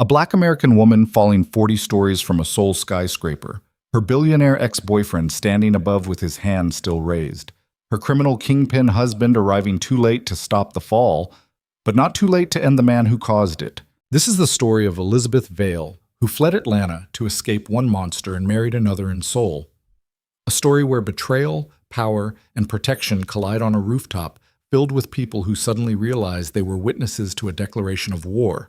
A black American woman falling 40 stories from a Seoul skyscraper. Her billionaire ex-boyfriend standing above with his hand still raised. Her criminal kingpin husband arriving too late to stop the fall, but not too late to end the man who caused it. This is the story of Elizabeth Vale, who fled Atlanta to escape one monster and married another in Seoul. A story where betrayal, power, and protection collide on a rooftop filled with people who suddenly realize they were witnesses to a declaration of war.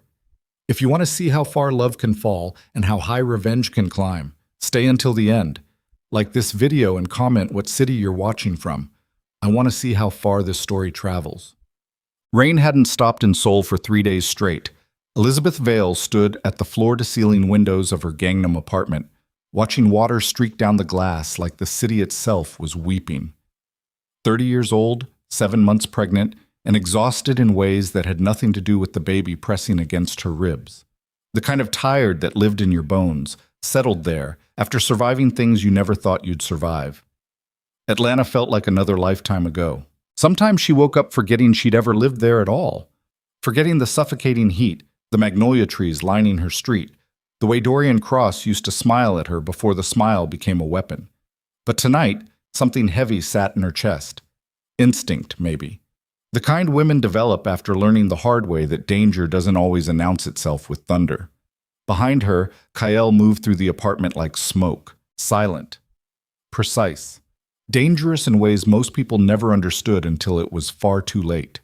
If you want to see how far love can fall and how high revenge can climb, stay until the end. Like this video and comment what city you're watching from. I want to see how far this story travels. Rain hadn't stopped in Seoul for 3 days straight. Elizabeth Vale stood at the floor-to-ceiling windows of her Gangnam apartment, watching water streak down the glass like the city itself was weeping. 30 years old, 7 months pregnant, and exhausted in ways that had nothing to do with the baby pressing against her ribs. The kind of tired that lived in your bones, settled there, after surviving things you never thought you'd survive. Atlanta felt like another lifetime ago. Sometimes she woke up forgetting she'd ever lived there at all, forgetting the suffocating heat, the magnolia trees lining her street, the way Dorian Cross used to smile at her before the smile became a weapon. But tonight, something heavy sat in her chest. Instinct, maybe. The kind women develop after learning the hard way that danger doesn't always announce itself with thunder. Behind her, Kyle moved through the apartment like smoke, silent, precise, dangerous in ways most people never understood until it was far too late.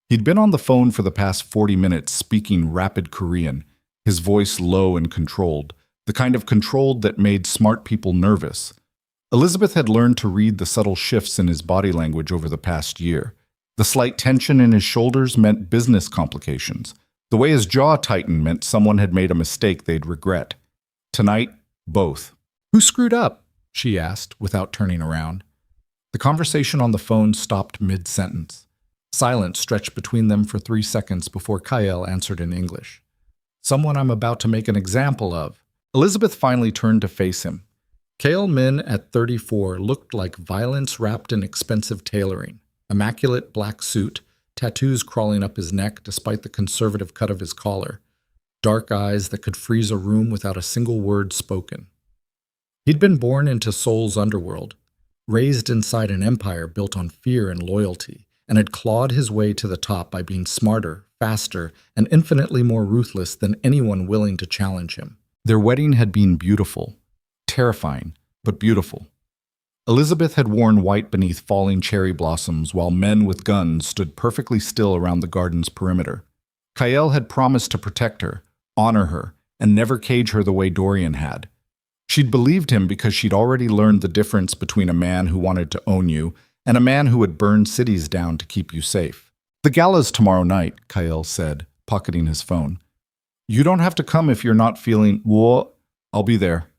He'd been on the phone for the past 40 minutes speaking rapid Korean, his voice low and controlled, the kind of controlled that made smart people nervous. Elizabeth had learned to read the subtle shifts in his body language over the past year. The slight tension in his shoulders meant business complications. The way his jaw tightened meant someone had made a mistake they'd regret. Tonight, both. "Who screwed up?" she asked, without turning around. The conversation on the phone stopped mid-sentence. Silence stretched between them for 3 seconds before Kyle answered in English. "Someone I'm about to make an example of." Elizabeth finally turned to face him. Kale Min, at 34, looked like violence wrapped in expensive tailoring. Immaculate black suit, tattoos crawling up his neck despite the conservative cut of his collar, dark eyes that could freeze a room without a single word spoken. He'd been born into Seoul's underworld, raised inside an empire built on fear and loyalty, and had clawed his way to the top by being smarter, faster, and infinitely more ruthless than anyone willing to challenge him. Their wedding had been beautiful, terrifying, but beautiful. Elizabeth had worn white beneath falling cherry blossoms while men with guns stood perfectly still around the garden's perimeter. Kyle had promised to protect her, honor her, and never cage her the way Dorian had. She'd believed him because she'd already learned the difference between a man who wanted to own you and a man who would burn cities down to keep you safe. "The gala's tomorrow night," Kyle said, pocketing his phone. "You don't have to come if you're not feeling, well, I'll be there."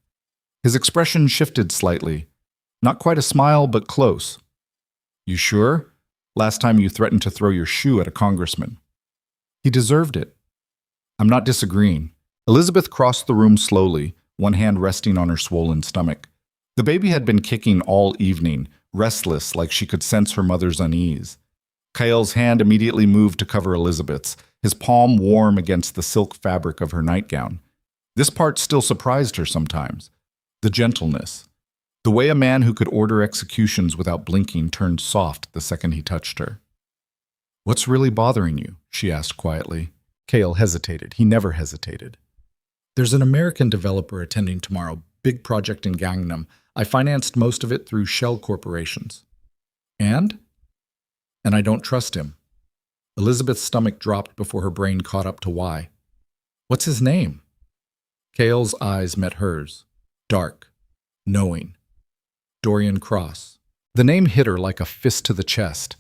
His expression shifted slightly. Not quite a smile, but close. "You sure? Last time you threatened to throw your shoe at a congressman." "He deserved it." "I'm not disagreeing." Elizabeth crossed the room slowly, one hand resting on her swollen stomach. The baby had been kicking all evening, restless like she could sense her mother's unease. Kyle's hand immediately moved to cover Elizabeth's, his palm warm against the silk fabric of her nightgown. This part still surprised her sometimes. The gentleness. The way a man who could order executions without blinking turned soft the second he touched her. "What's really bothering you?" she asked quietly. Kale hesitated. He never hesitated. "There's an American developer attending tomorrow, big project in Gangnam. I financed most of it through shell corporations." "And?" "And I don't trust him." Elizabeth's stomach dropped before her brain caught up to why. "What's his name?" Kale's eyes met hers. Dark. Knowing. Dorian Cross. The name hit her like a fist to the chest.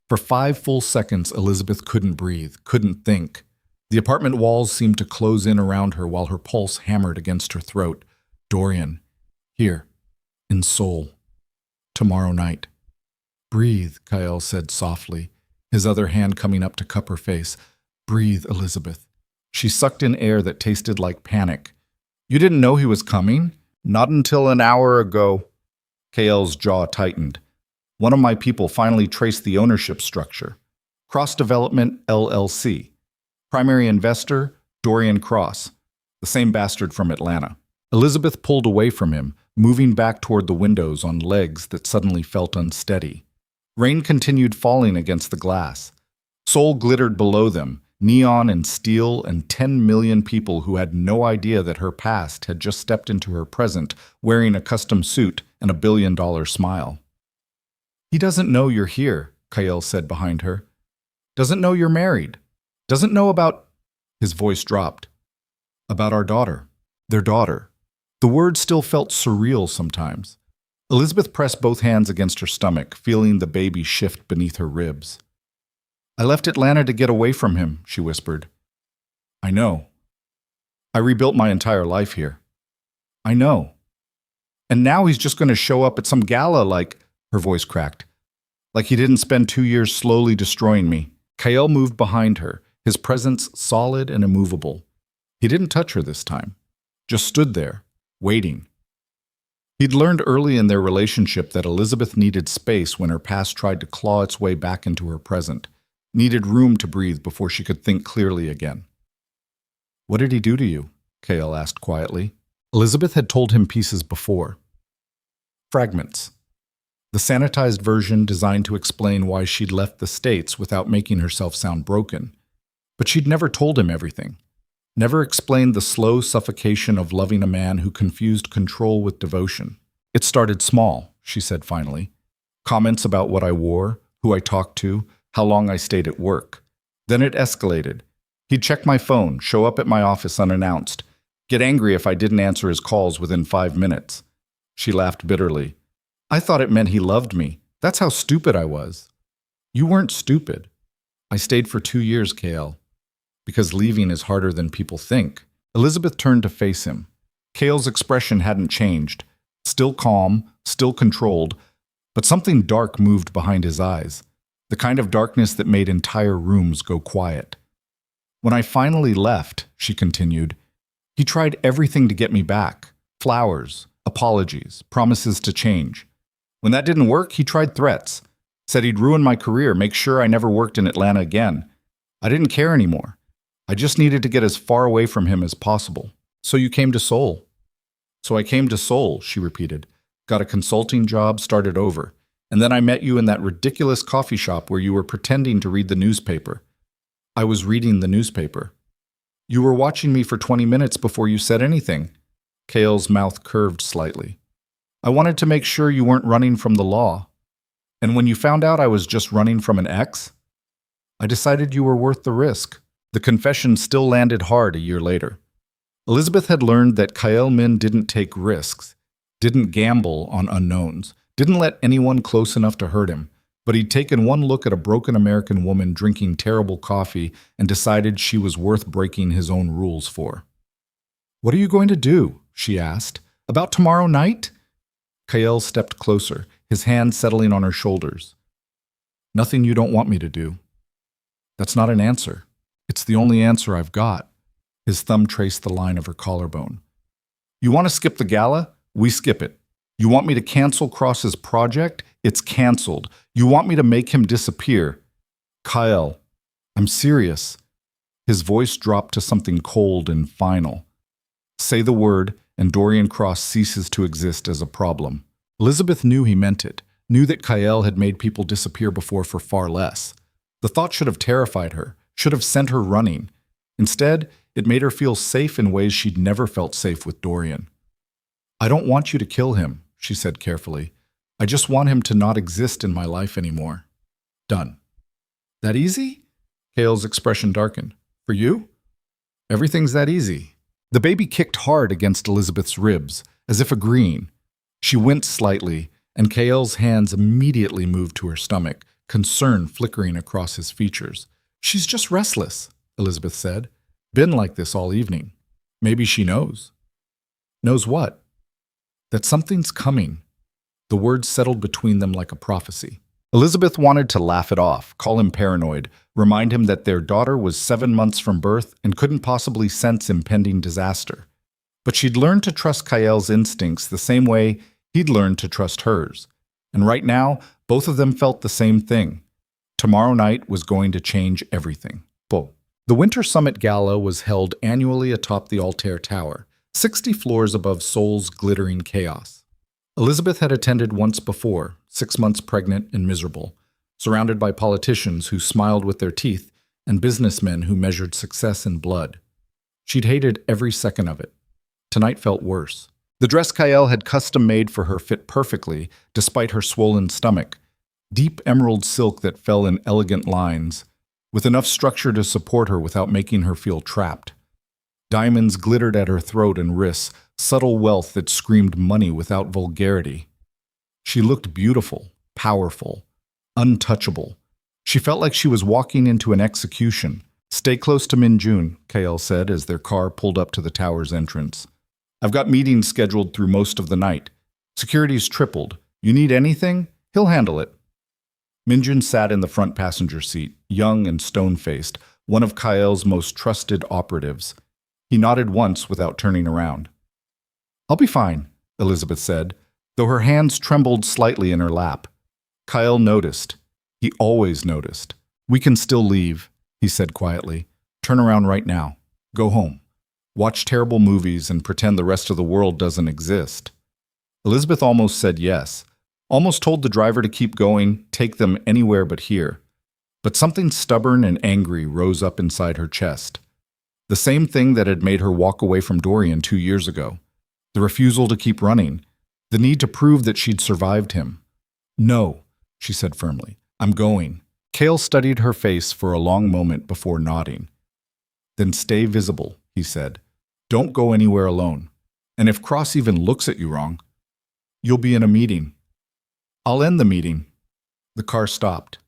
For 5 full seconds, Elizabeth couldn't breathe, couldn't think. The apartment walls seemed to close in around her while her pulse hammered against her throat. Dorian. Here. In Seoul. Tomorrow night. "Breathe," Kyle said softly, his other hand coming up to cup her face. "Breathe, Elizabeth." She sucked in air that tasted like panic. "You didn't know he was coming?" "Not until an hour ago." Kyle's jaw tightened. "One of my people finally traced the ownership structure. Cross Development, LLC. Primary investor, Dorian Cross. The same bastard from Atlanta. Elizabeth pulled away from him, moving back toward the windows on legs that suddenly felt unsteady. Rain continued falling against the glass. Seoul glittered below them, neon and steel, and 10 million people who had no idea that her past had just stepped into her present, wearing a custom suit and a billion-dollar smile. "He doesn't know you're here," Kael said behind her. "Doesn't know you're married. Doesn't know about—" His voice dropped. "About our daughter. Their daughter." The word still felt surreal sometimes. Elizabeth pressed both hands against her stomach, feeling the baby shift beneath her ribs. "I left Atlanta to get away from him," she whispered. "I know. I rebuilt my entire life here. I know. And now he's just going to show up at some gala like—" Her voice cracked. "Like he didn't spend 2 years slowly destroying me." Kael moved behind her, his presence solid and immovable. He didn't touch her this time. Just stood there, waiting. He'd learned early in their relationship that Elizabeth needed space when her past tried to claw its way back into her present, needed room to breathe before she could think clearly again. "What did he do to you?" Kael asked quietly. Elizabeth had told him pieces before. Fragments. The sanitized version designed to explain why she'd left the States without making herself sound broken. But she'd never told him everything. Never explained the slow suffocation of loving a man who confused control with devotion. "It started small," she said finally. "Comments about what I wore, who I talked to, how long I stayed at work. Then it escalated. He'd check my phone, show up at my office unannounced, get angry if I didn't answer his calls within 5 minutes. She laughed bitterly. "I thought it meant he loved me. That's how stupid I was." "You weren't stupid. I stayed for 2 years, Kael. Because leaving is harder than people think." Elizabeth turned to face him. Kael's expression hadn't changed. Still calm, still controlled, but something dark moved behind his eyes. The kind of darkness that made entire rooms go quiet. "When I finally left," she continued, "he tried everything to get me back. Flowers, apologies, promises to change. When that didn't work, he tried threats. Said he'd ruin my career, make sure I never worked in Atlanta again. I didn't care anymore. I just needed to get as far away from him as possible." "So you came to Seoul?" "So I came to Seoul," she repeated. "Got a consulting job, started over. And then I met you in that ridiculous coffee shop where you were pretending to read the newspaper." "I was reading the newspaper." "You were watching me for 20 minutes before you said anything." Kael's mouth curved slightly. "I wanted to make sure you weren't running from the law. And when you found out I was just running from an ex, I decided you were worth the risk." The confession still landed hard a year later. Elizabeth had learned that Kael Min didn't take risks, didn't gamble on unknowns, didn't let anyone close enough to hurt him, but he'd taken one look at a broken American woman drinking terrible coffee and decided she was worth breaking his own rules for. "What are you going to do?" she asked. "About tomorrow night?" Kael stepped closer, his hand settling on her shoulders. "Nothing you don't want me to do." "That's not an answer. It's the only answer I've got." His thumb traced the line of her collarbone. "You want to skip the gala? We skip it. You want me to cancel Cross's project? It's canceled. You want me to make him disappear?" "Kael, I'm serious." His voice dropped to something cold and final. "Say the word, and Dorian Cross ceases to exist as a problem." Elizabeth knew he meant it, knew that Kael had made people disappear before for far less. The thought should have terrified her, should have sent her running. Instead, it made her feel safe in ways she'd never felt safe with Dorian. "I don't want you to kill him," she said carefully. "I just want him to not exist in my life anymore. Done." "That easy?" Kael's expression darkened. "For you? Everything's that easy." The baby kicked hard against Elizabeth's ribs, as if agreeing. She winced slightly, and Kael's hands immediately moved to her stomach, concern flickering across his features. "She's just restless," Elizabeth said. "Been like this all evening. Maybe she knows." "Knows what?" "That something's coming." The words settled between them like a prophecy. Elizabeth wanted to laugh it off, call him paranoid, remind him that their daughter was 7 months from birth and couldn't possibly sense impending disaster. But she'd learned to trust Kael's instincts the same way he'd learned to trust hers. And right now, both of them felt the same thing. Tomorrow night was going to change everything. The Winter Summit Gala was held annually atop the Altair Tower, 60 floors above Seoul's glittering chaos. Elizabeth had attended once before, 6 months pregnant and miserable, surrounded by politicians who smiled with their teeth and businessmen who measured success in blood. She'd hated every second of it. Tonight felt worse. The dress Kael had custom-made for her fit perfectly, despite her swollen stomach. Deep emerald silk that fell in elegant lines, with enough structure to support her without making her feel trapped. Diamonds glittered at her throat and wrists, subtle wealth that screamed money without vulgarity. She looked beautiful, powerful, untouchable. She felt like she was walking into an execution. "Stay close to Min-jun," Kael said as their car pulled up to the tower's entrance. "I've got meetings scheduled through most of the night. Security's tripled. You need anything? He'll handle it." Min-jun sat in the front passenger seat, young and stone-faced, one of Kael's most trusted operatives. He nodded once without turning around. "I'll be fine," Elizabeth said, though her hands trembled slightly in her lap. Kael noticed. He always noticed. "We can still leave," he said quietly. "Turn around right now. Go home. Watch terrible movies and pretend the rest of the world doesn't exist." Elizabeth almost said yes, almost told the driver to keep going, take them anywhere but here. But something stubborn and angry rose up inside her chest. The same thing that had made her walk away from Dorian 2 years ago. The refusal to keep running. The need to prove that she'd survived him. "No," she said firmly. "I'm going." Kael studied her face for a long moment before nodding. "Then stay visible," he said. "Don't go anywhere alone. And if Cross even looks at you wrong, you'll be in a meeting." "I'll end the meeting." The car stopped.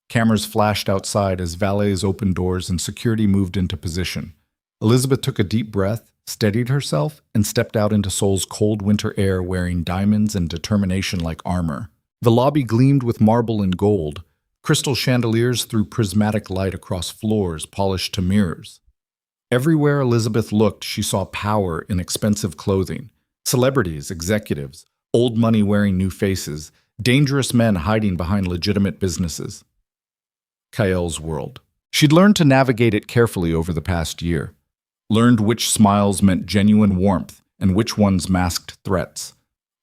Cameras flashed outside as valets opened doors and security moved into position. Elizabeth took a deep breath, steadied herself, and stepped out into Seoul's cold winter air wearing diamonds and determination like armor. The lobby gleamed with marble and gold. Crystal chandeliers threw prismatic light across floors polished to mirrors. Everywhere Elizabeth looked, she saw power in expensive clothing. Celebrities, executives, old money wearing new faces, dangerous men hiding behind legitimate businesses. Kael's world. She'd learned to navigate it carefully over the past year. Learned which smiles meant genuine warmth and which ones masked threats.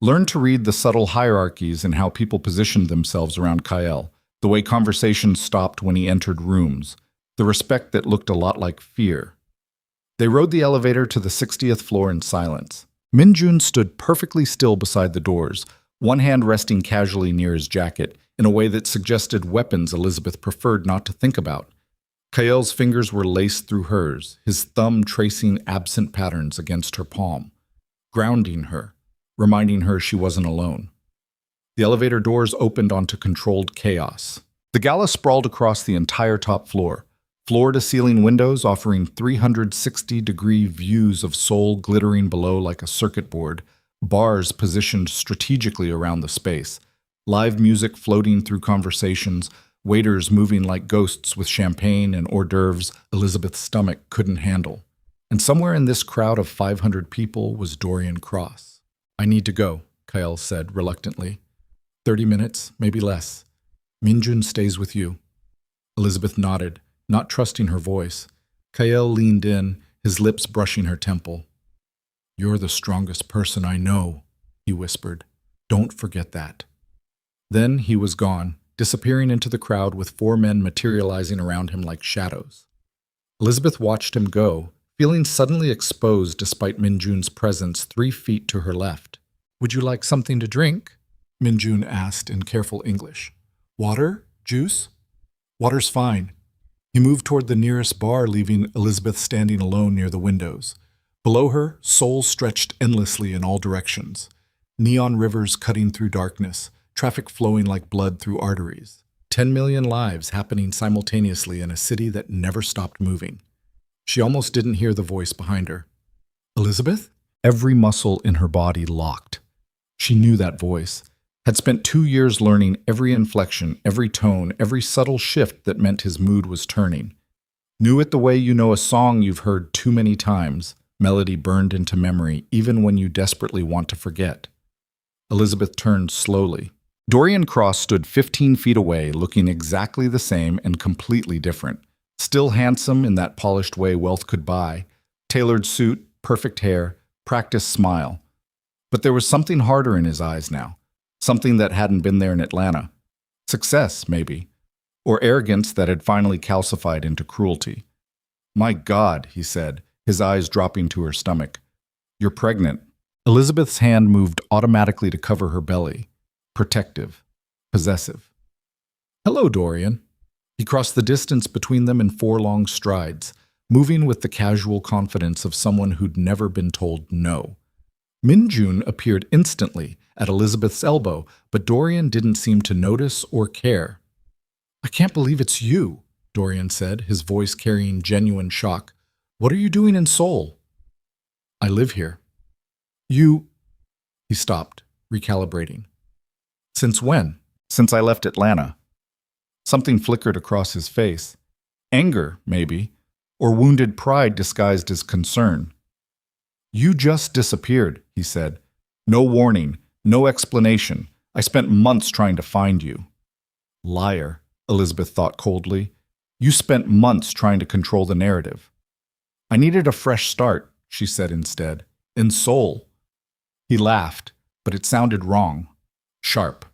Learned to read the subtle hierarchies and how people positioned themselves around Kael, the way conversations stopped when he entered rooms, the respect that looked a lot like fear. They rode the elevator to the 60th floor in silence. Min-jun stood perfectly still beside the doors, one hand resting casually near his jacket, in a way that suggested weapons Elizabeth preferred not to think about. Kael's fingers were laced through hers, his thumb tracing absent patterns against her palm, grounding her, reminding her she wasn't alone. The elevator doors opened onto controlled chaos. The gala sprawled across the entire top floor, floor-to-ceiling windows offering 360-degree views of Seoul glittering below like a circuit board, bars positioned strategically around the space, live music floating through conversations, waiters moving like ghosts with champagne and hors d'oeuvres Elizabeth's stomach couldn't handle. And somewhere in this crowd of 500 people was Dorian Cross. "I need to go," Kael said reluctantly. 30 minutes, maybe less. Min-jun stays with you." Elizabeth nodded, not trusting her voice. Kael leaned in, his lips brushing her temple. "You're the strongest person I know," he whispered. "Don't forget that." Then he was gone, disappearing into the crowd with 4 men materializing around him like shadows. Elizabeth watched him go, feeling suddenly exposed despite Min-jun's presence 3 feet to her left. "Would you like something to drink?" Min-jun asked in careful English. "Water? Juice?" "Water's fine." He moved toward the nearest bar, leaving Elizabeth standing alone near the windows. Below her, Seoul stretched endlessly in all directions. Neon rivers cutting through darkness, traffic flowing like blood through arteries. 10 million lives happening simultaneously in a city that never stopped moving. She almost didn't hear the voice behind her. "Elizabeth?" Every muscle in her body locked. She knew that voice. Had spent 2 years learning every inflection, every tone, every subtle shift that meant his mood was turning. Knew it the way you know a song you've heard too many times, melody burned into memory even when you desperately want to forget. Elizabeth turned slowly. Dorian Cross stood 15 feet away, looking exactly the same and completely different. Still handsome in that polished way wealth could buy, tailored suit, perfect hair, practiced smile. But there was something harder in his eyes now, something that hadn't been there in Atlanta. Success, maybe, or arrogance that had finally calcified into cruelty. "My God," he said, his eyes dropping to her stomach. "You're pregnant." Elizabeth's hand moved automatically to cover her belly. Protective. Possessive. "Hello, Dorian." He crossed the distance between them in 4 long strides, moving with the casual confidence of someone who'd never been told no. Minjun appeared instantly at Elizabeth's elbow, but Dorian didn't seem to notice or care. "I can't believe it's you," Dorian said, his voice carrying genuine shock. "What are you doing in Seoul?" "I live here." "You—" He stopped, recalibrating. "Since when?" "Since I left Atlanta." Something flickered across his face. Anger, maybe, or wounded pride disguised as concern. "You just disappeared," he said. "No warning, no explanation. I spent months trying to find you." "Liar," Elizabeth thought coldly. "You spent months trying to control the narrative." "I needed a fresh start," she said instead. "In Seoul." He laughed, but it sounded wrong. Sharp.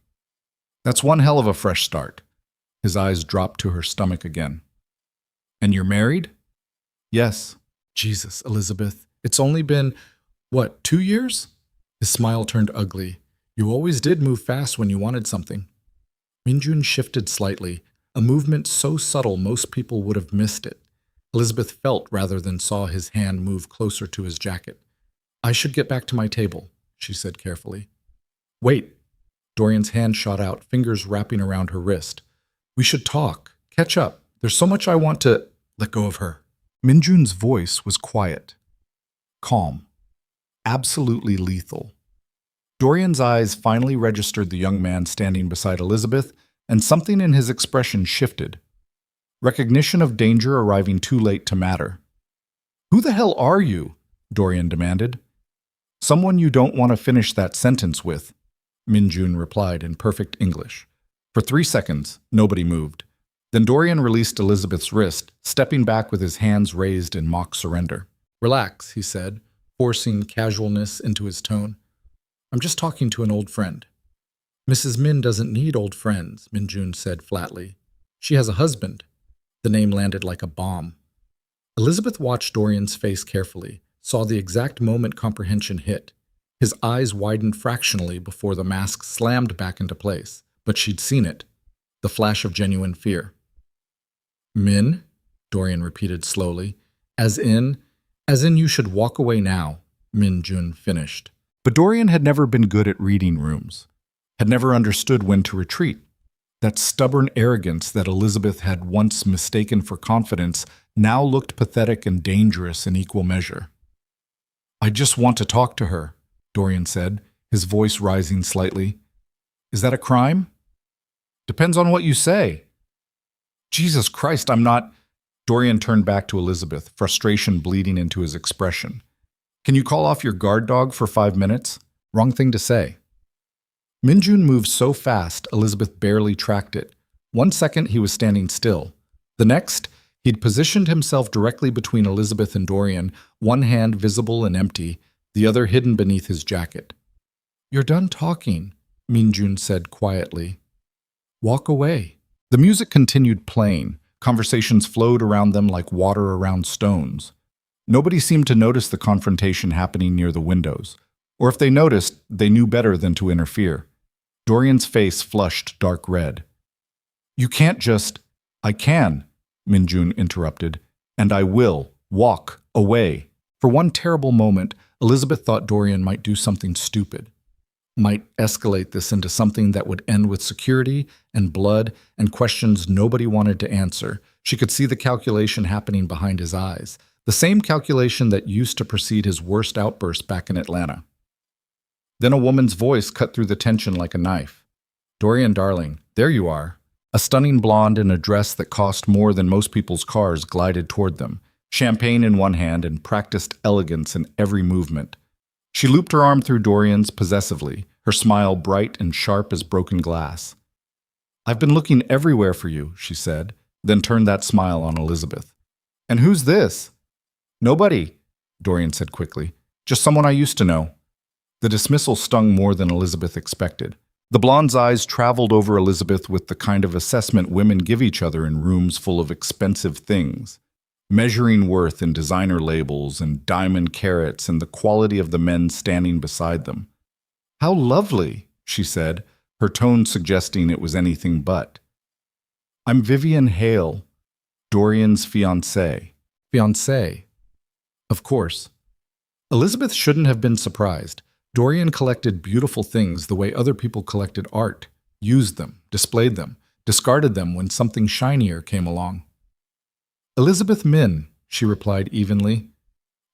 "That's one hell of a fresh start." His eyes dropped to her stomach again. "And you're married?" "Yes." "Jesus, Elizabeth. It's only been, what, 2 years?" His smile turned ugly. "You always did move fast when you wanted something." Minjun shifted slightly, a movement so subtle most people would have missed it. Elizabeth felt rather than saw his hand move closer to his jacket. "I should get back to my table," she said carefully. "Wait." Dorian's hand shot out, fingers wrapping around her wrist. "We should talk. Catch up. There's so much I want to—" "Let go of her." Minjun's voice was quiet. Calm. Absolutely lethal. Dorian's eyes finally registered the young man standing beside Elizabeth, and something in his expression shifted. Recognition of danger arriving too late to matter. "Who the hell are you?" Dorian demanded. "Someone you don't want to finish that sentence with," Minjun replied in perfect English. For 3 seconds, nobody moved. Then Dorian released Elizabeth's wrist, stepping back with his hands raised in mock surrender. "Relax," he said, forcing casualness into his tone. "I'm just talking to an old friend." "Mrs. Min doesn't need old friends," Minjun said flatly. "She has a husband." The name landed like a bomb. Elizabeth watched Dorian's face carefully, saw the exact moment comprehension hit. His eyes widened fractionally before the mask slammed back into place. But she'd seen it. The flash of genuine fear. "Min?" Dorian repeated slowly. As in you should walk away now," Minjun finished. But Dorian had never been good at reading rooms, had never understood when to retreat. That stubborn arrogance that Elizabeth had once mistaken for confidence now looked pathetic and dangerous in equal measure. "I just want to talk to her," Dorian said, his voice rising slightly. "Is that a crime?" "Depends on what you say." "Jesus Christ, I'm not—" Dorian turned back to Elizabeth, frustration bleeding into his expression. "Can you call off your guard dog for 5 minutes? Wrong thing to say." Minjun moved so fast, Elizabeth barely tracked it. 1 second, he was standing still. The next, he'd positioned himself directly between Elizabeth and Dorian, one hand visible and empty, the other hidden beneath his jacket. "You're done talking," Minjun said quietly. "Walk away." The music continued playing. Conversations flowed around them like water around stones. Nobody seemed to notice the confrontation happening near the windows. Or if they noticed, they knew better than to interfere. Dorian's face flushed dark red. "You can't just—" "I can," Minjun interrupted. "And I will. Walk away." For one terrible moment, Elizabeth thought Dorian might do something stupid. Might escalate this into something that would end with security and blood and questions nobody wanted to answer. She could see the calculation happening behind his eyes, the same calculation that used to precede his worst outburst back in Atlanta. Then a woman's voice cut through the tension like a knife. "Dorian, darling, there you are." A stunning blonde in a dress that cost more than most people's cars glided toward them, champagne in one hand and practiced elegance in every movement. She looped her arm through Dorian's possessively, her smile bright and sharp as broken glass. "I've been looking everywhere for you," she said, then turned that smile on Elizabeth. And who's this? Nobody, Dorian said quickly. Just someone I used to know. The dismissal stung more than Elizabeth expected. The blonde's eyes traveled over Elizabeth with the kind of assessment women give each other in rooms full of expensive things, measuring worth in designer labels and diamond carats and the quality of the men standing beside them. How lovely, she said, her tone suggesting it was anything but. I'm Vivian Hale, Dorian's fiancée. Fiancée? Of course. Elizabeth shouldn't have been surprised. Dorian collected beautiful things the way other people collected art, used them, displayed them, discarded them when something shinier came along. Elizabeth Min, she replied evenly.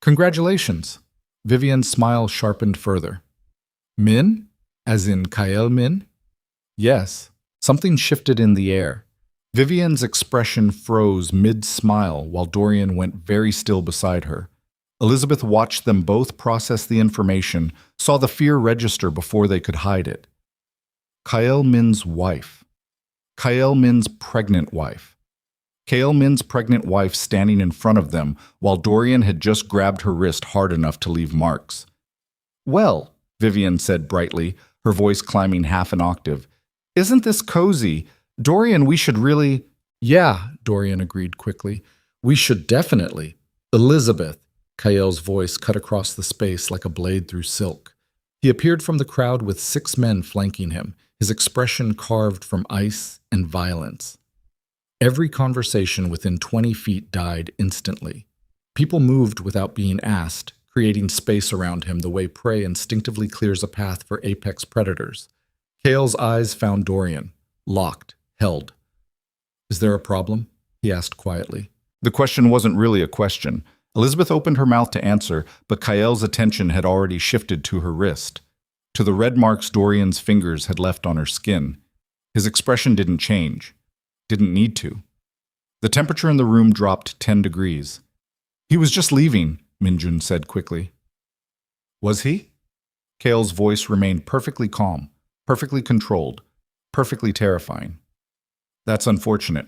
Congratulations. Vivian's smile sharpened further. Min? As in Kael Min? Yes. Something shifted in the air. Vivian's expression froze mid-smile while Dorian went very still beside her. Elizabeth watched them both process the information, saw the fear register before they could hide it. Kael Min's wife. Kael Min's pregnant wife. Kael Min's pregnant wife standing in front of them while Dorian had just grabbed her wrist hard enough to leave marks. Well, Vivian said brightly, her voice climbing half an octave, isn't this cozy? Dorian, we should really… Yeah, Dorian agreed quickly. We should definitely. Elizabeth. Kael's voice cut across the space like a blade through silk. He appeared from the crowd with 6 men flanking him, his expression carved from ice and violence. Every conversation within 20 feet died instantly. People moved without being asked, creating space around him the way prey instinctively clears a path for apex predators. Kael's eyes found Dorian, locked, held. Is there a problem? He asked quietly. The question wasn't really a question. Elizabeth opened her mouth to answer, but Kael's attention had already shifted to her wrist, to the red marks Dorian's fingers had left on her skin. His expression didn't change. Didn't need to. The temperature in the room dropped 10 degrees. He was just leaving, Minjun said quickly. Was he? Kael's voice remained perfectly calm, perfectly controlled, perfectly terrifying. That's unfortunate.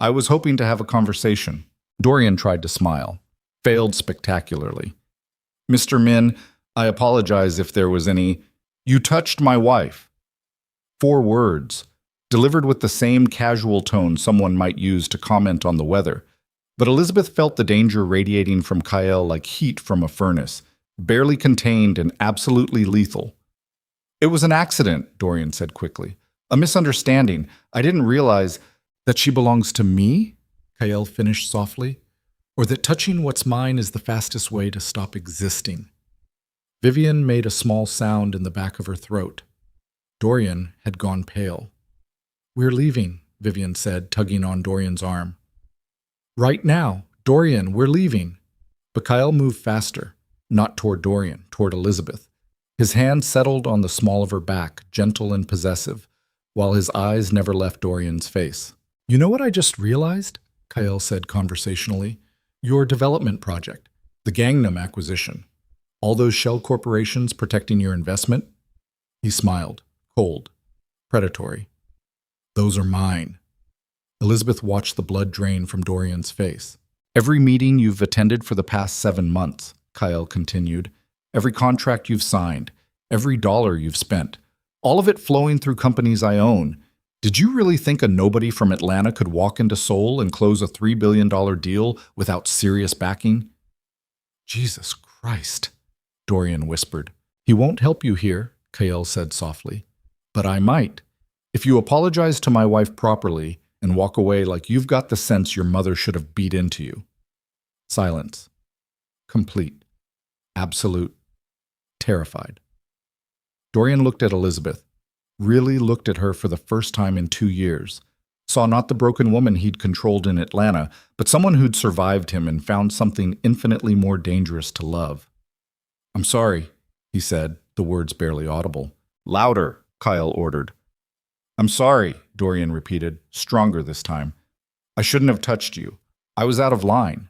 I was hoping to have a conversation. Dorian tried to smile. Failed spectacularly. Mr. Min, I apologize if there was any… You touched my wife. 4 words, delivered with the same casual tone someone might use to comment on the weather. But Elizabeth felt the danger radiating from Kael like heat from a furnace, barely contained and absolutely lethal. It was an accident, Dorian said quickly. A misunderstanding. I didn't realize that she belongs to me, Kael finished softly. Or that touching what's mine is the fastest way to stop existing. Vivian made a small sound in the back of her throat. Dorian had gone pale. We're leaving, Vivian said, tugging on Dorian's arm. Right now, Dorian, we're leaving. But Kael moved faster, not toward Dorian, toward Elizabeth. His hand settled on the small of her back, gentle and possessive, while his eyes never left Dorian's face. You know what I just realized? Kael said conversationally. Your development project, the Gangnam acquisition, all those shell corporations protecting your investment? He smiled, cold, predatory. Those are mine. Elizabeth watched the blood drain from Dorian's face. Every meeting you've attended for the past 7 months, Kael continued, every contract you've signed, every dollar you've spent, all of it flowing through companies I own. Did you really think a nobody from Atlanta could walk into Seoul and close a $3 billion deal without serious backing? Jesus Christ, Dorian whispered. He won't help you here, Kael said softly. But I might. If you apologize to my wife properly and walk away like you've got the sense your mother should have beat into you. Silence. Complete. Absolute. Terrified. Dorian looked at Elizabeth. Really looked at her for the first time in 2 years, saw not the broken woman he'd controlled in Atlanta, but someone who'd survived him and found something infinitely more dangerous to love. I'm sorry, he said, the words barely audible. Louder, Kael ordered. I'm sorry, Dorian repeated, stronger this time. I shouldn't have touched you. I was out of line.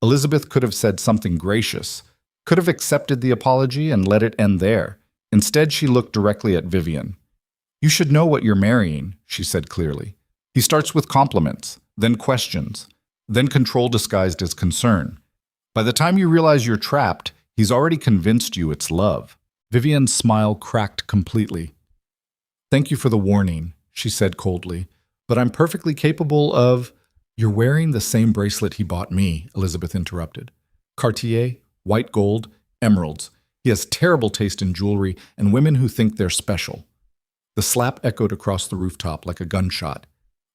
Elizabeth could have said something gracious, could have accepted the apology and let it end there. Instead, she looked directly at Vivian. You should know what you're marrying, she said clearly. He starts with compliments, then questions, then control disguised as concern. By the time you realize you're trapped, he's already convinced you it's love. Vivian's smile cracked completely. "Thank you for the warning," she said coldly, "but I'm perfectly capable of—" "You're wearing the same bracelet he bought me," Elizabeth interrupted. "Cartier, white gold, emeralds. He has terrible taste in jewelry and women who think they're special." The slap echoed across the rooftop like a gunshot.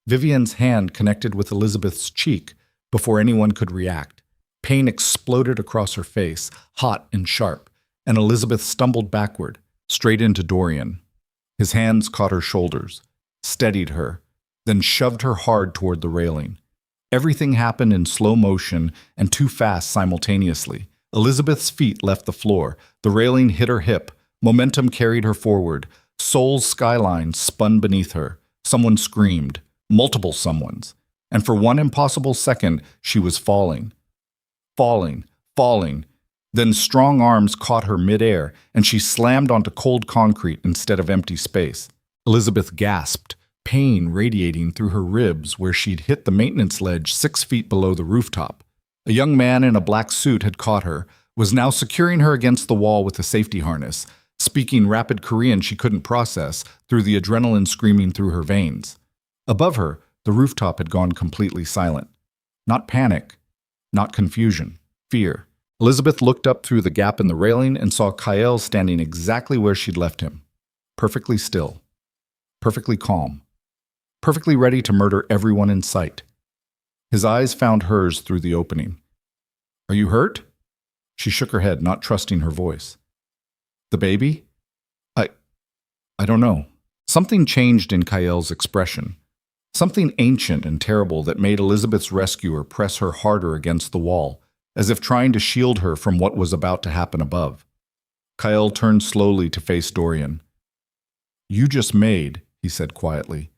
Vivian's hand connected with Elizabeth's cheek before anyone could react. Pain exploded across her face, hot and sharp, and Elizabeth stumbled backward, straight into Dorian. His hands caught her shoulders, steadied her, then shoved her hard toward the railing. Everything happened in slow motion and too fast simultaneously. Elizabeth's feet left the floor, the railing hit her hip, momentum carried her forward, Seoul's skyline spun beneath her. Someone screamed, multiple someones, and for one impossible second she was falling. Falling. Then strong arms caught her midair, and she slammed onto cold concrete instead of empty space. Elizabeth gasped, pain radiating through her ribs where she'd hit the maintenance ledge 6 feet below the rooftop. A young man in a black suit had caught her, was now securing her against the wall with a safety harness, speaking rapid Korean she couldn't process through the adrenaline screaming through her veins. Above her, the rooftop had gone completely silent. Not panic, not confusion, fear. Elizabeth looked up through the gap in the railing and saw Kyle standing exactly where she'd left him. Perfectly still. Perfectly calm. Perfectly ready to murder everyone in sight. His eyes found hers through the opening. "Are you hurt?" She shook her head, not trusting her voice. "The baby? I don't know." Something changed in Kyle's expression. Something ancient and terrible that made Elizabeth's rescuer press her harder against the wall, as if trying to shield her from what was about to happen above. Kyle turned slowly to face Dorian. "You just made," he said quietly,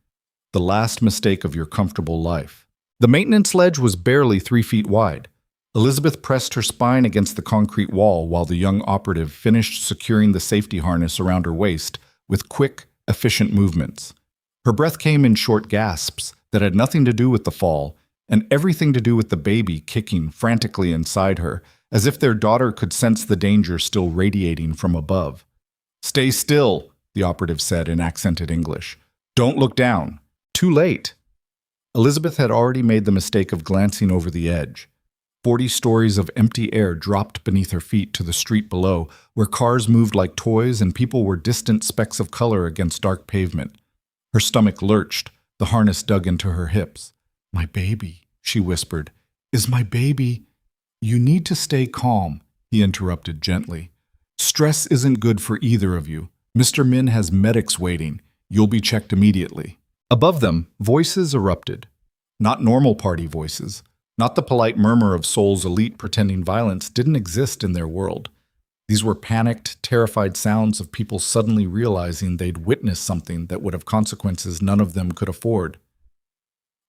"the last mistake of your comfortable life." The maintenance ledge was barely 3 feet wide. Elizabeth pressed her spine against the concrete wall while the young operative finished securing the safety harness around her waist with quick, efficient movements. Her breath came in short gasps that had nothing to do with the fall and everything to do with the baby kicking frantically inside her, as if their daughter could sense the danger still radiating from above. "Stay still," the operative said in accented English. "Don't look down. Too late." Elizabeth had already made the mistake of glancing over the edge. 40 stories of empty air dropped beneath her feet to the street below, where cars moved like toys and people were distant specks of color against dark pavement. Her stomach lurched, the harness dug into her hips. "My baby," she whispered. "Is my baby—" "You need to stay calm," he interrupted gently. "Stress isn't good for either of you. Mr. Min has medics waiting. You'll be checked immediately." Above them, voices erupted. Not normal party voices. Not the polite murmur of Seoul's elite pretending violence didn't exist in their world. These were panicked, terrified sounds of people suddenly realizing they'd witnessed something that would have consequences none of them could afford.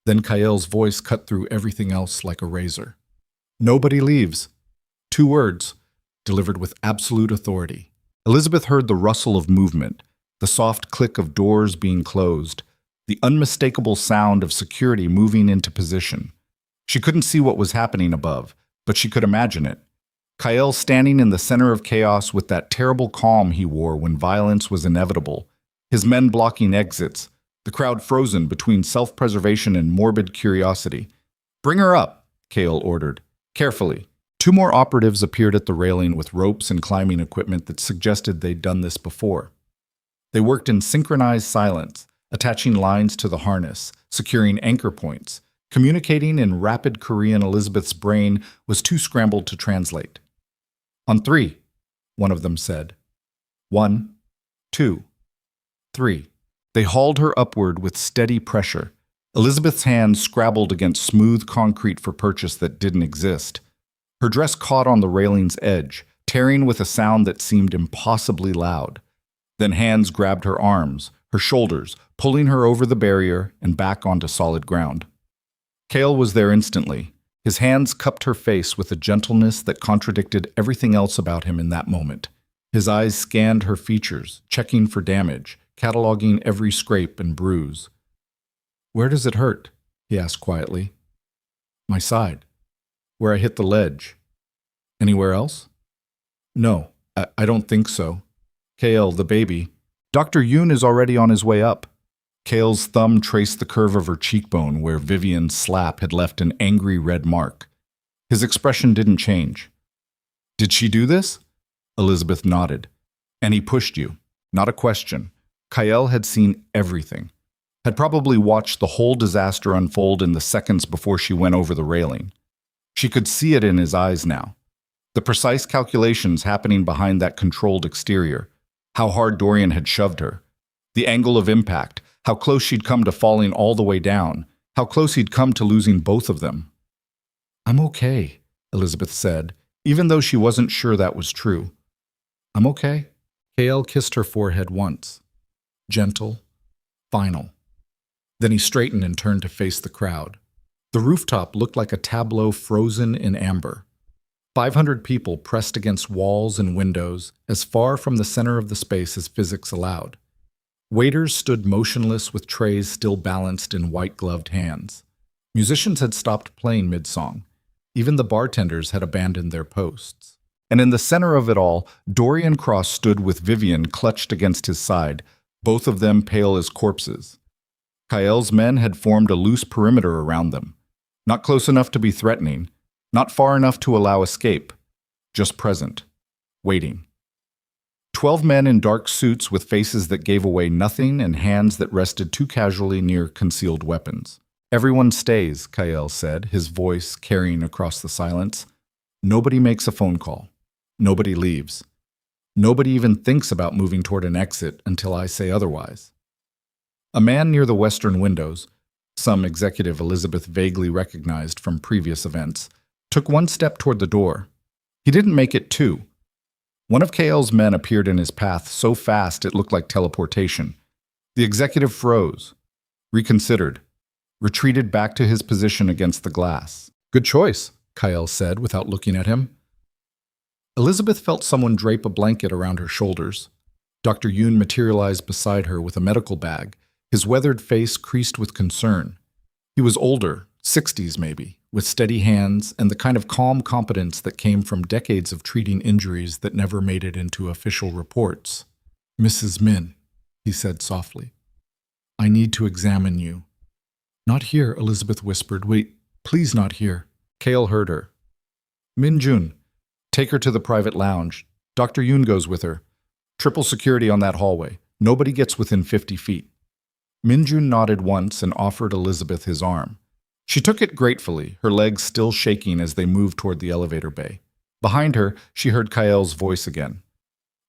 Then Kyle's voice cut through everything else like a razor. "Nobody leaves." 2 words, delivered with absolute authority. Elizabeth heard the rustle of movement, the soft click of doors being closed, the unmistakable sound of security moving into position. She couldn't see what was happening above, but she could imagine it. Kyle standing in the center of chaos with that terrible calm he wore when violence was inevitable, his men blocking exits, the crowd frozen between self-preservation and morbid curiosity. "Bring her up," Kyle ordered. Carefully. 2 more operatives appeared at the railing with ropes and climbing equipment that suggested they'd done this before. They worked in synchronized silence, attaching lines to the harness, securing anchor points, communicating in rapid Korean. Elizabeth's brain was too scrambled to translate. "On 3, one of them said. 1, 2, 3. They hauled her upward with steady pressure. Elizabeth's hands scrabbled against smooth concrete for purchase that didn't exist. Her dress caught on the railing's edge, tearing with a sound that seemed impossibly loud. Then hands grabbed her arms, her shoulders, pulling her over the barrier and back onto solid ground. Kale was there instantly. His hands cupped her face with a gentleness that contradicted everything else about him in that moment. His eyes scanned her features, checking for damage, cataloging every scrape and bruise. "Where does it hurt?" he asked quietly. My side. Where I hit the ledge. Anywhere else? No, I don't think so. KL, the baby. Dr. Yoon is already on his way up. Kale's thumb traced the curve of her cheekbone where Vivian's slap had left an angry red mark. His expression didn't change. Did she do this? Elizabeth nodded. And he pushed you. Not a question. Kyle had seen everything. Had probably watched the whole disaster unfold in the seconds before she went over the railing. She could see it in his eyes now. The precise calculations happening behind that controlled exterior. How hard Dorian had shoved her. The angle of impact. How close she'd come to falling all the way down. How close he'd come to losing both of them. I'm okay, Elizabeth said, even though she wasn't sure that was true. I'm okay. KL kissed her forehead once. Gentle, final. Then he straightened and turned to face the crowd. The rooftop looked like a tableau frozen in amber. 500 people pressed against walls and windows, as far from the center of the space as physics allowed. Waiters stood motionless with trays still balanced in white-gloved hands. Musicians had stopped playing mid-song. Even the bartenders had abandoned their posts. And in the center of it all, Dorian Cross stood with Vivian clutched against his side, both of them pale as corpses. Kael's men had formed a loose perimeter around them. Not close enough to be threatening, not far enough to allow escape. Just present, waiting. 12 men in dark suits with faces that gave away nothing and hands that rested too casually near concealed weapons. Everyone stays, Kael said, his voice carrying across the silence. Nobody makes a phone call. Nobody leaves. Nobody even thinks about moving toward an exit until I say otherwise. A man near the western windows, some executive Elizabeth vaguely recognized from previous events, took one step toward the door. He didn't make it two. One of Kael's men appeared in his path so fast it looked like teleportation. The executive froze, reconsidered, retreated back to his position against the glass. Good choice, Kael said without looking at him. Elizabeth felt someone drape a blanket around her shoulders. Dr. Yoon materialized beside her with a medical bag, his weathered face creased with concern. He was older, 60s maybe, with steady hands and the kind of calm competence that came from decades of treating injuries that never made it into official reports. Mrs. Min, he said softly, I need to examine you. Not here, Elizabeth whispered. Wait, please not here. Kael heard her. Min Jun, take her to the private lounge. Dr. Yoon goes with her. Triple security on that hallway. Nobody gets within 50 feet. Min Jun nodded once and offered Elizabeth his arm. She took it gratefully, her legs still shaking as they moved toward the elevator bay. Behind her, she heard Kael's voice again.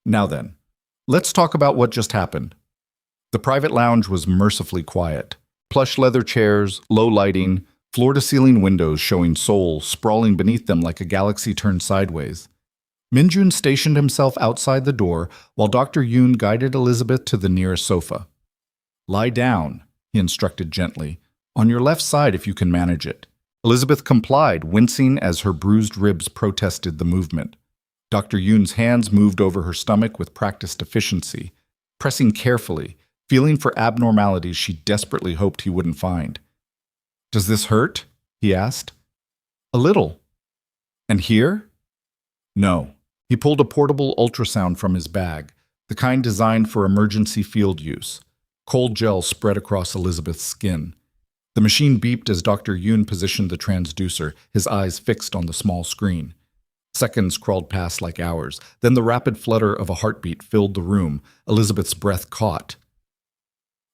Now then, let's talk about what just happened. The private lounge was mercifully quiet. Plush leather chairs, low lighting, floor-to-ceiling windows showing Seoul sprawling beneath them like a galaxy turned sideways. Minjun stationed himself outside the door while Dr. Yoon guided Elizabeth to the nearest sofa. Lie down, he instructed gently, on your left side if you can manage it. Elizabeth complied, wincing as her bruised ribs protested the movement. Dr. Yoon's hands moved over her stomach with practiced efficiency, pressing carefully, feeling for abnormalities she desperately hoped he wouldn't find. Does this hurt? He asked. A little. And here? No. He pulled a portable ultrasound from his bag, the kind designed for emergency field use. Cold gel spread across Elizabeth's skin. The machine beeped as Dr. Yoon positioned the transducer, his eyes fixed on the small screen. Seconds crawled past like hours. Then the rapid flutter of a heartbeat filled the room. Elizabeth's breath caught.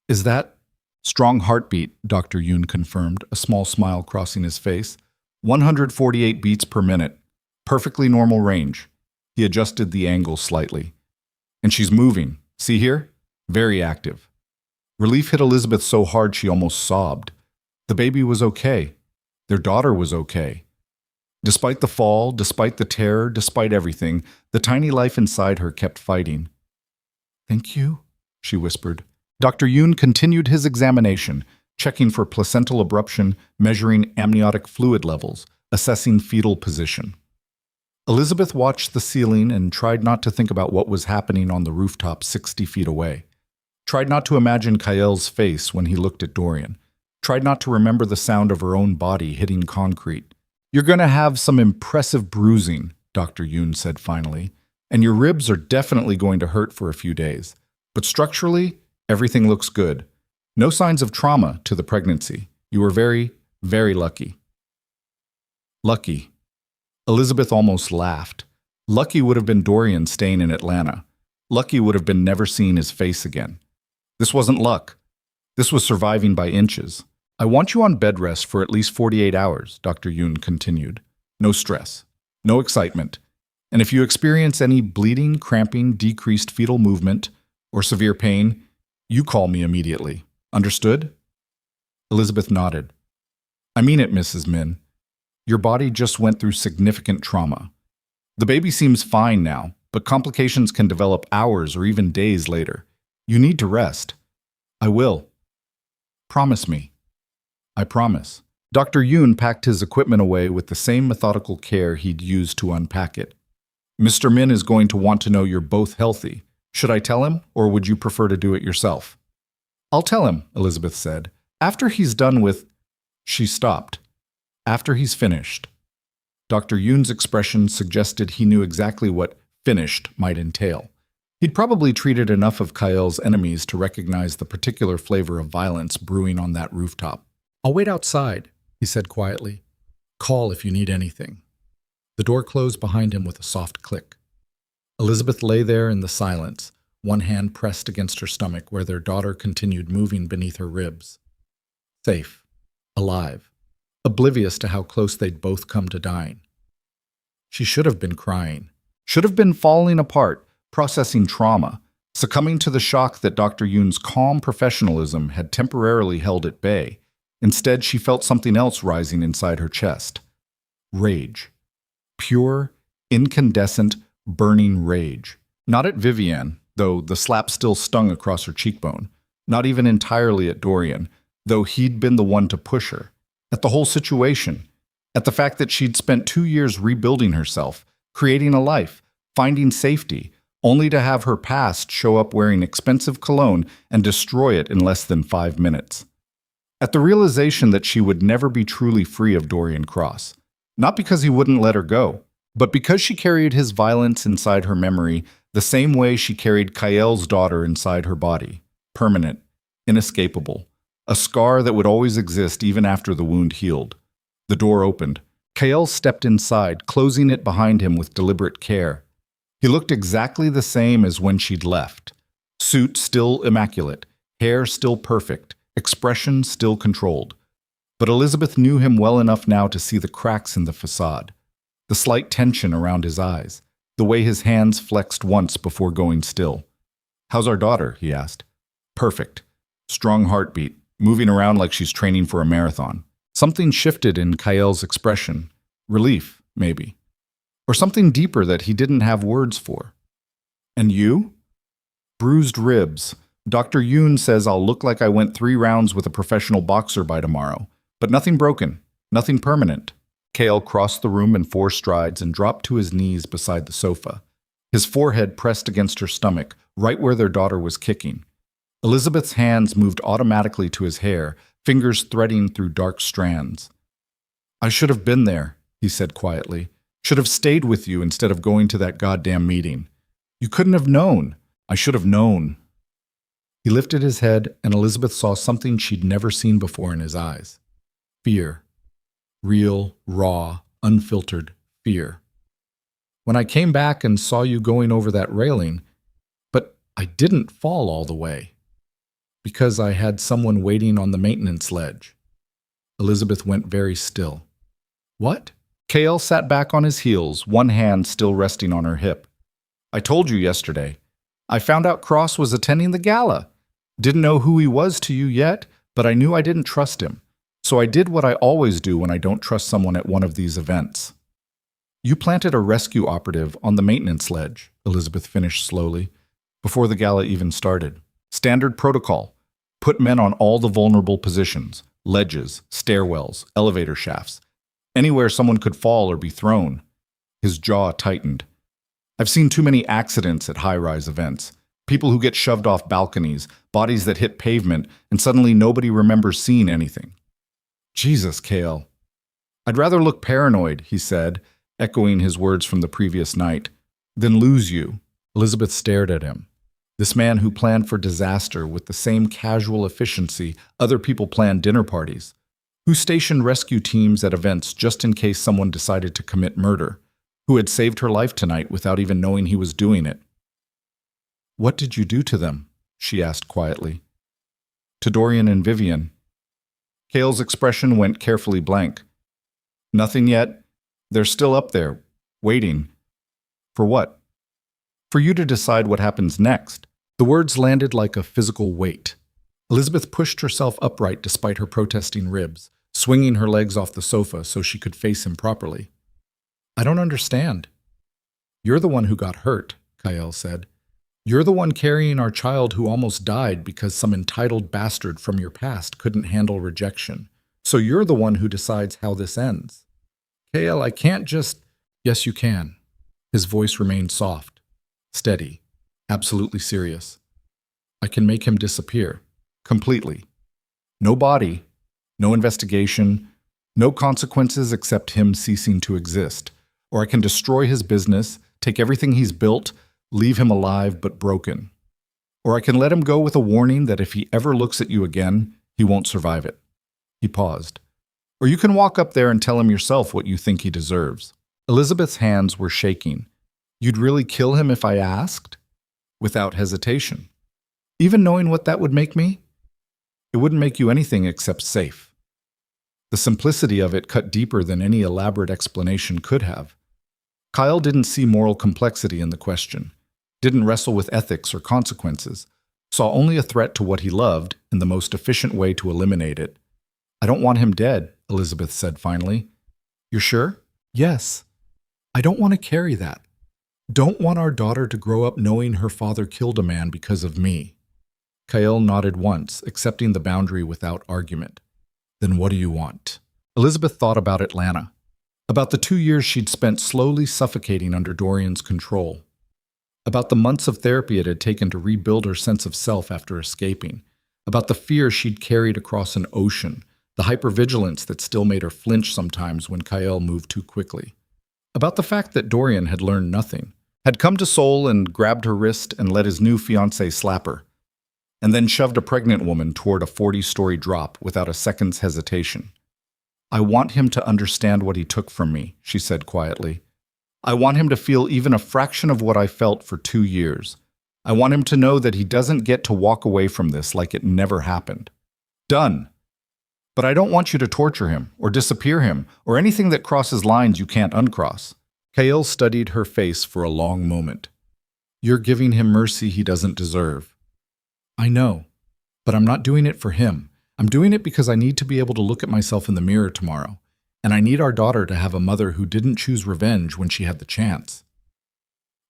Is that? Strong heartbeat, Dr. Yoon confirmed, a small smile crossing his face. 148 beats per minute. Perfectly normal range. He adjusted the angle slightly. And she's moving. See here? Very active. Relief hit Elizabeth so hard she almost sobbed. The baby was okay. Their daughter was okay. Despite the fall, despite the terror, despite everything, the tiny life inside her kept fighting. Thank you, she whispered. Dr. Yoon continued his examination, checking for placental abruption, measuring amniotic fluid levels, assessing fetal position. Elizabeth watched the ceiling and tried not to think about what was happening on the rooftop 60 feet away. Tried not to imagine Kael's face when he looked at Dorian. tried not to remember the sound of her own body hitting concrete. "You're going to have some impressive bruising," Dr. Yoon said finally, "and your ribs are definitely going to hurt for a few days. But structurally, everything looks good. No signs of trauma to the pregnancy. You were very, very lucky." Lucky. Elizabeth almost laughed. Lucky would have been Dorian staying in Atlanta. Lucky would have been never seeing his face again. This wasn't luck. This was surviving by inches. "I want you on bed rest for at least 48 hours, Dr. Yoon continued. "No stress. No excitement. And if you experience any bleeding, cramping, decreased fetal movement, or severe pain, you call me immediately. Understood?" Elizabeth nodded. "I mean it, Mrs. Min. Your body just went through significant trauma. The baby seems fine now, but complications can develop hours or even days later. You need to rest." "I will." "Promise me." "I promise." Dr. Yoon packed his equipment away with the same methodical care he'd used to unpack it. "Mr. Min is going to want to know you're both healthy. Should I tell him, or would you prefer to do it yourself?" "I'll tell him," Elizabeth said. "After he's done with—" She stopped. "After he's finished." Dr. Yoon's expression suggested he knew exactly what "finished" might entail. He'd probably treated enough of Kael's enemies to recognize the particular flavor of violence brewing on that rooftop. "I'll wait outside," he said quietly. "Call if you need anything." The door closed behind him with a soft click. Elizabeth lay there in the silence, one hand pressed against her stomach where their daughter continued moving beneath her ribs. Safe. Alive. Oblivious to how close they'd both come to dying. She should have been crying. Should have been falling apart, processing trauma, succumbing to the shock that Dr. Yoon's calm professionalism had temporarily held at bay. Instead, she felt something else rising inside her chest. Rage. Pure, incandescent, burning rage. Not at Vivienne, though the slap still stung across her cheekbone. Not even entirely at Dorian, though he'd been the one to push her. At the whole situation. At the fact that she'd spent 2 years rebuilding herself, creating a life, finding safety, only to have her past show up wearing expensive cologne and destroy it in less than 5 minutes. At the realization that she would never be truly free of Dorian Cross. Not because he wouldn't let her go, but because she carried his violence inside her memory the same way she carried Kael's daughter inside her body. Permanent, inescapable. A scar that would always exist even after the wound healed. The door opened. Kael stepped inside, closing it behind him with deliberate care. He looked exactly the same as when she'd left. Suit still immaculate, hair still perfect, expression still controlled. But Elizabeth knew him well enough now to see the cracks in the facade, the slight tension around his eyes, the way his hands flexed once before going still. "How's our daughter?" he asked. "Perfect. Strong heartbeat, moving around like she's training for a marathon." Something shifted in Kael's expression. Relief, maybe. Or something deeper that he didn't have words for. "And you?" "Bruised ribs. Dr. Yoon says I'll look like I went 3 rounds with a professional boxer by tomorrow. But nothing broken. Nothing permanent." Kael crossed the room in 4 strides and dropped to his knees beside the sofa. His forehead pressed against her stomach, right where their daughter was kicking. Elizabeth's hands moved automatically to his hair, fingers threading through dark strands. "I should have been there," he said quietly. "Should have stayed with you instead of going to that goddamn meeting. You couldn't have known. I should have known." He lifted his head, and Elizabeth saw something she'd never seen before in his eyes. Fear. Real, raw, unfiltered fear. "When I came back and saw you going over that railing, but I didn't fall all the way. Because I had someone waiting on the maintenance ledge." Elizabeth went very still. "What?" Kael sat back on his heels, one hand still resting on her hip. "I told you yesterday. I found out Cross was attending the gala. Didn't know who he was to you yet, but I knew I didn't trust him. So I did what I always do when I don't trust someone at one of these events." "You planted a rescue operative on the maintenance ledge," Elizabeth finished slowly, "before the gala even started. Standard protocol. Put men on all the vulnerable positions, ledges, stairwells, elevator shafts, anywhere someone could fall or be thrown." His jaw tightened. "I've seen too many accidents at high-rise events. People who get shoved off balconies, bodies that hit pavement, and suddenly nobody remembers seeing anything. Jesus, Kale. I'd rather look paranoid, he said, echoing his words from the previous night, than lose you. Elizabeth stared at him. This man who planned for disaster with the same casual efficiency other people planned dinner parties, who stationed rescue teams at events just in case someone decided to commit murder, who had saved her life tonight without even knowing he was doing it. What did you do to them? She asked quietly. To Dorian and Vivian. Kale's expression went carefully blank. Nothing yet. They're still up there, waiting. For what? For you to decide what happens next. The words landed like a physical weight. Elizabeth pushed herself upright despite her protesting ribs, swinging her legs off the sofa so she could face him properly. I don't understand. You're the one who got hurt, Kyle said. You're the one carrying our child who almost died because some entitled bastard from your past couldn't handle rejection. So you're the one who decides how this ends. Kale, I can't just... Yes, you can. His voice remained soft, steady, absolutely serious. I can make him disappear. Completely. No body, no investigation, no consequences except him ceasing to exist. Or I can destroy his business, take everything he's built, leave him alive but broken. Or I can let him go with a warning that if he ever looks at you again, he won't survive it. He paused. Or you can walk up there and tell him yourself what you think he deserves. Elizabeth's hands were shaking. You'd really kill him if I asked? Without hesitation. Even knowing what that would make me? It wouldn't make you anything except safe. The simplicity of it cut deeper than any elaborate explanation could have. Kyle didn't see moral complexity in the question, didn't wrestle with ethics or consequences, saw only a threat to what he loved and the most efficient way to eliminate it. I don't want him dead, Elizabeth said finally. You're sure? Yes. I don't want to carry that. Don't want our daughter to grow up knowing her father killed a man because of me. Kyle nodded once, accepting the boundary without argument. Then what do you want? Elizabeth thought about Atlanta, about the 2 years she'd spent slowly suffocating under Dorian's control, about the months of therapy it had taken to rebuild her sense of self after escaping, about the fear she'd carried across an ocean, the hypervigilance that still made her flinch sometimes when Kyle moved too quickly, about the fact that Dorian had learned nothing, had come to Seoul and grabbed her wrist and let his new fiancée slap her, and then shoved a pregnant woman toward a 40-story drop without a second's hesitation. I want him to understand what he took from me, she said quietly. I want him to feel even a fraction of what I felt for 2 years. I want him to know that he doesn't get to walk away from this like it never happened. Done. But I don't want you to torture him, or disappear him, or anything that crosses lines you can't uncross. Kale studied her face for a long moment. You're giving him mercy he doesn't deserve. I know, but I'm not doing it for him. I'm doing it because I need to be able to look at myself in the mirror tomorrow, and I need our daughter to have a mother who didn't choose revenge when she had the chance.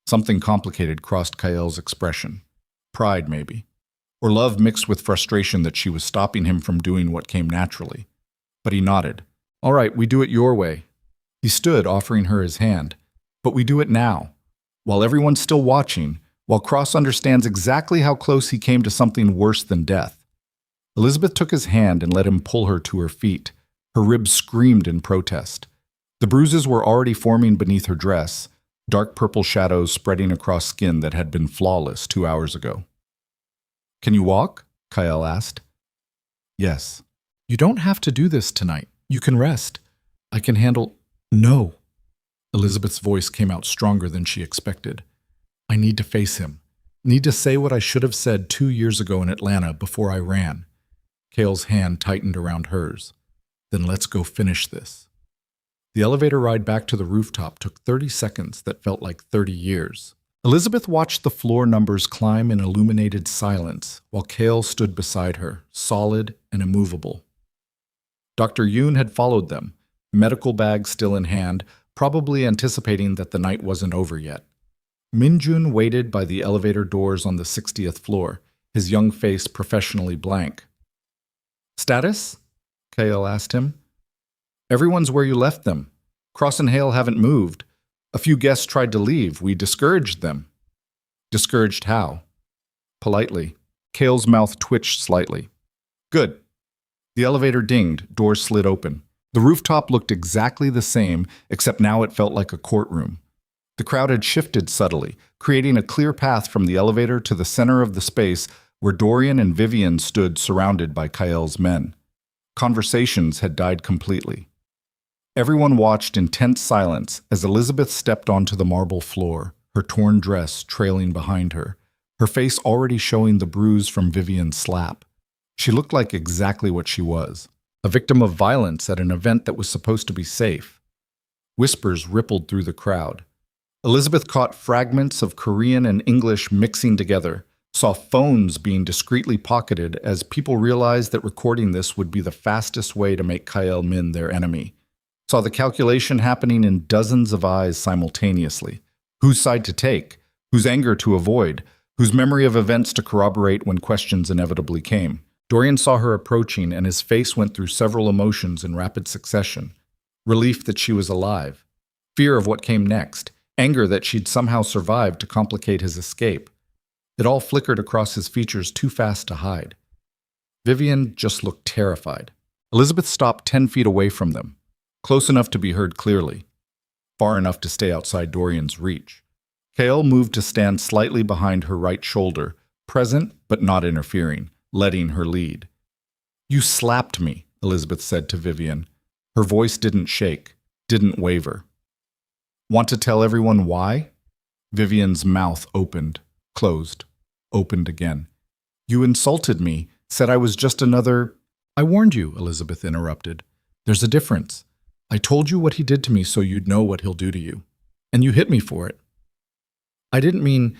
Something complicated crossed Kyle's expression. Pride, maybe. Or love mixed with frustration that she was stopping him from doing what came naturally. But he nodded. All right, we do it your way. He stood, offering her his hand. But we do it now, while everyone's still watching, while Cross understands exactly how close he came to something worse than death. Elizabeth took his hand and let him pull her to her feet. Her ribs screamed in protest. The bruises were already forming beneath her dress, dark purple shadows spreading across skin that had been flawless 2 hours ago. Can you walk? Kyle asked. Yes. You don't have to do this tonight. You can rest. I can handle... No. Elizabeth's voice came out stronger than she expected. I need to face him. Need to say what I should have said 2 years ago in Atlanta before I ran. Kale's hand tightened around hers. Then let's go finish this. The elevator ride back to the rooftop took 30 seconds that felt like 30 years. Elizabeth watched the floor numbers climb in illuminated silence while Kale stood beside her, solid and immovable. Dr. Yoon had followed them, medical bag still in hand, probably anticipating that the night wasn't over yet. Minjun waited by the elevator doors on the 60th floor, his young face professionally blank. Status? Kale asked him. Everyone's where you left them. Cross and Hale haven't moved. A few guests tried to leave. We discouraged them. Discouraged how? politely. Kale's mouth twitched slightly. Good. The elevator dinged, doors slid open. The rooftop looked exactly the same, except now it felt like a courtroom. The crowd had shifted subtly, creating a clear path from the elevator to the center of the space where Dorian and Vivian stood surrounded by Kael's men. Conversations had died completely. Everyone watched in tense silence as Elizabeth stepped onto the marble floor, her torn dress trailing behind her, her face already showing the bruise from Vivian's slap. She looked like exactly what she was, a victim of violence at an event that was supposed to be safe. Whispers rippled through the crowd. Elizabeth caught fragments of Korean and English mixing together, saw phones being discreetly pocketed as people realized that recording this would be the fastest way to make Kael Min their enemy. Saw the calculation happening in dozens of eyes simultaneously. Whose side to take, whose anger to avoid, whose memory of events to corroborate when questions inevitably came. Dorian saw her approaching, and his face went through several emotions in rapid succession. Relief that she was alive. Fear of what came next. Anger that she'd somehow survived to complicate his escape. It all flickered across his features too fast to hide. Vivian just looked terrified. Elizabeth stopped 10 feet away from them, close enough to be heard clearly, far enough to stay outside Dorian's reach. Kael moved to stand slightly behind her right shoulder, present but not interfering, letting her lead. "You slapped me," Elizabeth said to Vivian. Her voice didn't shake, didn't waver. "Want to tell everyone why?" Vivian's mouth opened, closed, opened again. "You insulted me, said I was just another—" "I warned you," Elizabeth interrupted. "There's a difference. I told you what he did to me so you'd know what he'll do to you. And you hit me for it. I didn't mean—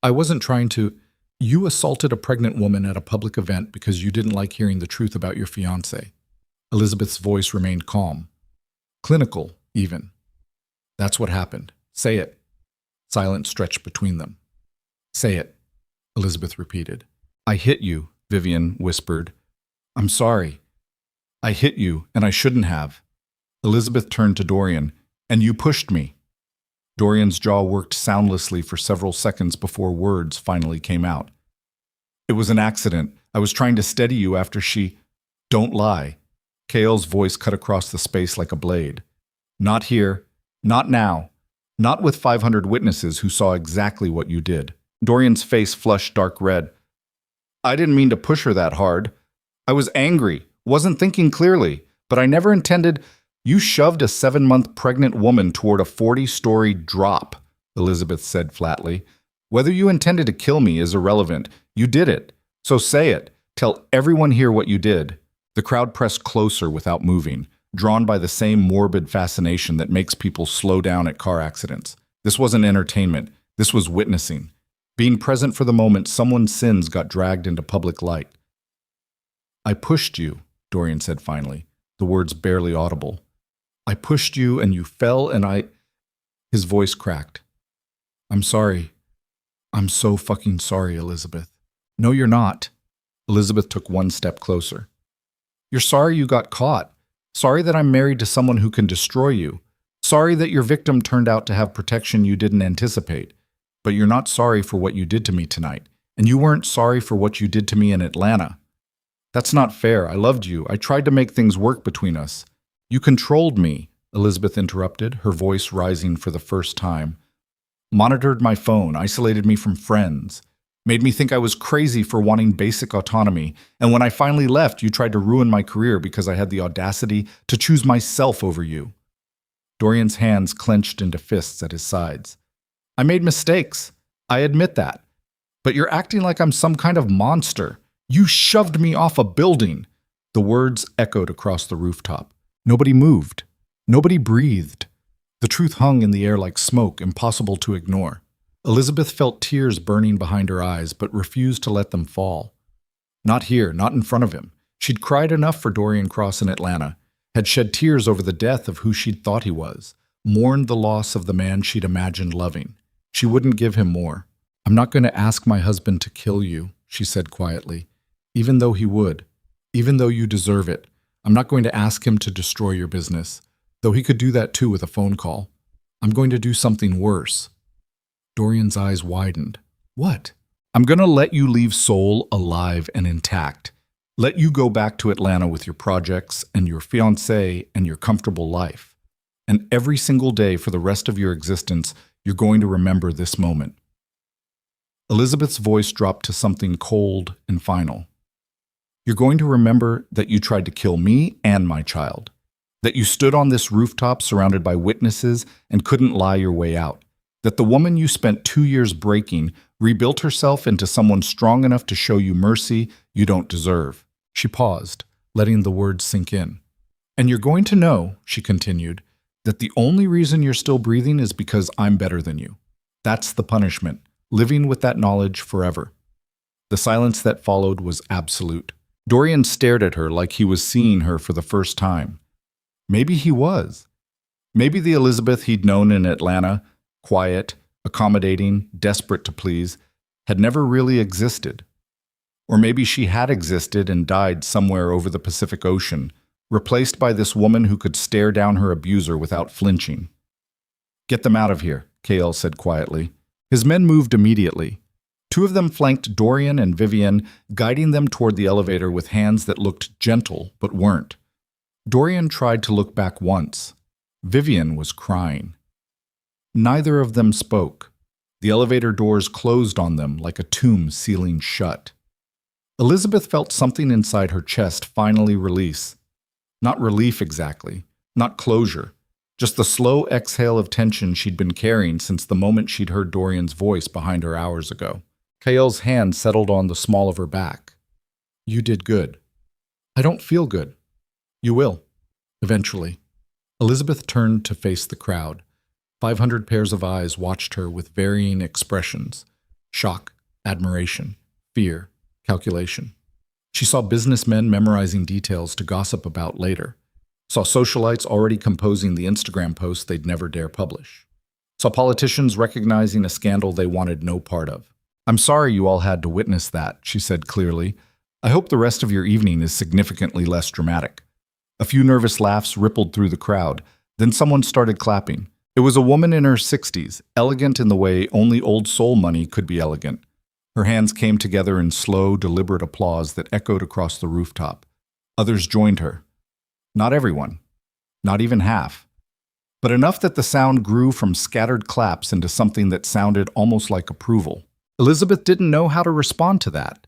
I wasn't trying to— You assaulted a pregnant woman at a public event because you didn't like hearing the truth about your fiancé." Elizabeth's voice remained calm. Clinical, even. "That's what happened. Say it." Silence stretched between them. "Say it," Elizabeth repeated. "I hit you," Vivian whispered. "I'm sorry. I hit you, and I shouldn't have." Elizabeth turned to Dorian. "And you pushed me." Dorian's jaw worked soundlessly for several seconds before words finally came out. "It was an accident. I was trying to steady you after she—" "Don't lie." Kael's voice cut across the space like a blade. "Not here. Not now. Not with 500 witnesses who saw exactly what you did." Dorian's face flushed dark red. "I didn't mean to push her that hard. I was angry, wasn't thinking clearly, but I never intended— You shoved a 7-month pregnant woman toward a 40-story drop," Elizabeth said flatly. "Whether you intended to kill me is irrelevant. You did it. So say it. Tell everyone here what you did." The crowd pressed closer without moving, drawn by the same morbid fascination that makes people slow down at car accidents. This wasn't entertainment. This was witnessing. Being present for the moment someone's sins got dragged into public light. "I pushed you," Dorian said finally, the words barely audible. "I pushed you and you fell and I—" His voice cracked. "I'm sorry. I'm so fucking sorry, Elizabeth." "No, you're not." Elizabeth took one step closer. "You're sorry you got caught. Sorry that I'm married to someone who can destroy you. Sorry that your victim turned out to have protection you didn't anticipate. But you're not sorry for what you did to me tonight. And you weren't sorry for what you did to me in Atlanta. That's not fair. I loved you. I tried to make things work between us. You controlled me," Elizabeth interrupted, her voice rising for the first time. "Monitored my phone, isolated me from friends, made me think I was crazy for wanting basic autonomy, and when I finally left, you tried to ruin my career because I had the audacity to choose myself over you." Dorian's hands clenched into fists at his sides. "I made mistakes. I admit that. But you're acting like I'm some kind of monster. You shoved me off a building." The words echoed across the rooftop. Nobody moved. Nobody breathed. The truth hung in the air like smoke, impossible to ignore. Elizabeth felt tears burning behind her eyes, but refused to let them fall. Not here, not in front of him. She'd cried enough for Dorian Cross in Atlanta, had shed tears over the death of who she'd thought he was, mourned the loss of the man she'd imagined loving. She wouldn't give him more. "I'm not going to ask my husband to kill you," she said quietly, "even though he would, even though you deserve it. I'm not going to ask him to destroy your business, though he could do that too with a phone call. I'm going to do something worse." Dorian's eyes widened. "What?" I'm going to let you leave Seoul alive and intact. Let you go back to Atlanta with your projects and your fiancé and your comfortable life. And every single day for the rest of your existence, you're going to remember this moment." Elizabeth's voice dropped to something cold and final. "You're going to remember that you tried to kill me and my child. That you stood on this rooftop surrounded by witnesses and couldn't lie your way out. That the woman you spent 2 years breaking rebuilt herself into someone strong enough to show you mercy you don't deserve." She paused, letting the words sink in. "And you're going to know," she continued, "that the only reason you're still breathing is because I'm better than you. That's the punishment, living with that knowledge forever." The silence that followed was absolute. Dorian stared at her like he was seeing her for the first time. Maybe he was. Maybe the Elizabeth he'd known in Atlanta, quiet, accommodating, desperate to please, had never really existed. Or maybe she had existed and died somewhere over the Pacific Ocean, replaced by this woman who could stare down her abuser without flinching. "Get them out of here," Kael said quietly. His men moved immediately. 2 of them flanked Dorian and Vivian, guiding them toward the elevator with hands that looked gentle but weren't. Dorian tried to look back once. Vivian was crying. Neither of them spoke. The elevator doors closed on them like a tomb sealing shut. Elizabeth felt something inside her chest finally release. Not relief exactly, not closure, just the slow exhale of tension she'd been carrying since the moment she'd heard Dorian's voice behind her hours ago. Kael's hand settled on the small of her back. "You did good." "I don't feel good." "You will. Eventually." Elizabeth turned to face the crowd. 500 pairs of eyes watched her with varying expressions: shock, admiration, fear, calculation. She saw businessmen memorizing details to gossip about later. Saw socialites already composing the Instagram posts they'd never dare publish. Saw politicians recognizing a scandal they wanted no part of. "I'm sorry you all had to witness that," she said clearly. "I hope the rest of your evening is significantly less dramatic." A few nervous laughs rippled through the crowd. Then someone started clapping. It was a woman in her 60s, elegant in the way only old soul money could be elegant. Her hands came together in slow, deliberate applause that echoed across the rooftop. Others joined her. Not everyone. Not even half. But enough that the sound grew from scattered claps into something that sounded almost like approval. Elizabeth didn't know how to respond to that.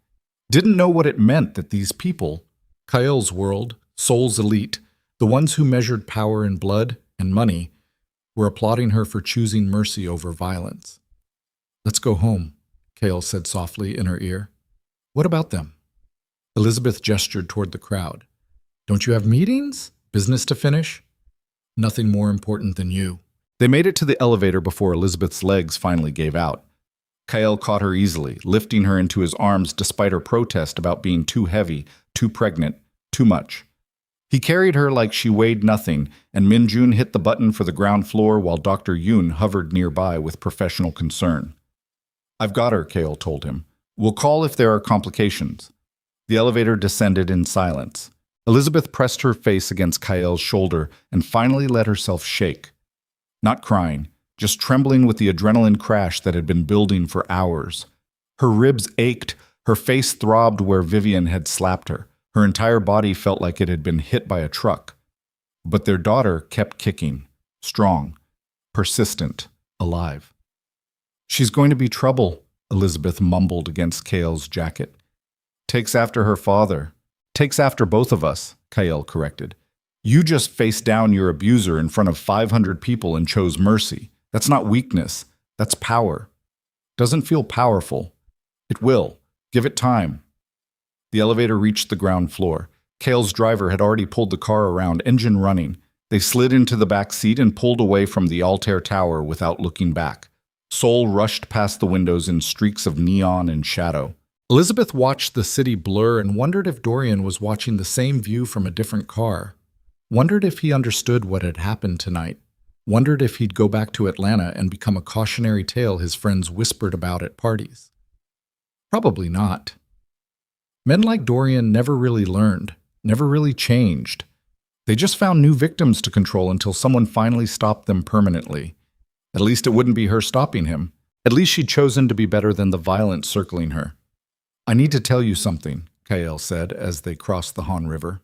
Didn't know what it meant that these people, Kael's world, Seoul's elite, the ones who measured power in blood and money, were applauding her for choosing mercy over violence. "Let's go home," Kael said softly in her ear. "What about them?" Elizabeth gestured toward the crowd. "Don't you have meetings? Business to finish?" "Nothing more important than you." They made it to the elevator before Elizabeth's legs finally gave out. Kael caught her easily, lifting her into his arms despite her protest about being too heavy, too pregnant, too much. He carried her like she weighed nothing, and Min-jun hit the button for the ground floor while Dr. Yoon hovered nearby with professional concern. "I've got her," Kael told him. "We'll call if there are complications." The elevator descended in silence. Elizabeth pressed her face against Kael's shoulder and finally let herself shake. Not crying, just trembling with the adrenaline crash that had been building for hours. Her ribs ached, her face throbbed where Vivian had slapped her. Her entire body felt like it had been hit by a truck. But their daughter kept kicking, strong, persistent, alive. "She's going to be trouble," Elizabeth mumbled against Kael's jacket. "Takes after her father." "Takes after both of us," Kael corrected. "You just faced down your abuser in front of 500 people and chose mercy. That's not weakness. That's power. Doesn't feel powerful. It will. Give it time." The elevator reached the ground floor. Kael's driver had already pulled the car around, engine running. They slid into the back seat and pulled away from the Altair Tower without looking back. Seoul rushed past the windows in streaks of neon and shadow. Elizabeth watched the city blur and wondered if Dorian was watching the same view from a different car. Wondered if he understood what had happened tonight. Wondered if he'd go back to Atlanta and become a cautionary tale his friends whispered about at parties. Probably not. Men like Dorian never really learned, never really changed. They just found new victims to control until someone finally stopped them permanently. At least it wouldn't be her stopping him. At least she'd chosen to be better than the violence circling her. I need to tell you something, Kael said as they crossed the Han River.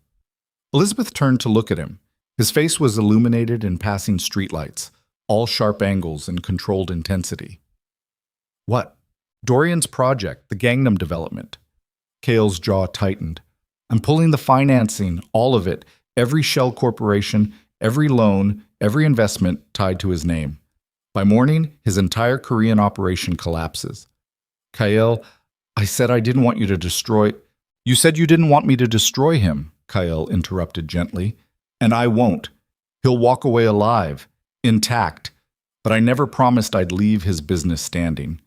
Elizabeth turned to look at him. His face was illuminated in passing streetlights, all sharp angles and controlled intensity. What? Dorian's project, the Gangnam development. Kael's jaw tightened. I'm pulling the financing, all of it, every shell corporation, every loan, every investment tied to his name. By morning, his entire Korean operation collapses. Kael, I said I didn't want you to destroy... You said you didn't want me to destroy him, Kael interrupted gently. And I won't. He'll walk away alive, intact. But I never promised I'd leave his business standing.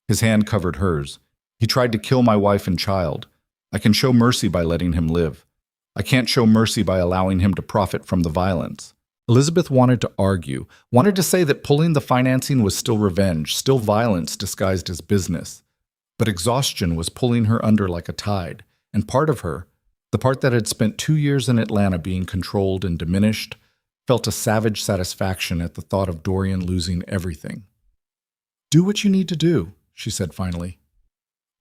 His hand covered hers. He tried to kill my wife and child. I can show mercy by letting him live. I can't show mercy by allowing him to profit from the violence. Elizabeth wanted to argue, wanted to say that pulling the financing was still revenge, still violence disguised as business. But exhaustion was pulling her under like a tide, and part of her, the part that had spent 2 years in Atlanta being controlled and diminished, felt a savage satisfaction at the thought of Dorian losing everything. Do what you need to do, she said finally.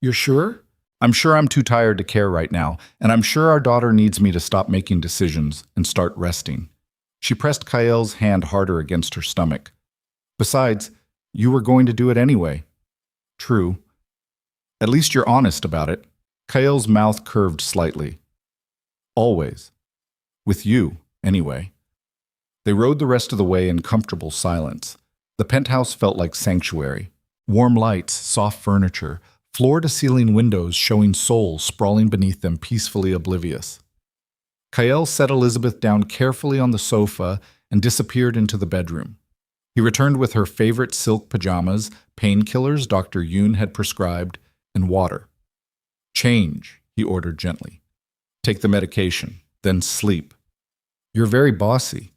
You're sure? I'm sure I'm too tired to care right now, and I'm sure our daughter needs me to stop making decisions and start resting. She pressed Kael's hand harder against her stomach. Besides, you were going to do it anyway. True. At least you're honest about it. Kael's mouth curved slightly. Always. With you, anyway. They rode the rest of the way in comfortable silence. The penthouse felt like sanctuary. Warm lights, soft furniture, floor-to-ceiling windows showing Seoul sprawling beneath them, peacefully oblivious. Kael set Elizabeth down carefully on the sofa and disappeared into the bedroom. He returned with her favorite silk pajamas, painkillers Dr. Yoon had prescribed, and water. Change, he ordered gently. Take the medication, then sleep. You're very bossy.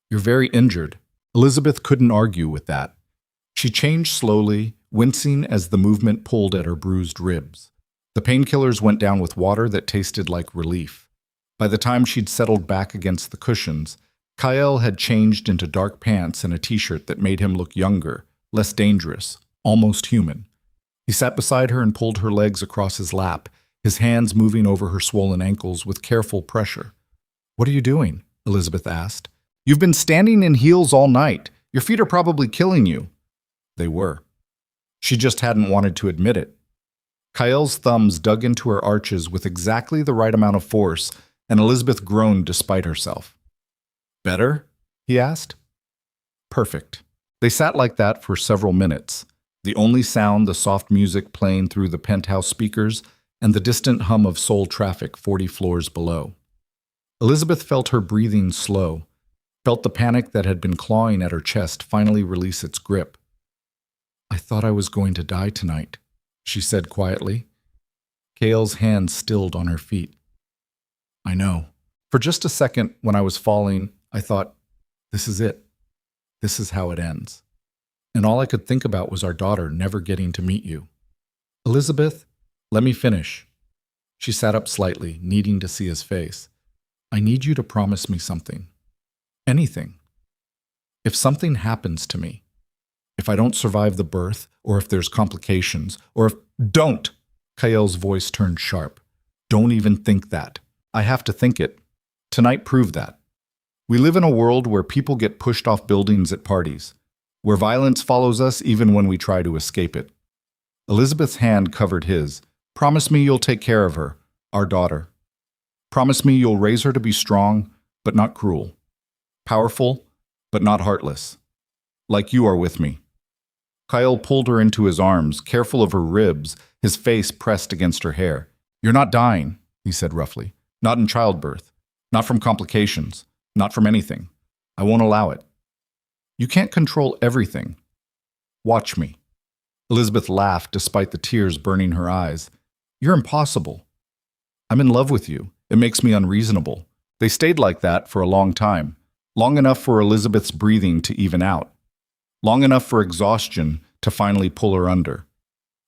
You're very injured. Elizabeth couldn't argue with that. She changed slowly, wincing as the movement pulled at her bruised ribs. The painkillers went down with water that tasted like relief. By the time she'd settled back against the cushions, Kael had changed into dark pants and a t-shirt that made him look younger, less dangerous, almost human. He sat beside her and pulled her legs across his lap, his hands moving over her swollen ankles with careful pressure. What are you doing? Elizabeth asked. You've been standing in heels all night. Your feet are probably killing you. They were. She just hadn't wanted to admit it. Kael's thumbs dug into her arches with exactly the right amount of force, and Elizabeth groaned despite herself. Better? He asked. Perfect. They sat like that for several minutes, the only sound the soft music playing through the penthouse speakers and the distant hum of Seoul traffic 40 floors below. Elizabeth felt her breathing slow, felt the panic that had been clawing at her chest finally release its grip. I thought I was going to die tonight, she said quietly. Kael's hands stilled on her feet. I know. For just a second, when I was falling, I thought, this is it. This is how it ends. And all I could think about was our daughter never getting to meet you. Elizabeth, let me finish. She sat up slightly, needing to see his face. I need you to promise me something. Anything. If something happens to me, if I don't survive the birth, or if there's complications, or if... Don't! Kael's voice turned sharp. Don't even think that. I have to think it. Tonight proved that. We live in a world where people get pushed off buildings at parties, where violence follows us even when we try to escape it. Elizabeth's hand covered his. Promise me you'll take care of her, our daughter. Promise me you'll raise her to be strong, but not cruel. Powerful, but not heartless. Like you are with me. Kael pulled her into his arms, careful of her ribs, his face pressed against her hair. You're not dying, he said roughly. Not in childbirth. Not from complications. Not from anything. I won't allow it. You can't control everything. Watch me. Elizabeth laughed despite the tears burning her eyes. You're impossible. I'm in love with you. It makes me unreasonable. They stayed like that for a long time. Long enough for Elizabeth's breathing to even out. Long enough for exhaustion to finally pull her under.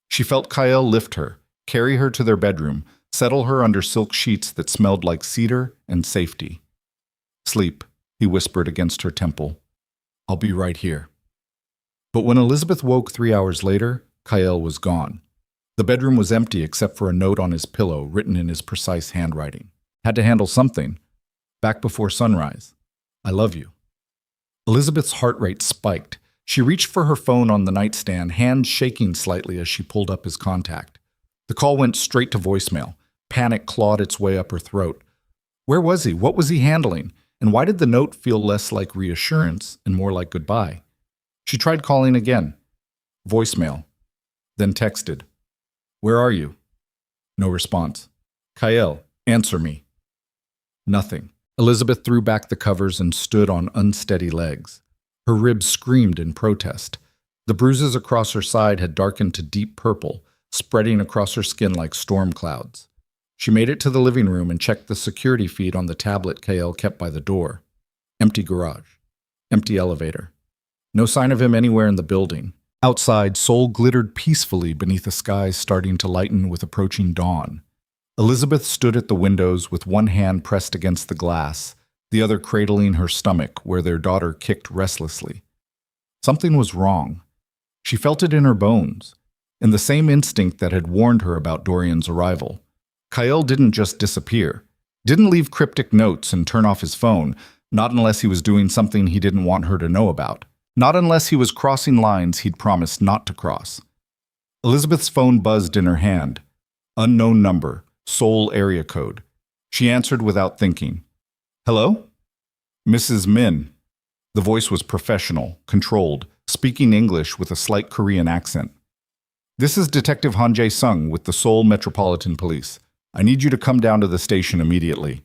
She felt Kael lift her, carry her to their bedroom, settle her under silk sheets that smelled like cedar and safety. Sleep, he whispered against her temple. I'll be right here. But when Elizabeth woke 3 hours later, Kyle was gone. The bedroom was empty except for a note on his pillow written in his precise handwriting. Had to handle something. Back before sunrise. I love you. Elizabeth's heart rate spiked. She reached for her phone on the nightstand, hands shaking slightly as she pulled up his contact. The call went straight to voicemail. Panic clawed its way up her throat. Where was he? What was he handling? And why did the note feel less like reassurance and more like goodbye? She tried calling again. Voicemail. Then texted. Where are you? No response. Kyle, answer me. Nothing. Elizabeth threw back the covers and stood on unsteady legs. Her ribs screamed in protest. The bruises across her side had darkened to deep purple, spreading across her skin like storm clouds. She made it to the living room and checked the security feed on the tablet Kyle kept by the door. Empty garage. Empty elevator. No sign of him anywhere in the building. Outside, Seoul glittered peacefully beneath a sky starting to lighten with approaching dawn. Elizabeth stood at the windows with one hand pressed against the glass, the other cradling her stomach where their daughter kicked restlessly. Something was wrong. She felt it in her bones, in the same instinct that had warned her about Dorian's arrival. Kyle didn't just disappear, didn't leave cryptic notes and turn off his phone, not unless he was doing something he didn't want her to know about, not unless he was crossing lines he'd promised not to cross. Elizabeth's phone buzzed in her hand. Unknown number, Seoul area code. She answered without thinking. Hello? Mrs. Min. The voice was professional, controlled, speaking English with a slight Korean accent. This is Detective Han Jae-sung with the Seoul Metropolitan Police. I need you to come down to the station immediately.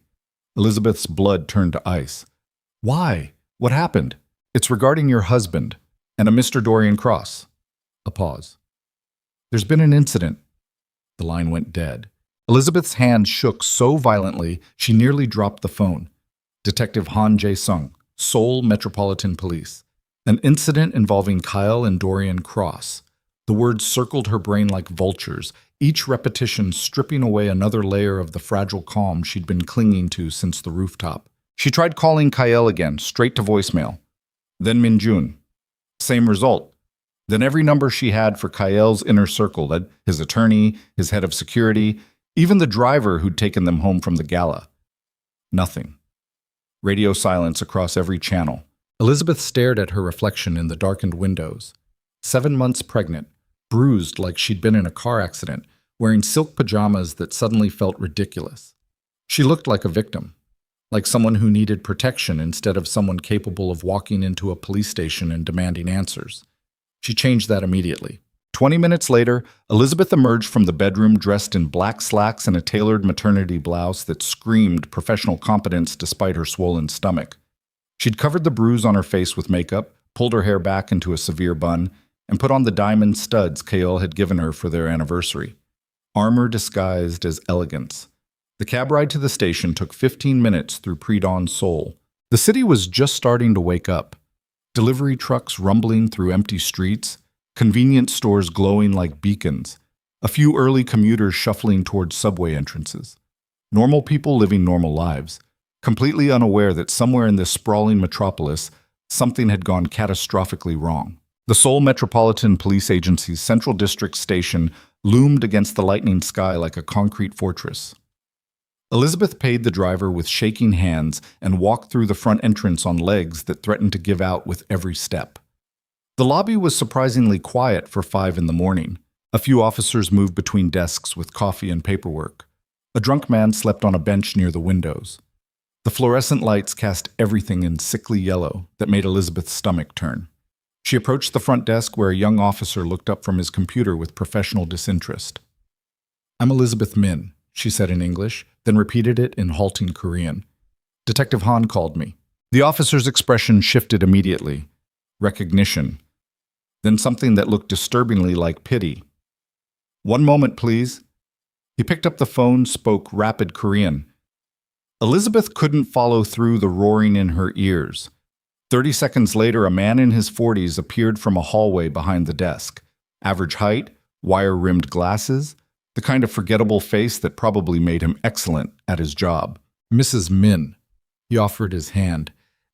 Elizabeth's blood turned to ice. Why? What happened? It's regarding your husband and a Mr. Dorian Cross. A pause. There's been an incident. The line went dead. Elizabeth's hand shook so violently she nearly dropped the phone. Detective Han Jae-sung, Seoul Metropolitan Police. An incident involving Kyle and Dorian Cross. The words circled her brain like vultures, each repetition stripping away another layer of the fragile calm she'd been clinging to since the rooftop. She tried calling Kyle again, straight to voicemail. Then Minjun. Same result. Then every number she had for Kyle's inner circle, his attorney, his head of security, even the driver who'd taken them home from the gala. Nothing. Radio silence across every channel. Elizabeth stared at her reflection in the darkened windows. 7 months pregnant, bruised like she'd been in a car accident, wearing silk pajamas that suddenly felt ridiculous. She looked like a victim, like someone who needed protection instead of someone capable of walking into a police station and demanding answers. She changed that immediately. 20 minutes later, Elizabeth emerged from the bedroom dressed in black slacks and a tailored maternity blouse that screamed professional competence despite her swollen stomach. She'd covered the bruise on her face with makeup, pulled her hair back into a severe bun, and put on the diamond studs Kale had given her for their anniversary. Armor disguised as elegance. The cab ride to the station took 15 minutes through pre-dawn Seoul. The city was just starting to wake up. Delivery trucks rumbling through empty streets, convenience stores glowing like beacons, a few early commuters shuffling towards subway entrances. Normal people living normal lives, completely unaware that somewhere in this sprawling metropolis, something had gone catastrophically wrong. The Seoul Metropolitan Police Agency's Central District Station loomed against the lightning sky like a concrete fortress. Elizabeth paid the driver with shaking hands and walked through the front entrance on legs that threatened to give out with every step. The lobby was surprisingly quiet for 5 in the morning. A few officers moved between desks with coffee and paperwork. A drunk man slept on a bench near the windows. The fluorescent lights cast everything in sickly yellow that made Elizabeth's stomach turn. She approached the front desk where a young officer looked up from his computer with professional disinterest. "I'm Elizabeth Min," she said in English, then repeated it in halting Korean. "Detective Han called me." The officer's expression shifted immediately. Recognition. Then something that looked disturbingly like pity. "One moment, please." He picked up the phone, spoke rapid Korean. Elizabeth couldn't follow through the roaring in her ears. 30 seconds later, a man in his 40s appeared from a hallway behind the desk. Average height, wire-rimmed glasses, the kind of forgettable face that probably made him excellent at his job. "Mrs. Min." He offered his hand.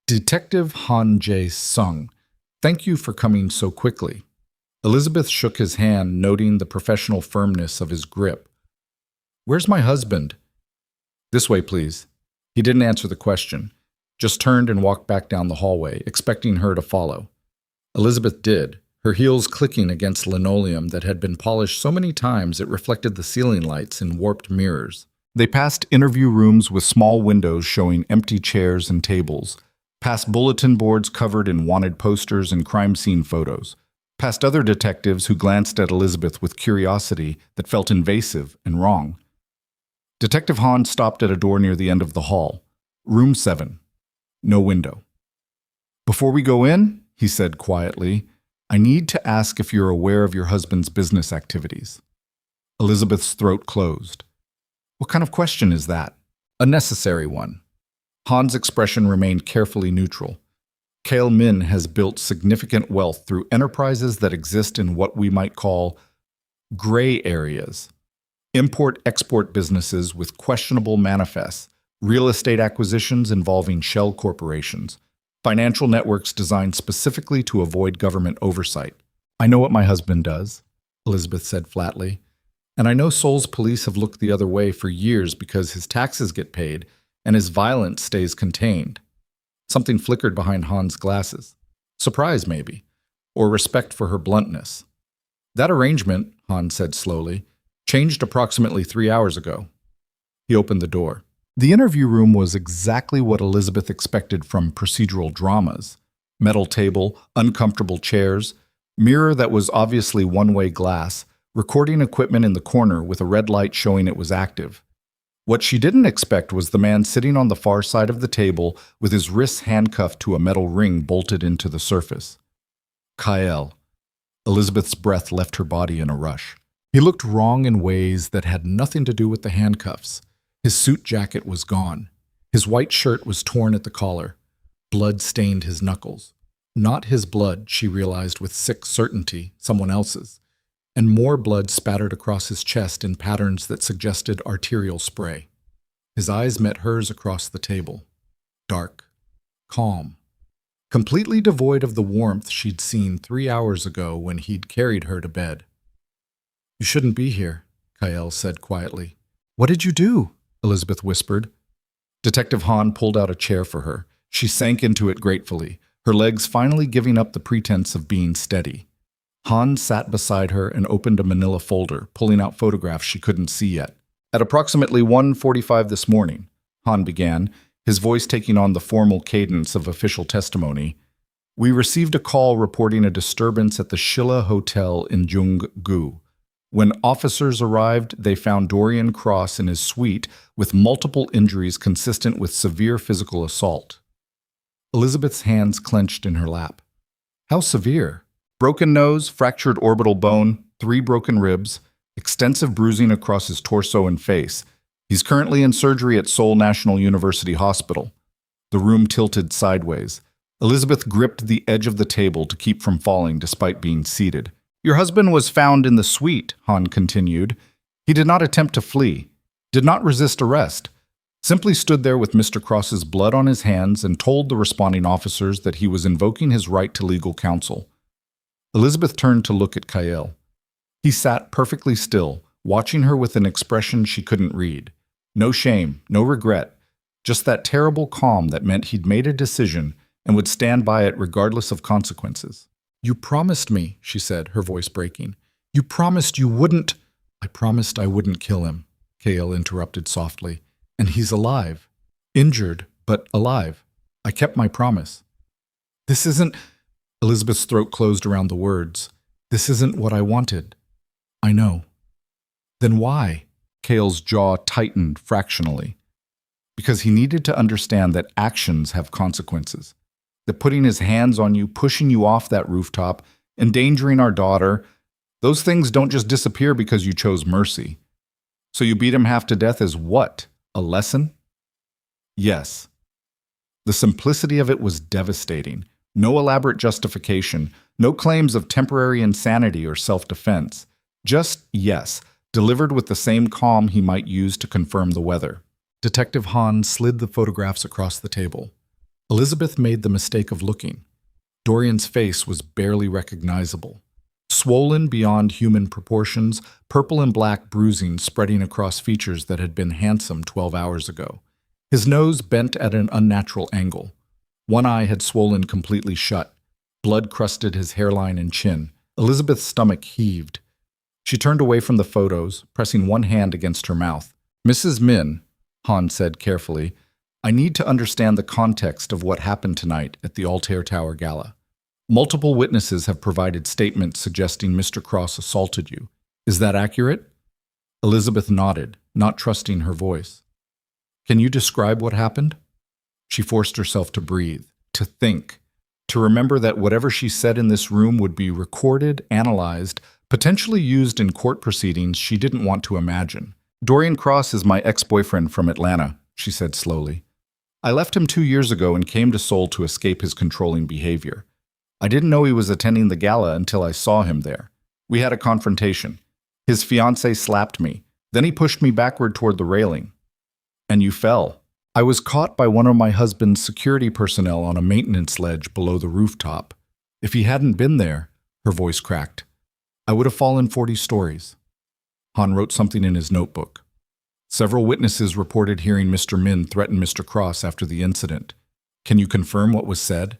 "Detective Han Jae-sung. Thank you for coming so quickly. Elizabeth shook his hand, noting the professional firmness of his grip. Where's my husband? This way, please. He didn't answer the question, just turned and walked back down the hallway, expecting her to follow. Elizabeth did, her heels clicking against linoleum that had been polished so many times it reflected the ceiling lights in warped mirrors. They passed interview rooms with small windows showing empty chairs and tables, past bulletin boards covered in wanted posters and crime scene photos, past other detectives who glanced at Elizabeth with curiosity that felt invasive and wrong. Detective Hahn stopped at a door near the end of the hall. Room 7. No window. Before we go in, he said quietly, I need to ask if you're aware of your husband's business activities. Elizabeth's throat closed. What kind of question is that? A necessary one. Hahn's expression remained carefully neutral. Kale Min has built significant wealth through enterprises that exist in what we might call gray areas. Import-export businesses with questionable manifests, real estate acquisitions involving shell corporations, financial networks designed specifically to avoid government oversight. I know what my husband does, Elizabeth said flatly, and I know Seoul's police have looked the other way for years because his taxes get paid and his violence stays contained. Something flickered behind Han's glasses. Surprise, maybe, or respect for her bluntness. That arrangement, Han said slowly, changed approximately 3 hours ago. He opened the door. The interview room was exactly what Elizabeth expected from procedural dramas. Metal table, uncomfortable chairs, mirror that was obviously one-way glass, recording equipment in the corner with a red light showing it was active. What she didn't expect was the man sitting on the far side of the table with his wrists handcuffed to a metal ring bolted into the surface. Kyle. Elizabeth's breath left her body in a rush. He looked wrong in ways that had nothing to do with the handcuffs. His suit jacket was gone. His white shirt was torn at the collar. Blood stained his knuckles. Not his blood, she realized with sick certainty, someone else's. And more blood spattered across his chest in patterns that suggested arterial spray. His eyes met hers across the table. Dark. Calm. Completely devoid of the warmth she'd seen 3 hours ago when he'd carried her to bed. You shouldn't be here, Kyle said quietly. What did you do? Elizabeth whispered. Detective Hahn pulled out a chair for her. She sank into it gratefully, her legs finally giving up the pretense of being steady. Hahn sat beside her and opened a manila folder, pulling out photographs she couldn't see yet. At approximately 1:45 this morning, Hahn began, his voice taking on the formal cadence of official testimony, we received a call reporting a disturbance at the Shilla Hotel in Jung-gu. When officers arrived, they found Dorian Cross in his suite with multiple injuries consistent with severe physical assault. Elizabeth's hands clenched in her lap. How severe? Broken nose, fractured orbital bone, 3 broken ribs, extensive bruising across his torso and face. He's currently in surgery at Seoul National University Hospital. The room tilted sideways. Elizabeth gripped the edge of the table to keep from falling despite being seated. Your husband was found in the suite, Han continued. He did not attempt to flee, did not resist arrest, simply stood there with Mr. Cross's blood on his hands and told the responding officers that he was invoking his right to legal counsel. Elizabeth turned to look at Kyle. He sat perfectly still, watching her with an expression she couldn't read. No shame, no regret, just that terrible calm that meant he'd made a decision and would stand by it regardless of consequences. You promised me, she said, her voice breaking. You promised you wouldn't. I promised I wouldn't kill him, Kale interrupted softly. And he's alive. Injured, but alive. I kept my promise. This isn't... Elizabeth's throat closed around the words. This isn't what I wanted. I know. Then why? Kale's jaw tightened fractionally. Because he needed to understand that actions have consequences. That putting his hands on you, pushing you off that rooftop, endangering our daughter, those things don't just disappear because you chose mercy. So you beat him half to death as what? A lesson? Yes. The simplicity of it was devastating. No elaborate justification, no claims of temporary insanity or self-defense. Just yes, delivered with the same calm he might use to confirm the weather. Detective Hahn slid the photographs across the table. Elizabeth made the mistake of looking. Dorian's face was barely recognizable. Swollen beyond human proportions, purple and black bruising spreading across features that had been handsome 12 hours ago. His nose bent at an unnatural angle. One eye had swollen completely shut. Blood crusted his hairline and chin. Elizabeth's stomach heaved. She turned away from the photos, pressing one hand against her mouth. "Mrs. Min," Han said carefully, "I need to understand the context of what happened tonight at the Altair Tower Gala. Multiple witnesses have provided statements suggesting Mr. Cross assaulted you. Is that accurate?" Elizabeth nodded, not trusting her voice. "Can you describe what happened?" She forced herself to breathe, to think, to remember that whatever she said in this room would be recorded, analyzed, potentially used in court proceedings she didn't want to imagine. "Dorian Cross is my ex-boyfriend from Atlanta," she said slowly. "I left him 2 years ago and came to Seoul to escape his controlling behavior. I didn't know he was attending the gala until I saw him there. We had a confrontation. His fiancée slapped me. Then he pushed me backward toward the railing. And you fell. I was caught by one of my husband's security personnel on a maintenance ledge below the rooftop. If he hadn't been there," her voice cracked, "I would have fallen 40 stories." Han wrote something in his notebook. "Several witnesses reported hearing Mr. Min threaten Mr. Cross after the incident. Can you confirm what was said?"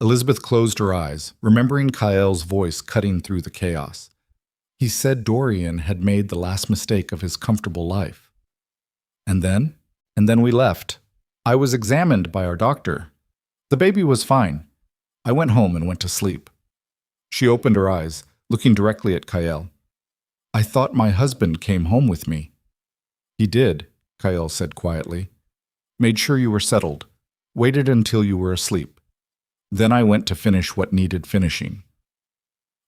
Elizabeth closed her eyes, remembering Kael's voice cutting through the chaos. He said Dorian had made the last mistake of his comfortable life. And then? And then we left. I was examined by our doctor. The baby was fine. I went home and went to sleep. She opened her eyes, looking directly at Kael. "I thought my husband came home with me." "He did," Kael said quietly. "Made sure you were settled. Waited until you were asleep. Then I went to finish what needed finishing."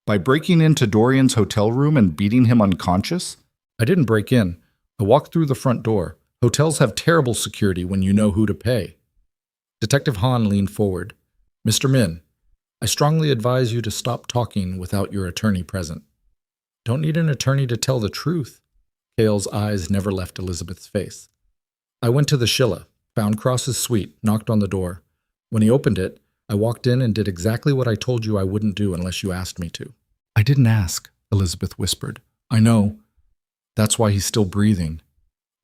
"By breaking into Dorian's hotel room and beating him unconscious?" "I didn't break in. I walked through the front door. Hotels have terrible security when you know who to pay." Detective Han leaned forward. "Mr. Min, I strongly advise you to stop talking without your attorney present." "Don't need an attorney to tell the truth." Kael's eyes never left Elizabeth's face. "I went to the Shilla, found Cross's suite, knocked on the door. When he opened it, I walked in and did exactly what I told you I wouldn't do unless you asked me to." "I didn't ask," Elizabeth whispered. "I know. That's why he's still breathing."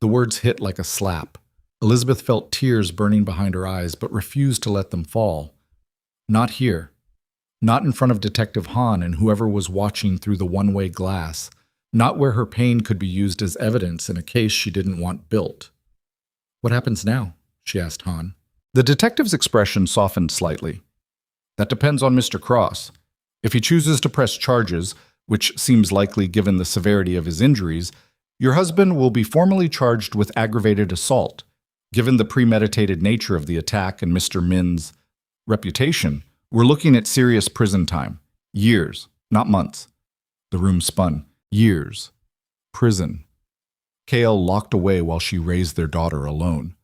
The words hit like a slap. Elizabeth felt tears burning behind her eyes, but refused to let them fall. Not here. Not in front of Detective Han and whoever was watching through the one-way glass. Not where her pain could be used as evidence in a case she didn't want built. "What happens now?" she asked Han. The detective's expression softened slightly. "That depends on Mr. Cross. If he chooses to press charges, which seems likely given the severity of his injuries, your husband will be formally charged with aggravated assault. Given the premeditated nature of the attack and Mr. Min's reputation, we're looking at serious prison time. Years, not months." The room spun. Years. Prison. Kael locked away while she raised their daughter alone.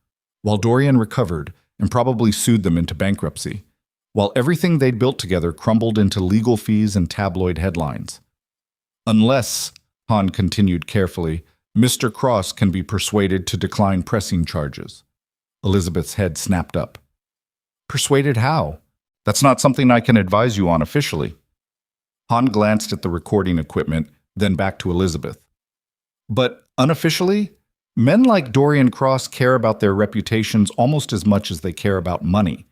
While Dorian recovered and probably sued them into bankruptcy. While everything they'd built together crumbled into legal fees and tabloid headlines. "Unless," Han continued carefully, "Mr. Cross can be persuaded to decline pressing charges." Elizabeth's head snapped up. "Persuaded how? That's not something I can advise you on officially." Han glanced at the recording equipment, then back to Elizabeth. "But unofficially, men like Dorian Cross care about their reputations almost as much as they care about money.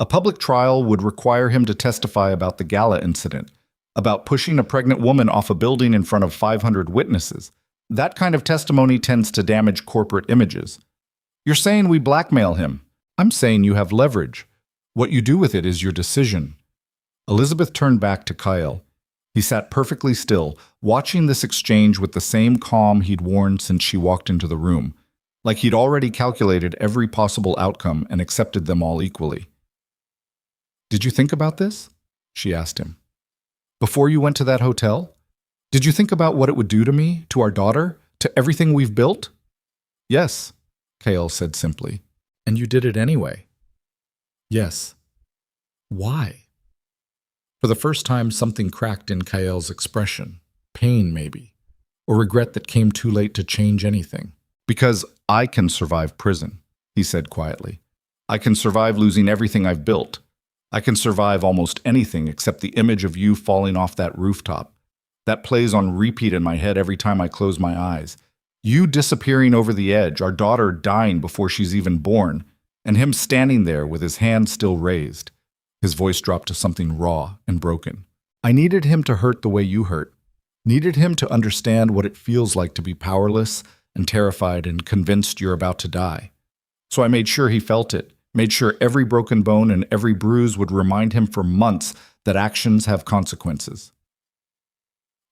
A public trial would require him to testify about the gala incident, about pushing a pregnant woman off a building in front of 500 witnesses. That kind of testimony tends to damage corporate images. You're saying we blackmail him. I'm saying you have leverage. What you do with it is your decision." Elizabeth turned back to Kael. He sat perfectly still, watching this exchange with the same calm he'd worn since she walked into the room, like he'd already calculated every possible outcome and accepted them all equally. "Did you think about this?" she asked him. "Before you went to that hotel? Did you think about what it would do to me, to our daughter, to everything we've built?" "Yes," Kael said simply. "And you did it anyway?" "Yes." "Why?" For the first time, something cracked in Kael's expression. Pain, maybe. Or regret that came too late to change anything. "Because I can survive prison," he said quietly. "I can survive losing everything I've built. I can survive almost anything except the image of you falling off that rooftop. That plays on repeat in my head every time I close my eyes. You disappearing over the edge, our daughter dying before she's even born, and him standing there with his hand still raised. His voice dropped to something raw and broken. I needed him to hurt the way you hurt. Needed him to understand what it feels like to be powerless and terrified and convinced you're about to die. So I made sure he felt it, made sure every broken bone and every bruise would remind him for months that actions have consequences.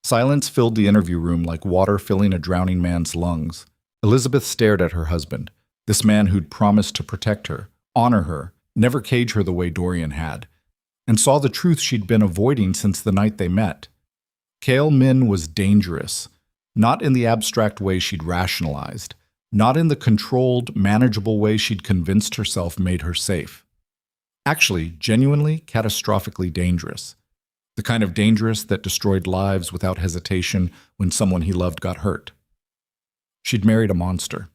Silence filled the interview room like water filling a drowning man's lungs. Elizabeth stared at her husband, this man who'd promised to protect her, honor her, never cage her the way Dorian had, and saw the truth she'd been avoiding since the night they met. Kael Min was dangerous, not in the abstract way she'd rationalized, not in the controlled, manageable way she'd convinced herself made her safe. Actually, genuinely, catastrophically dangerous. The kind of dangerous that destroyed lives without hesitation when someone he loved got hurt. She'd married a monster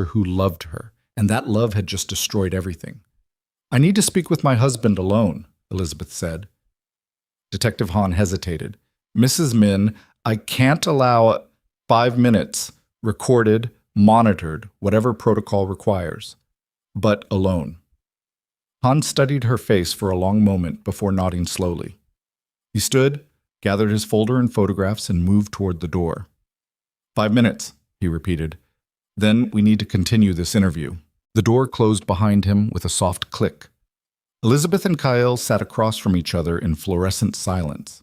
who loved her, and that love had just destroyed everything. I need to speak with my husband alone, Elizabeth said. Detective Hahn hesitated. Mrs. Min, I can't allow 5 minutes, recorded, monitored, whatever protocol requires, but alone. Hahn studied her face for a long moment before nodding slowly. He stood, gathered his folder and photographs, and moved toward the door. 5 minutes, he repeated. Then we need to continue this interview. The door closed behind him with a soft click. Elizabeth and Kael sat across from each other in fluorescent silence.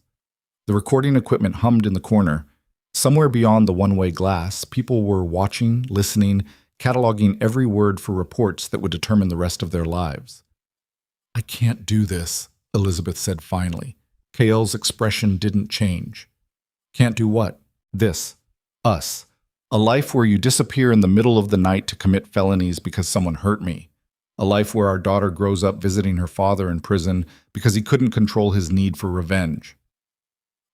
The recording equipment hummed in the corner. Somewhere beyond the one-way glass, people were watching, listening, cataloging every word for reports that would determine the rest of their lives. I can't do this, Elizabeth said finally. Kael's expression didn't change. Can't do what? This. Us. A life where you disappear in the middle of the night to commit felonies because someone hurt me. A life where our daughter grows up visiting her father in prison because he couldn't control his need for revenge.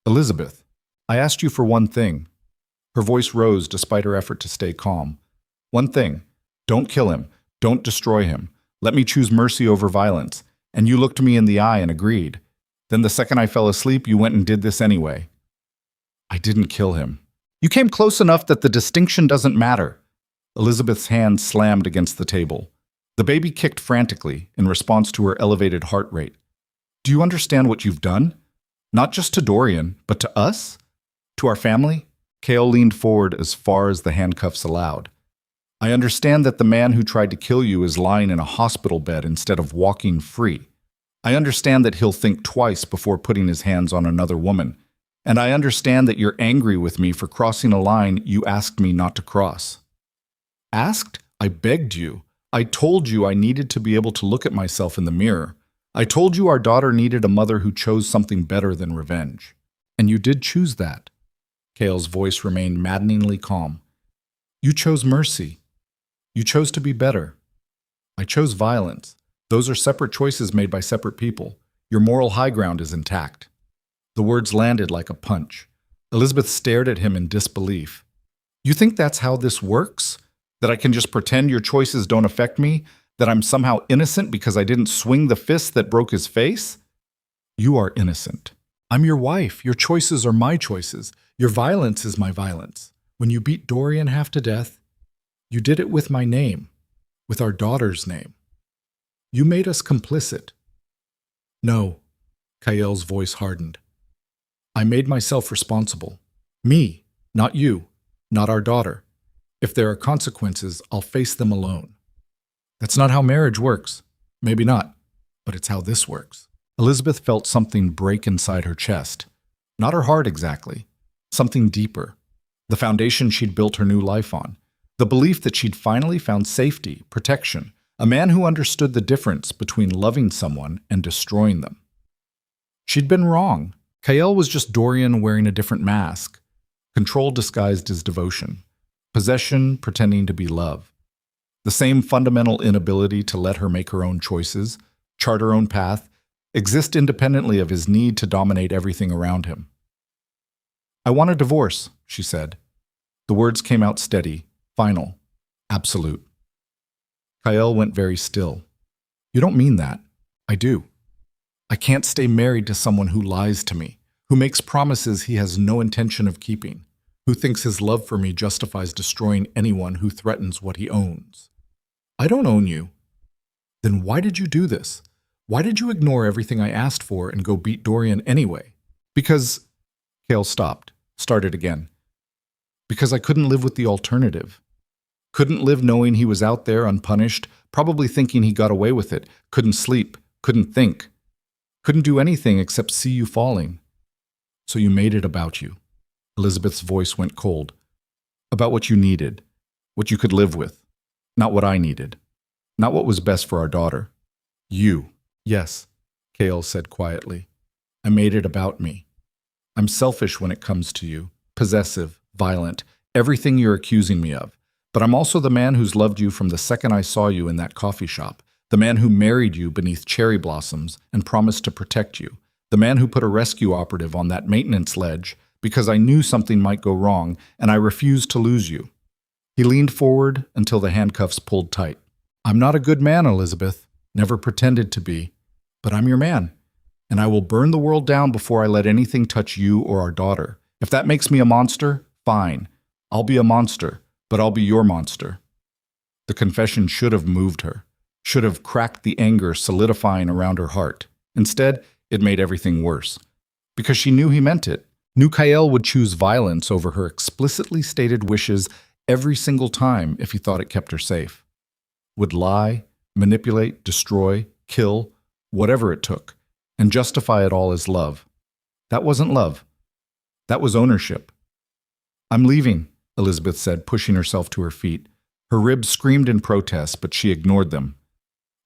Elizabeth, I asked you for one thing. Her voice rose despite her effort to stay calm. One thing. Don't kill him. Don't destroy him. Let me choose mercy over violence. And you looked me in the eye and agreed. Then the second I fell asleep, you went and did this anyway. I didn't kill him. You came close enough that the distinction doesn't matter. Elizabeth's hand slammed against the table. The baby kicked frantically in response to her elevated heart rate. Do you understand what you've done? Not just to Dorian, but to us? To our family? Kael leaned forward as far as the handcuffs allowed. I understand that the man who tried to kill you is lying in a hospital bed instead of walking free. I understand that he'll think twice before putting his hands on another woman. And I understand that you're angry with me for crossing a line you asked me not to cross. Asked? I begged you. I told you I needed to be able to look at myself in the mirror. I told you our daughter needed a mother who chose something better than revenge. And you did choose that. Kael's voice remained maddeningly calm. You chose mercy. You chose to be better. I chose violence. Those are separate choices made by separate people. Your moral high ground is intact. The words landed like a punch. Elizabeth stared at him in disbelief. You think that's how this works? That I can just pretend your choices don't affect me? That I'm somehow innocent because I didn't swing the fist that broke his face? You are innocent. I'm your wife. Your choices are my choices. Your violence is my violence. When you beat Dorian half to death, you did it with my name, with our daughter's name. You made us complicit. No, Kael's voice hardened. I made myself responsible. Me, not you, not our daughter. If there are consequences, I'll face them alone. That's not how marriage works. Maybe not, but it's how this works. Elizabeth felt something break inside her chest. Not her heart exactly. Something deeper. The foundation she'd built her new life on. The belief that she'd finally found safety, protection, a man who understood the difference between loving someone and destroying them. She'd been wrong. Kael was just Dorian wearing a different mask. Control disguised as devotion. Possession pretending to be love. The same fundamental inability to let her make her own choices, chart her own path, exist independently of his need to dominate everything around him. I want a divorce, she said. The words came out steady, final, absolute. Kael went very still. You don't mean that. I do. I can't stay married to someone who lies to me, who makes promises he has no intention of keeping, who thinks his love for me justifies destroying anyone who threatens what he owns. I don't own you. Then why did you do this? Why did you ignore everything I asked for and go beat Dorian anyway? Because... Kale stopped, started again. Because I couldn't live with the alternative. Couldn't live knowing he was out there unpunished, probably thinking he got away with it, couldn't sleep, couldn't think. Couldn't do anything except see you falling. So you made it about you. Elizabeth's voice went cold. About what you needed, what you could live with. Not what I needed. Not what was best for our daughter. You. Yes, Kale said quietly. I made it about me. I'm selfish when it comes to you, possessive, violent, everything you're accusing me of. But I'm also the man who's loved you from the second I saw you in that coffee shop, the man who married you beneath cherry blossoms and promised to protect you, the man who put a rescue operative on that maintenance ledge because I knew something might go wrong and I refused to lose you. He leaned forward until the handcuffs pulled tight. I'm not a good man, Elizabeth, never pretended to be, but I'm your man. And I will burn the world down before I let anything touch you or our daughter. If that makes me a monster, fine. I'll be a monster, but I'll be your monster. The confession should have moved her, should have cracked the anger solidifying around her heart. Instead, it made everything worse. Because she knew he meant it, knew Kyle would choose violence over her explicitly stated wishes every single time if he thought it kept her safe. Would lie, manipulate, destroy, kill, whatever it took, and justify it all as love. That wasn't love. That was ownership. I'm leaving, Elizabeth said, pushing herself to her feet. Her ribs screamed in protest, but she ignored them.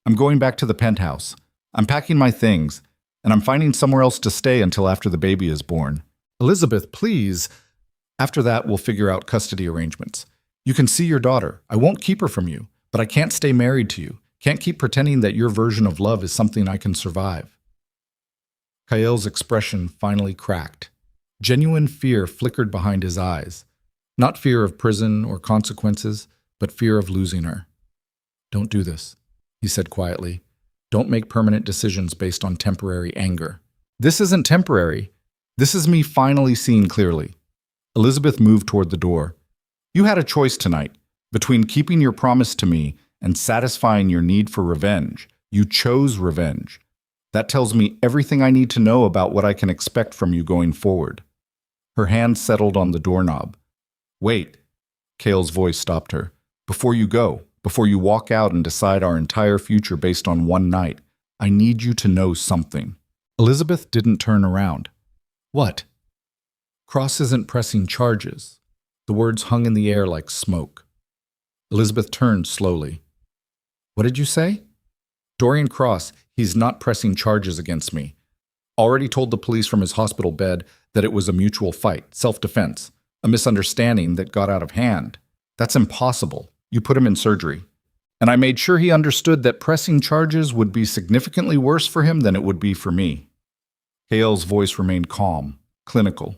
I'm going back to the penthouse. I'm packing my things, and I'm finding somewhere else to stay until after the baby is born. Elizabeth, please. After that, we'll figure out custody arrangements. You can see your daughter. I won't keep her from you, but I can't stay married to you. Can't keep pretending that your version of love is something I can survive. Kyle's expression finally cracked. Genuine fear flickered behind his eyes. Not fear of prison or consequences, but fear of losing her. Don't do this, he said quietly. Don't make permanent decisions based on temporary anger. This isn't temporary. This is me finally seeing clearly. Elizabeth moved toward the door. You had a choice tonight between keeping your promise to me and satisfying your need for revenge. You chose revenge. That tells me everything I need to know about what I can expect from you going forward. Her hand settled on the doorknob. Wait, Kale's voice stopped her. Before you go, before you walk out and decide our entire future based on one night, I need you to know something. Elizabeth didn't turn around. What? Cross isn't pressing charges. The words hung in the air like smoke. Elizabeth turned slowly. What did you say? Dorian Cross, he's not pressing charges against me. Already told the police from his hospital bed that it was a mutual fight, self-defense, a misunderstanding that got out of hand. That's impossible. You put him in surgery. And I made sure he understood that pressing charges would be significantly worse for him than it would be for me. Kale's voice remained calm, clinical.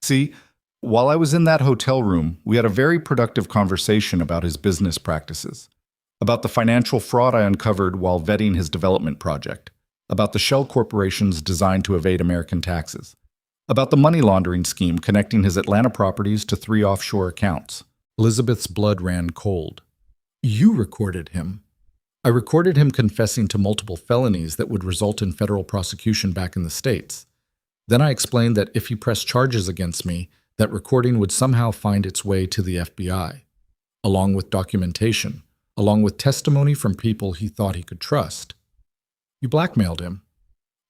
See, while I was in that hotel room, we had a very productive conversation about his business practices, about the financial fraud I uncovered while vetting his development project, about the shell corporations designed to evade American taxes, about the money laundering scheme connecting his Atlanta properties to 3 offshore accounts. Elizabeth's blood ran cold. You recorded him. I recorded him confessing to multiple felonies that would result in federal prosecution back in the States. Then I explained that if he pressed charges against me, that recording would somehow find its way to the FBI, along with documentation, along with testimony from people he thought he could trust. You blackmailed him.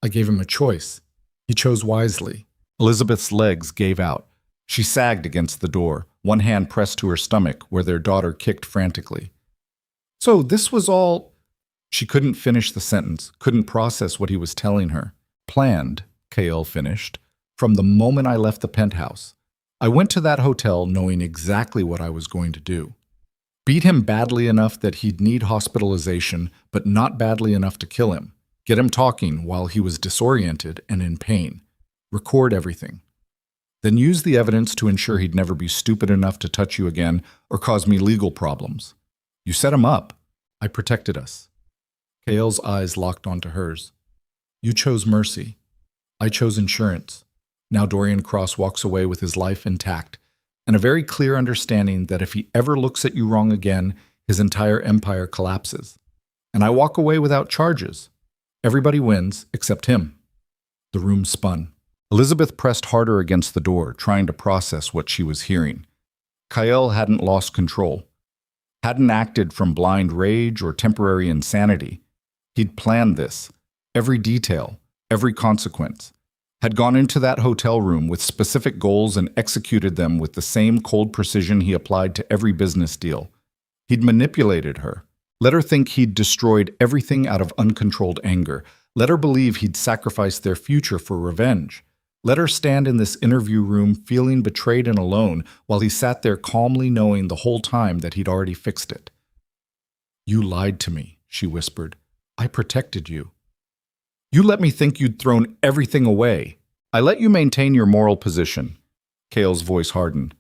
I gave him a choice. He chose wisely. Elizabeth's legs gave out. She sagged against the door, one hand pressed to her stomach where their daughter kicked frantically. So this was all... She couldn't finish the sentence, couldn't process what he was telling her. Planned, Kale finished, from the moment I left the penthouse. I went to that hotel knowing exactly what I was going to do. Beat him badly enough that he'd need hospitalization, but not badly enough to kill him. Get him talking while he was disoriented and in pain. Record everything. Then use the evidence to ensure he'd never be stupid enough to touch you again or cause me legal problems. You set him up. I protected us. Kale's eyes locked onto hers. You chose mercy. I chose insurance. Now Dorian Cross walks away with his life intact, and a very clear understanding that if he ever looks at you wrong again, his entire empire collapses. And I walk away without charges. Everybody wins, except him. The room spun. Elizabeth pressed harder against the door, trying to process what she was hearing. Kyle hadn't lost control. Hadn't acted from blind rage or temporary insanity. He'd planned this. Every detail, every consequence. Had gone into that hotel room with specific goals and executed them with the same cold precision he applied to every business deal. He'd manipulated her. Let her think he'd destroyed everything out of uncontrolled anger. Let her believe he'd sacrificed their future for revenge. Let her stand in this interview room feeling betrayed and alone while he sat there calmly knowing the whole time that he'd already fixed it. "You lied to me," she whispered. "I protected you. You let me think you'd thrown everything away. I let you maintain your moral position." Cale's voice hardened.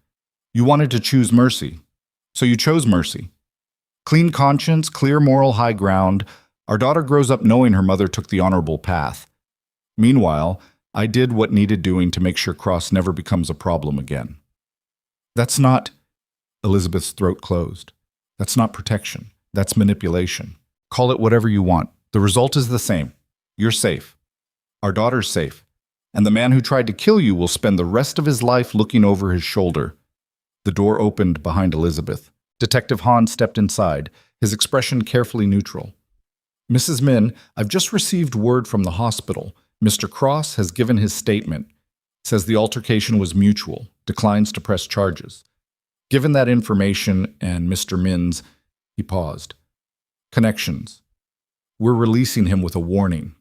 "You wanted to choose mercy, so you chose mercy. Clean conscience, clear moral high ground. Our daughter grows up knowing her mother took the honorable path. Meanwhile, I did what needed doing to make sure Cross never becomes a problem again." "That's not—" Elizabeth's throat closed. "That's not protection. That's manipulation. Call it whatever you want. The result is the same. You're safe. Our daughter's safe. And the man who tried to kill you will spend the rest of his life looking over his shoulder." The door opened behind Elizabeth. Detective Hahn stepped inside, his expression carefully neutral. "Mrs. Min, I've just received word from the hospital. Mr. Cross has given his statement. Says the altercation was mutual. Declines to press charges. Given that information and Mr. Min's—" he paused. "Connections. We're releasing him with a warning."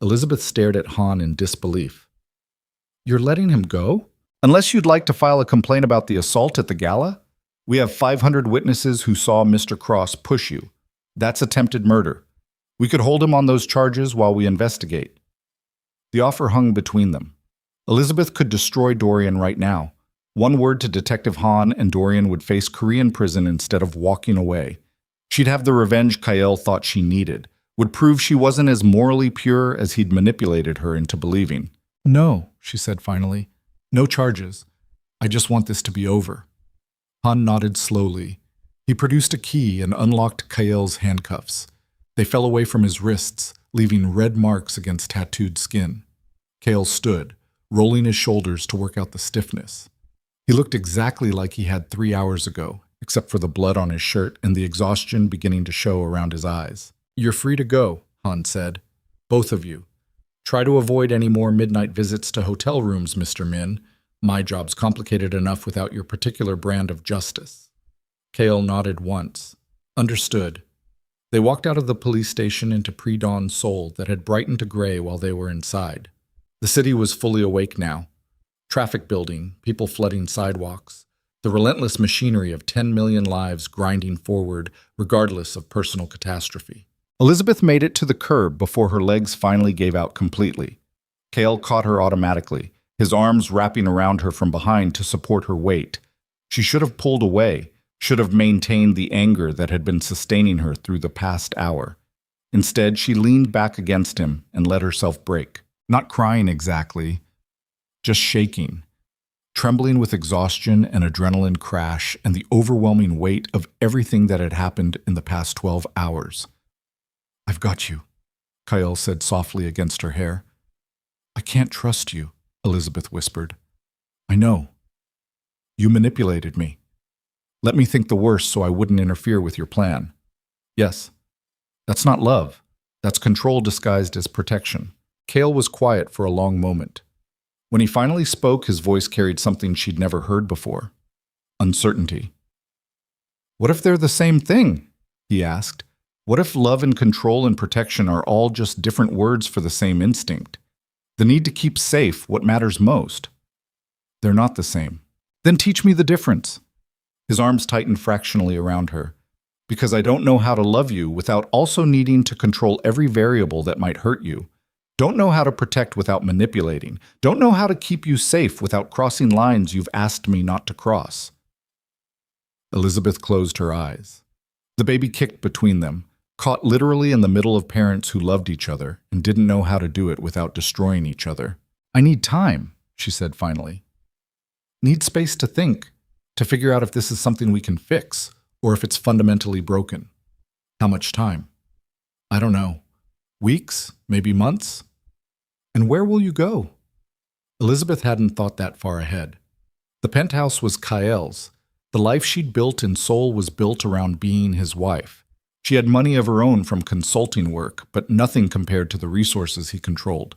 Elizabeth stared at Hahn in disbelief. "You're letting him go? Unless you'd like to file a complaint about the assault at the gala? We have 500 witnesses who saw Mr. Cross push you. That's attempted murder. We could hold him on those charges while we investigate." The offer hung between them. Elizabeth could destroy Dorian right now. One word to Detective Hahn and Dorian would face Korean prison instead of walking away. She'd have the revenge Kyle thought she needed, would prove she wasn't as morally pure as he'd manipulated her into believing. "No," she said finally. "No charges. I just want this to be over." Hahn nodded slowly. He produced a key and unlocked Kyle's handcuffs. They fell away from his wrists, leaving red marks against tattooed skin. Kale stood, rolling his shoulders to work out the stiffness. He looked exactly like he had 3 hours ago, except for the blood on his shirt and the exhaustion beginning to show around his eyes. "You're free to go," Hahn said. "Both of you. Try to avoid any more midnight visits to hotel rooms, Mr. Min. My job's complicated enough without your particular brand of justice." Kale nodded once. "Understood." They walked out of the police station into pre-dawn Seoul that had brightened to gray while they were inside. The city was fully awake now. Traffic building, people flooding sidewalks, the relentless machinery of 10 million lives grinding forward regardless of personal catastrophe. Elizabeth made it to the curb before her legs finally gave out completely. Kale caught her automatically, his arms wrapping around her from behind to support her weight. She should have pulled away, should have maintained the anger that had been sustaining her through the past hour. Instead, she leaned back against him and let herself break. Not crying exactly, just shaking, trembling with exhaustion and adrenaline crash and the overwhelming weight of everything that had happened in the past 12 hours. "I've got you," Kyle said softly against her hair. "I can't trust you," Elizabeth whispered. "I know. You manipulated me. Let me think the worst so I wouldn't interfere with your plan. Yes. That's not love. That's control disguised as protection." Kale was quiet for a long moment. When he finally spoke, his voice carried something she'd never heard before. Uncertainty. "What if they're the same thing?" he asked. "What if love and control and protection are all just different words for the same instinct? The need to keep safe what matters most." "They're not the same." "Then teach me the difference." His arms tightened fractionally around her. "Because I don't know how to love you without also needing to control every variable that might hurt you. Don't know how to protect without manipulating. Don't know how to keep you safe without crossing lines you've asked me not to cross." Elizabeth closed her eyes. The baby kicked between them, Caught literally in the middle of parents who loved each other and didn't know how to do it without destroying each other. I need time, she said finally. Need space to think, to figure out if this is something we can fix or if it's fundamentally broken. How much time? I don't know. Weeks? Maybe months? And where will you go? Elizabeth hadn't thought that far ahead. The penthouse was Kael's. The life she'd built in Seoul was built around being his wife. She had money of her own from consulting work, but nothing compared to the resources he controlled.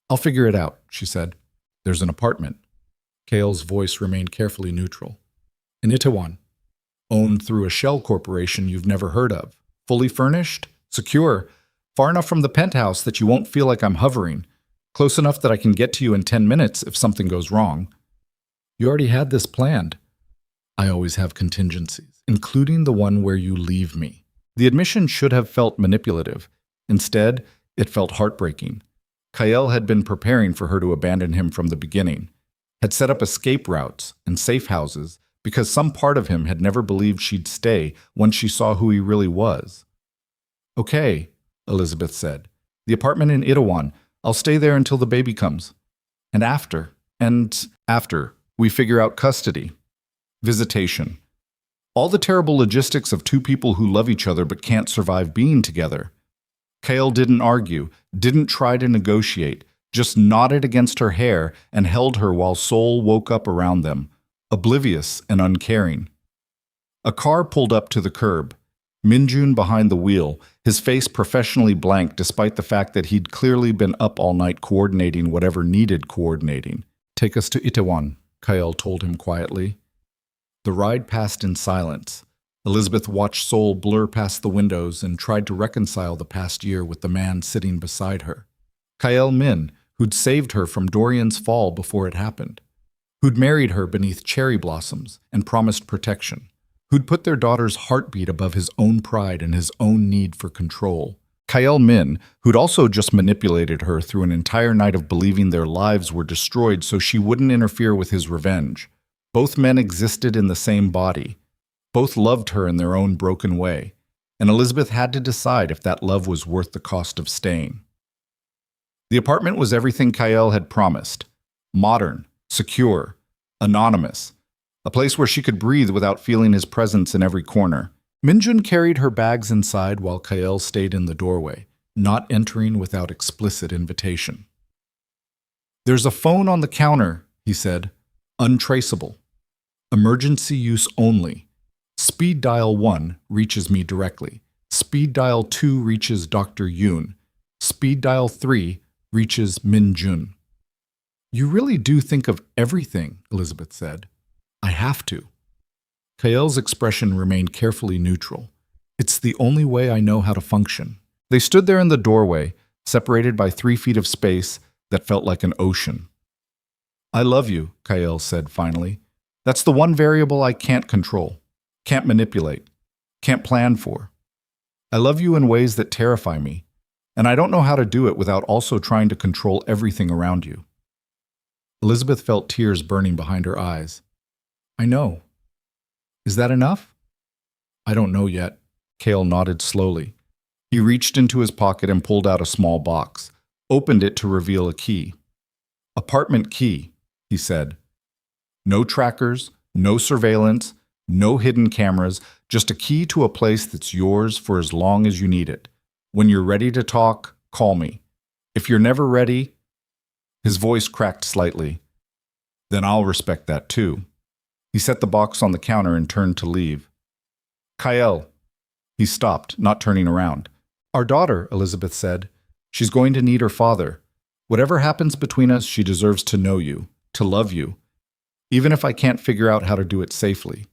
I'll figure it out, she said. There's an apartment. Kael's voice remained carefully neutral. In Itaewon. Owned through a shell corporation you've never heard of. Fully furnished, secure, far enough from the penthouse that you won't feel like I'm hovering, close enough that I can get to you in 10 minutes if something goes wrong. You already had this planned. I always have contingencies, including the one where you leave me. The admission should have felt manipulative. Instead, it felt heartbreaking. Kael had been preparing for her to abandon him from the beginning, had set up escape routes and safe houses because some part of him had never believed she'd stay once she saw who he really was. Okay, Elizabeth said. The apartment in Itaewon. I'll stay there until the baby comes. And after, we figure out custody. Visitation. All the terrible logistics of two people who love each other but can't survive being together. Kael didn't argue, didn't try to negotiate, just nodded against her hair and held her while Seoul woke up around them, oblivious and uncaring. A car pulled up to the curb. Minjun behind the wheel, his face professionally blank despite the fact that he'd clearly been up all night coordinating whatever needed coordinating. Take us to Itaewon, Kael told him quietly. The ride passed in silence. Elizabeth watched Seoul blur past the windows and tried to reconcile the past year with the man sitting beside her. Kael Min, who'd saved her from Dorian's fall before it happened, who'd married her beneath cherry blossoms and promised protection, who'd put their daughter's heartbeat above his own pride and his own need for control. Kael Min, who'd also just manipulated her through an entire night of believing their lives were destroyed so she wouldn't interfere with his revenge. Both men existed in the same body. Both loved her in their own broken way, and Elizabeth had to decide if that love was worth the cost of staying. The apartment was everything Kael had promised. Modern, secure, anonymous. A place where she could breathe without feeling his presence in every corner. Minjun carried her bags inside while Kael stayed in the doorway, not entering without explicit invitation. There's a phone on the counter, he said. Untraceable. Emergency use only. Speed dial 1 reaches me directly. Speed dial 2 reaches Dr. Yoon. Speed dial 3 reaches Minjun. You really do think of everything, Elizabeth said. I have to. Kael's expression remained carefully neutral. It's the only way I know how to function. They stood there in the doorway, separated by 3 feet of space that felt like an ocean. I love you, Kael said finally. That's the one variable I can't control, can't manipulate, can't plan for. I love you in ways that terrify me, and I don't know how to do it without also trying to control everything around you. Elizabeth felt tears burning behind her eyes. I know. Is that enough? I don't know yet. Kael nodded slowly. He reached into his pocket and pulled out a small box, opened it to reveal a key. Apartment key, he said. No trackers, no surveillance, no hidden cameras, just a key to a place that's yours for as long as you need it. When you're ready to talk, call me. If you're never ready, his voice cracked slightly, then I'll respect that too. He set the box on the counter and turned to leave. Kael. He stopped, not turning around. Our daughter, Elizabeth said. She's going to need her father. Whatever happens between us, she deserves to know you, to love you, even if I can't figure out how to do it safely.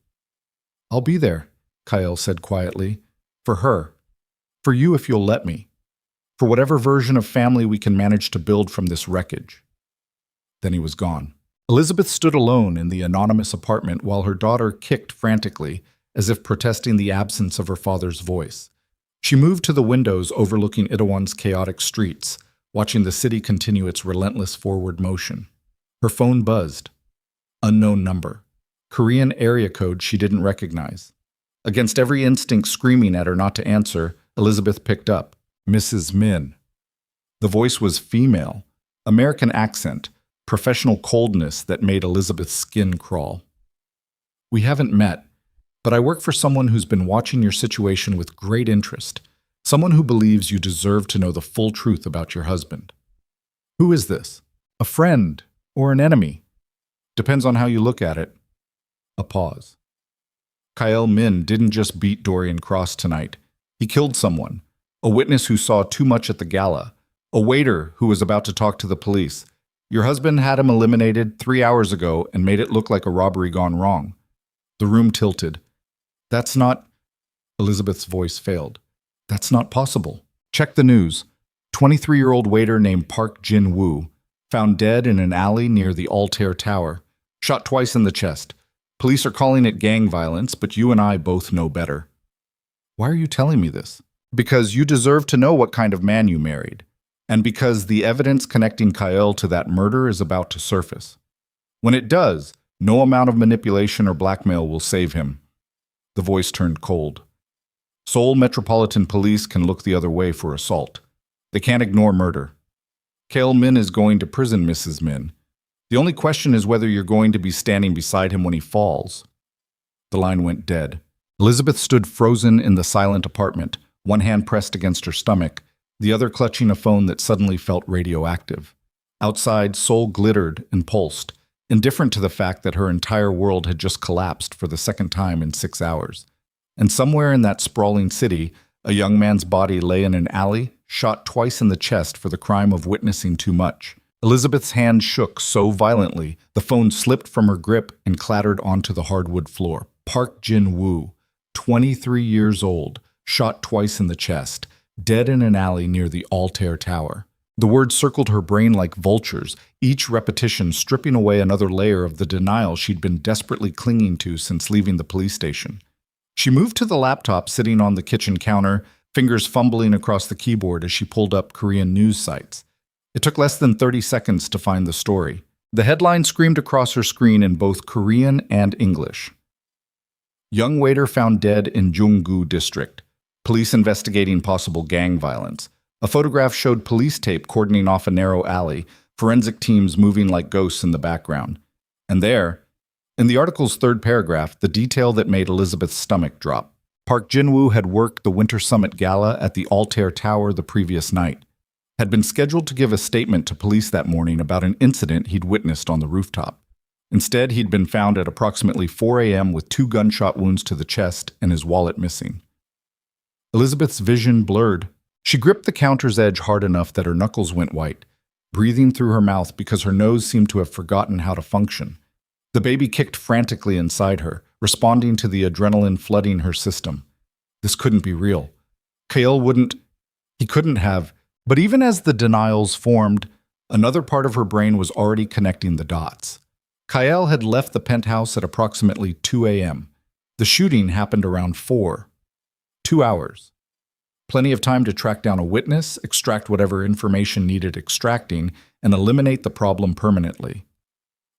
I'll be there, Kael said quietly. For her. For you if you'll let me. For whatever version of family we can manage to build from this wreckage. Then he was gone. Elizabeth stood alone in the anonymous apartment while her daughter kicked frantically, as if protesting the absence of her father's voice. She moved to the windows overlooking Itaewon's chaotic streets, watching the city continue its relentless forward motion. Her phone buzzed. Unknown number. Korean area code she didn't recognize. Against every instinct screaming at her not to answer, Elizabeth picked up. Mrs. Min. The voice was female. American accent, professional coldness that made Elizabeth's skin crawl. We haven't met, but I work for someone who's been watching your situation with great interest. Someone who believes you deserve to know the full truth about your husband. Who is this? A friend or an enemy? Depends on how you look at it. A pause. Kyle Min didn't just beat Dorian Cross tonight. He killed someone. A witness who saw too much at the gala. A waiter who was about to talk to the police. Your husband had him eliminated 3 hours ago and made it look like a robbery gone wrong. The room tilted. That's not... Elizabeth's voice failed. That's not possible. Check the news. 23-year-old waiter named Park Jin-woo, found dead in an alley near the Altair Tower. Shot twice in the chest. Police are calling it gang violence, but you and I both know better. Why are you telling me this? Because you deserve to know what kind of man you married. And because the evidence connecting Kyle to that murder is about to surface. When it does, no amount of manipulation or blackmail will save him. The voice turned cold. Seoul Metropolitan Police can look the other way for assault. They can't ignore murder. Kale Min is going to prison, Mrs. Min. The only question is whether you're going to be standing beside him when he falls. The line went dead. Elizabeth stood frozen in the silent apartment, one hand pressed against her stomach, the other clutching a phone that suddenly felt radioactive. Outside, Seoul glittered and pulsed, indifferent to the fact that her entire world had just collapsed for the second time in 6 hours. And somewhere in that sprawling city, a young man's body lay in an alley, shot twice in the chest for the crime of witnessing too much. Elizabeth's hand shook so violently, the phone slipped from her grip and clattered onto the hardwood floor. Park Jin-woo, 23 years old, shot twice in the chest, dead in an alley near the Altair Tower. The words circled her brain like vultures, each repetition stripping away another layer of the denial she'd been desperately clinging to since leaving the police station. She moved to the laptop sitting on the kitchen counter, fingers fumbling across the keyboard as she pulled up Korean news sites. It took less than 30 seconds to find the story. The headline screamed across her screen in both Korean and English. Young waiter found dead in Junggu district. Police investigating possible gang violence. A photograph showed police tape cordoning off a narrow alley, forensic teams moving like ghosts in the background. And there, in the article's third paragraph, the detail that made Elizabeth's stomach drop. Park Jin-woo had worked the Winter Summit Gala at the Altair Tower the previous night. Had been scheduled to give a statement to police that morning about an incident he'd witnessed on the rooftop. Instead, he'd been found at approximately 4 a.m. with 2 gunshot wounds to the chest and his wallet missing. Elizabeth's vision blurred. She gripped the counter's edge hard enough that her knuckles went white, breathing through her mouth because her nose seemed to have forgotten how to function. The baby kicked frantically inside her, responding to the adrenaline flooding her system. This couldn't be real. Kale couldn't have. But even as the denials formed, another part of her brain was already connecting the dots. Kyle had left the penthouse at approximately 2 a.m. The shooting happened around 4. 2 hours. Plenty of time to track down a witness, extract whatever information needed extracting, and eliminate the problem permanently.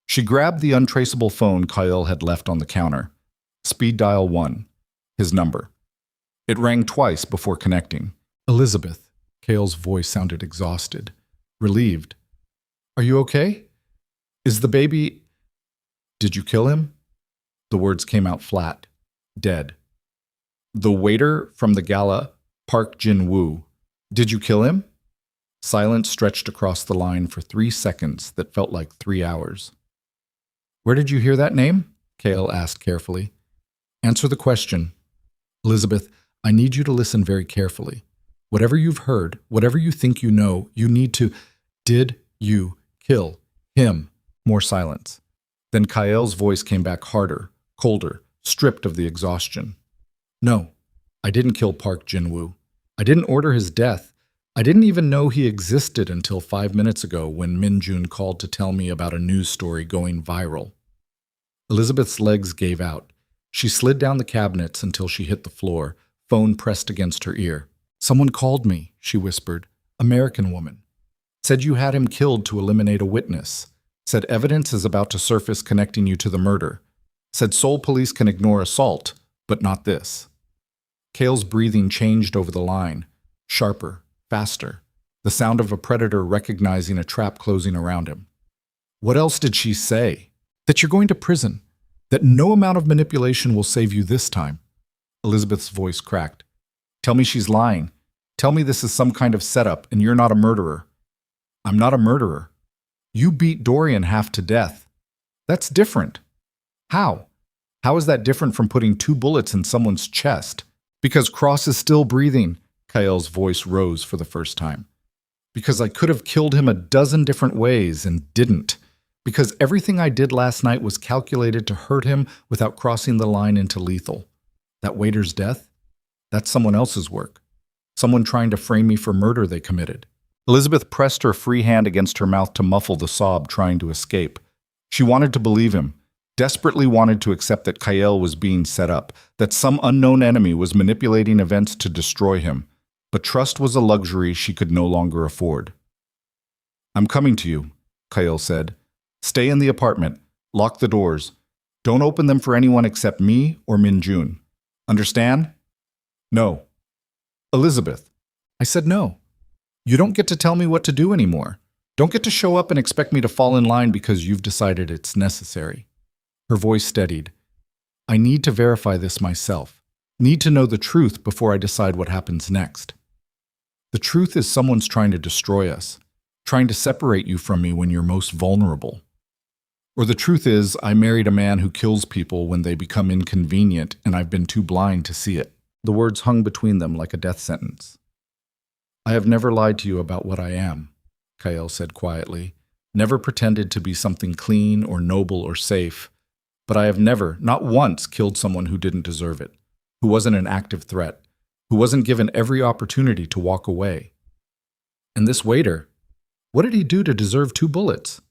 She grabbed the untraceable phone Kyle had left on the counter. Speed dial 1. His number. It rang twice before connecting. Elizabeth. Kale's voice sounded exhausted, relieved. Are you okay? Is the baby... Did you kill him? The words came out flat. Dead. The waiter from the gala, Park Jin-woo. Did you kill him? Silence stretched across the line for 3 seconds that felt like 3 hours. Where did you hear that name? Kale asked carefully. Answer the question. Elizabeth, I need you to listen very carefully. Whatever you've heard, whatever you think you know, you need to... Did you kill him? More silence. Then Kyle's voice came back harder, colder, stripped of the exhaustion. No, I didn't kill Park Jin-woo. I didn't order his death. I didn't even know he existed until 5 minutes ago when Min-jun called to tell me about a news story going viral. Elizabeth's legs gave out. She slid down the cabinets until she hit the floor, phone pressed against her ear. Someone called me, she whispered. American woman. Said you had him killed to eliminate a witness. Said evidence is about to surface connecting you to the murder. Said Seoul police can ignore assault, but not this. Kale's breathing changed over the line, sharper, faster, the sound of a predator recognizing a trap closing around him. What else did she say? That you're going to prison. That no amount of manipulation will save you this time. Elizabeth's voice cracked. Tell me she's lying. Tell me this is some kind of setup and you're not a murderer. I'm not a murderer. You beat Dorian half to death. That's different. How? How is that different from putting 2 bullets in someone's chest? Because Cross is still breathing. Kael's voice rose for the first time. Because I could have killed him a dozen different ways and didn't. Because everything I did last night was calculated to hurt him without crossing the line into lethal. That waiter's death? That's someone else's work. Someone trying to frame me for murder they committed. Elizabeth pressed her free hand against her mouth to muffle the sob trying to escape. She wanted to believe him, desperately wanted to accept that Kael was being set up, that some unknown enemy was manipulating events to destroy him. But trust was a luxury she could no longer afford. I'm coming to you, Kael said. Stay in the apartment. Lock the doors. Don't open them for anyone except me or Min-jun. Understand? No. Elizabeth. I said no. You don't get to tell me what to do anymore. Don't get to show up and expect me to fall in line because you've decided it's necessary. Her voice steadied. I need to verify this myself. Need to know the truth before I decide what happens next. The truth is someone's trying to destroy us, trying to separate you from me when you're most vulnerable. Or the truth is I married a man who kills people when they become inconvenient and I've been too blind to see it. The words hung between them like a death sentence. I have never lied to you about what I am, Kael said quietly. Never pretended to be something clean or noble or safe. But I have never, not once, killed someone who didn't deserve it, who wasn't an active threat, who wasn't given every opportunity to walk away. And this waiter, what did he do to deserve 2 bullets?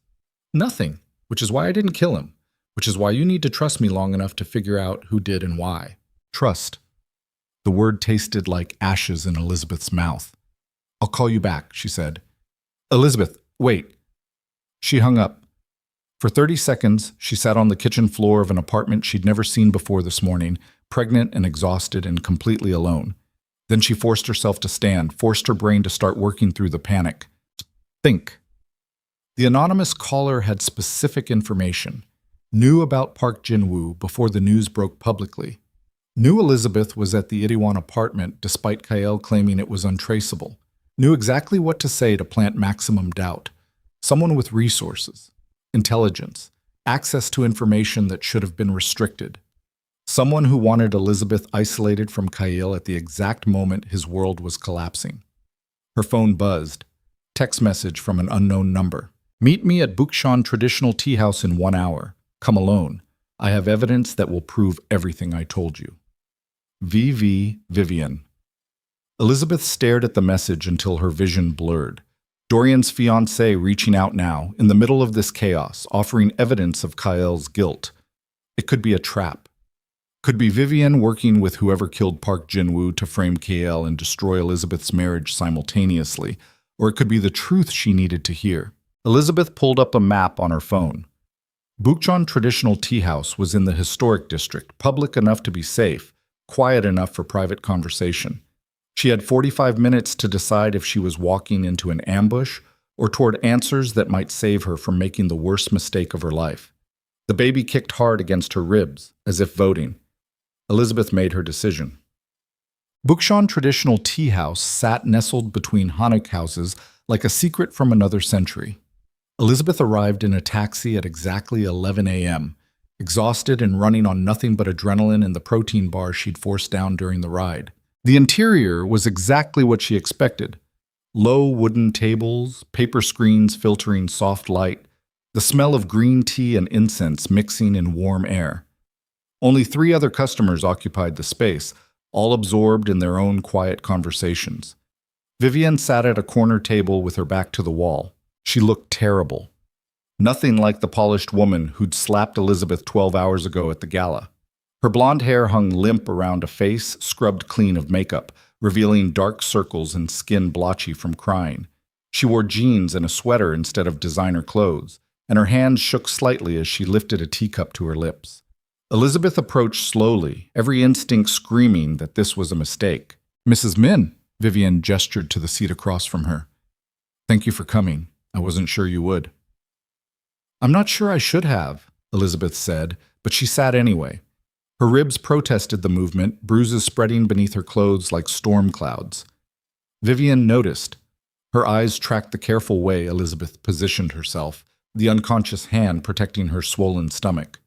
Nothing, which is why I didn't kill him, which is why you need to trust me long enough to figure out who did and why. Trust. The word tasted like ashes in Elizabeth's mouth. I'll call you back, she said. Elizabeth, wait. She hung up. For 30 seconds, she sat on the kitchen floor of an apartment she'd never seen before this morning, pregnant and exhausted and completely alone. Then she forced herself to stand, forced her brain to start working through the panic. Think. The anonymous caller had specific information, knew about Park Jin-woo before the news broke publicly, knew Elizabeth was at the Itaewon apartment despite Kael claiming it was untraceable, knew exactly what to say to plant maximum doubt. Someone with resources, intelligence, access to information that should have been restricted. Someone who wanted Elizabeth isolated from Kael at the exact moment his world was collapsing. Her phone buzzed. Text message from an unknown number. Meet me at Bukshan Traditional Tea House in 1 hour. Come alone. I have evidence that will prove everything I told you. VV Vivian. Elizabeth stared at the message until her vision blurred. Dorian's fiancé reaching out now, in the middle of this chaos, offering evidence of Kael's guilt. It could be a trap. Could be Vivian working with whoever killed Park Jin-woo to frame Kael and destroy Elizabeth's marriage simultaneously, or it could be the truth she needed to hear. Elizabeth pulled up a map on her phone. Bukchon Traditional Tea House was in the historic district, public enough to be safe, quiet enough for private conversation. She had 45 minutes to decide if she was walking into an ambush or toward answers that might save her from making the worst mistake of her life. The baby kicked hard against her ribs, as if voting. Elizabeth made her decision. Bukchon Traditional Tea House sat nestled between Hanok houses like a secret from another century. Elizabeth arrived in a taxi at exactly 11 a.m., exhausted and running on nothing but adrenaline and the protein bar she'd forced down during the ride. The interior was exactly what she expected. Low wooden tables, paper screens filtering soft light, the smell of green tea and incense mixing in warm air. Only 3 other customers occupied the space, all absorbed in their own quiet conversations. Vivian sat at a corner table with her back to the wall. She looked terrible. Nothing like the polished woman who'd slapped Elizabeth 12 hours ago at the gala. Her blonde hair hung limp around a face scrubbed clean of makeup, revealing dark circles and skin blotchy from crying. She wore jeans and a sweater instead of designer clothes, and her hands shook slightly as she lifted a teacup to her lips. Elizabeth approached slowly, every instinct screaming that this was a mistake. "Mrs. Min," Vivian gestured to the seat across from her. "Thank you for coming. I wasn't sure you would." "I'm not sure I should have," Elizabeth said, but she sat anyway. Her ribs protested the movement, bruises spreading beneath her clothes like storm clouds. Vivian noticed. Her eyes tracked the careful way Elizabeth positioned herself, the unconscious hand protecting her swollen stomach.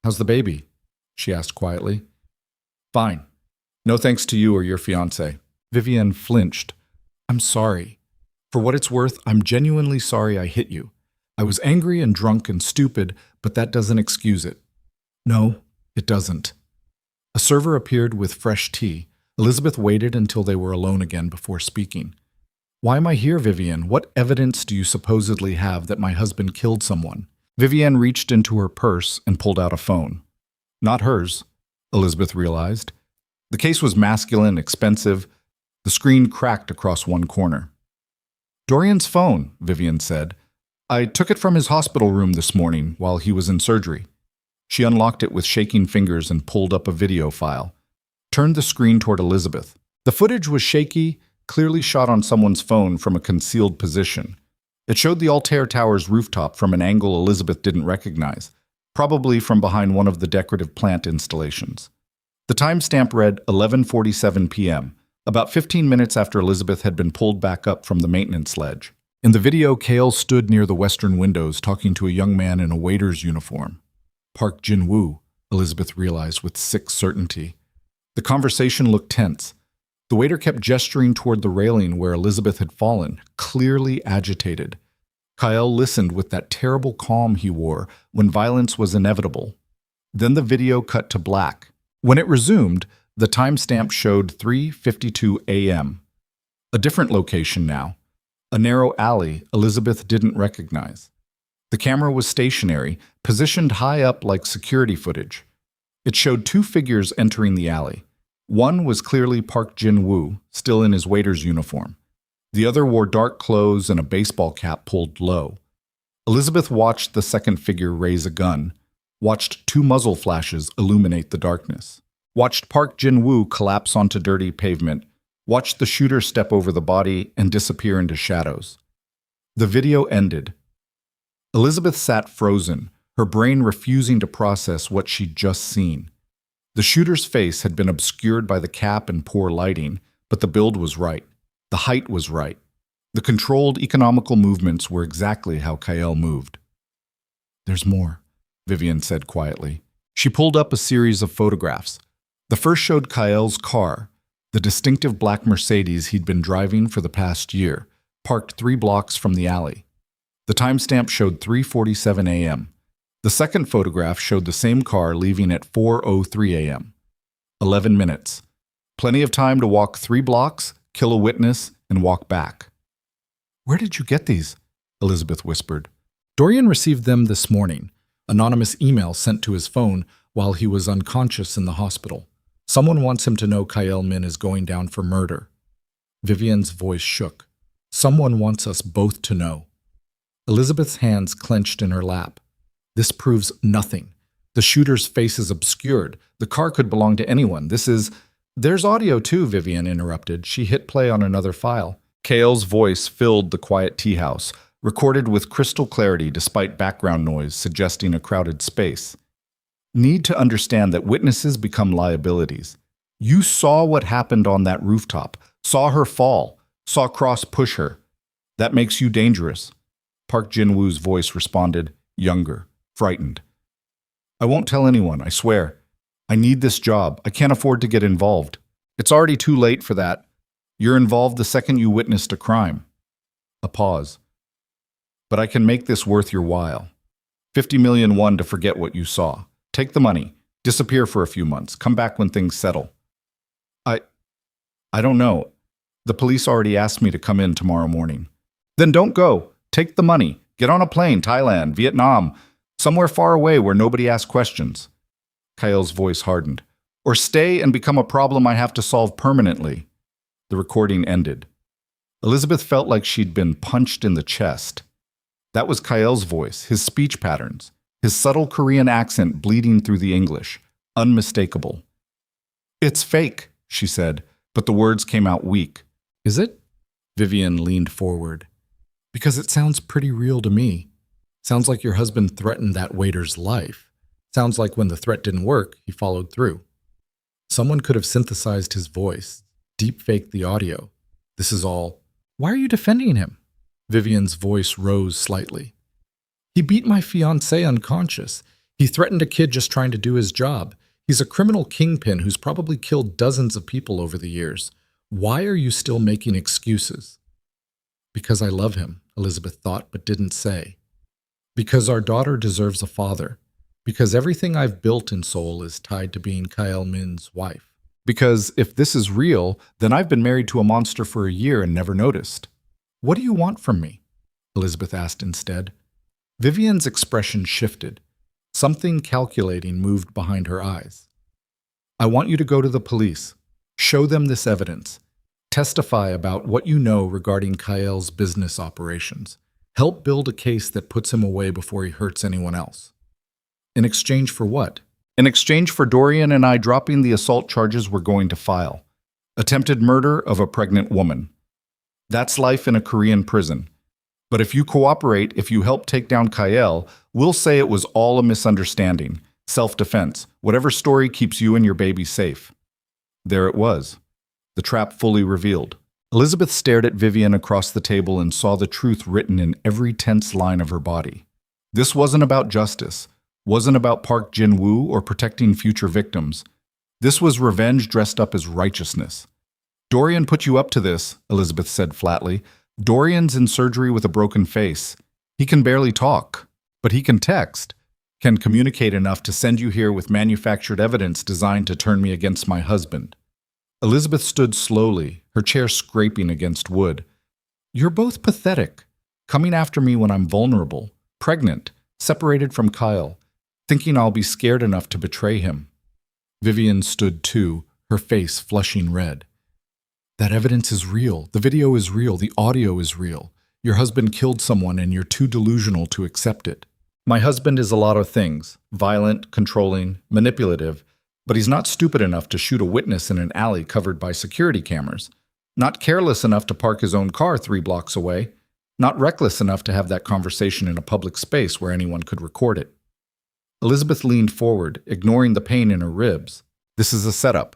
"How's the baby?" she asked quietly. "Fine. No thanks to you or your fiancé." Vivian flinched. "I'm sorry. For what it's worth, I'm genuinely sorry I hit you. I was angry and drunk and stupid, but that doesn't excuse it." "No, it doesn't." A server appeared with fresh tea. Elizabeth waited until they were alone again before speaking. "Why am I here, Vivian? What evidence do you supposedly have that my husband killed someone?" Vivian reached into her purse and pulled out a phone. Not hers, Elizabeth realized. The case was masculine, expensive. The screen cracked across one corner. "Dorian's phone," Vivian said. "I took it from his hospital room this morning while he was in surgery." She unlocked it with shaking fingers and pulled up a video file. Turned the screen toward Elizabeth. The footage was shaky, clearly shot on someone's phone from a concealed position. It showed the Altair Tower's rooftop from an angle Elizabeth didn't recognize, probably from behind one of the decorative plant installations. The timestamp read 11:47 p.m., about 15 minutes after Elizabeth had been pulled back up from the maintenance ledge. In the video, Kale stood near the western windows talking to a young man in a waiter's uniform. Park Jin-woo, Elizabeth realized with sick certainty. The conversation looked tense. The waiter kept gesturing toward the railing where Elizabeth had fallen, clearly agitated. Kyle listened with that terrible calm he wore when violence was inevitable. Then the video cut to black. When it resumed, the timestamp showed 3:52 a.m. A different location now. A narrow alley Elizabeth didn't recognize. The camera was stationary, positioned high up like security footage. It showed two figures entering the alley. One was clearly Park Jin-woo, still in his waiter's uniform. The other wore dark clothes and a baseball cap pulled low. Elizabeth watched the second figure raise a gun, watched two muzzle flashes illuminate the darkness, watched Park Jin-woo collapse onto dirty pavement, watched the shooter step over the body and disappear into shadows. The video ended. Elizabeth sat frozen, her brain refusing to process what she'd just seen. The shooter's face had been obscured by the cap and poor lighting, but the build was right. The height was right. The controlled, economical movements were exactly how Kyle moved. "There's more," Vivian said quietly. She pulled up a series of photographs. The first showed Kyle's car, the distinctive black Mercedes he'd been driving for the past year, parked 3 blocks from the alley. The timestamp showed 3:47 a.m. The second photograph showed the same car leaving at 4:03 a.m. 11 minutes. Plenty of time to walk 3 blocks, kill a witness, and walk back. "Where did you get these?" Elizabeth whispered. "Dorian received them this morning. Anonymous email sent to his phone while he was unconscious in the hospital. Someone wants him to know Kyle Min is going down for murder." Vivian's voice shook. "Someone wants us both to know." Elizabeth's hands clenched in her lap. "This proves nothing. The shooter's face is obscured. The car could belong to anyone. There's audio too," Vivian interrupted. She hit play on another file. Kale's voice filled the quiet tea house, recorded with crystal clarity despite background noise suggesting a crowded space. "Need to understand that witnesses become liabilities. You saw what happened on that rooftop, saw her fall, saw Cross push her. That makes you dangerous." Park Jin-woo's voice responded, younger, frightened. "I won't tell anyone, I swear. I need this job. I can't afford to get involved. It's already too late for that. You're involved the second you witnessed a crime." A pause. "But I can make this worth your while. 50 million won to forget what you saw. Take the money. Disappear for a few months. Come back when things settle." I don't know. The police already asked me to come in tomorrow morning." "Then don't go. Take the money. Get on a plane, Thailand, Vietnam, somewhere far away where nobody asks questions." Kyle's voice hardened. "Or stay and become a problem I have to solve permanently." The recording ended. Elizabeth felt like she'd been punched in the chest. That was Kyle's voice, his speech patterns. his subtle Korean accent bleeding through the English, unmistakable. "It's fake," she said, but the words came out weak. "Is it?" Vivian leaned forward. "Because it sounds pretty real to me. Sounds like your husband threatened that waiter's life. Sounds like when the threat didn't work, he followed through. Someone could have synthesized his voice, deep-faked the audio. This is all. Why are you defending him?" Vivian's voice rose slightly. "He beat my fiancée unconscious. He threatened a kid just trying to do his job. He's a criminal kingpin who's probably killed dozens of people over the years. Why are you still making excuses?" "Because I love him," Elizabeth thought but didn't say. "Because our daughter deserves a father. Because everything I've built in Seoul is tied to being Kyle Min's wife. Because if this is real, then I've been married to a monster for a year and never noticed." "What do you want from me?" Elizabeth asked instead. Vivian's expression shifted. Something calculating moved behind her eyes. "I want you to go to the police. Show them this evidence. Testify about what you know regarding Kyle's business operations. Help build a case that puts him away before he hurts anyone else." In exchange for what? In exchange for Dorian and I dropping the assault charges we're going to file. Attempted murder of a pregnant woman. That's life in a Korean prison. But if you cooperate, if you help take down Kyle, we'll say it was all a misunderstanding, self-defense, whatever story keeps you and your baby safe. There it was. The trap fully revealed. Elizabeth stared at Vivian across the table and saw the truth written in every tense line of her body. This wasn't about justice. Wasn't about Park Jin-woo or protecting future victims. This was revenge dressed up as righteousness. "Dorian put you up to this," Elizabeth said flatly. "Dorian's in surgery with a broken face. He can barely talk, but he can text, can communicate enough to send you here with manufactured evidence designed to turn me against my husband." Elizabeth stood slowly, her chair scraping against wood. "You're both pathetic, coming after me when I'm vulnerable, pregnant, separated from Kyle, thinking I'll be scared enough to betray him." Vivian stood too, her face flushing red. "That evidence is real. The video is real. The audio is real. Your husband killed someone and you're too delusional to accept it." "My husband is a lot of things. Violent, controlling, manipulative. But he's not stupid enough to shoot a witness in an alley covered by security cameras. Not careless enough to park his own car 3 blocks away. Not reckless enough to have that conversation in a public space where anyone could record it." Elizabeth leaned forward, ignoring the pain in her ribs. "This is a setup.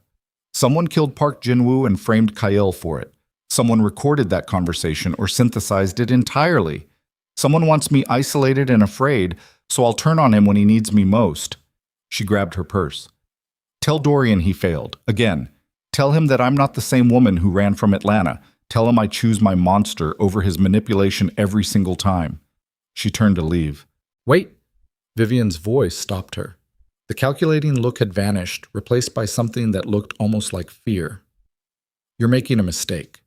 Someone killed Park Jin-woo and framed Kyle for it. Someone recorded that conversation or synthesized it entirely. Someone wants me isolated and afraid, so I'll turn on him when he needs me most." She grabbed her purse. "Tell Dorian he failed. Again. Tell him that I'm not the same woman who ran from Atlanta. Tell him I choose my monster over his manipulation every single time." She turned to leave. "Wait." Vivian's voice stopped her. The calculating look had vanished, replaced by something that looked almost like fear. "You're making a mistake.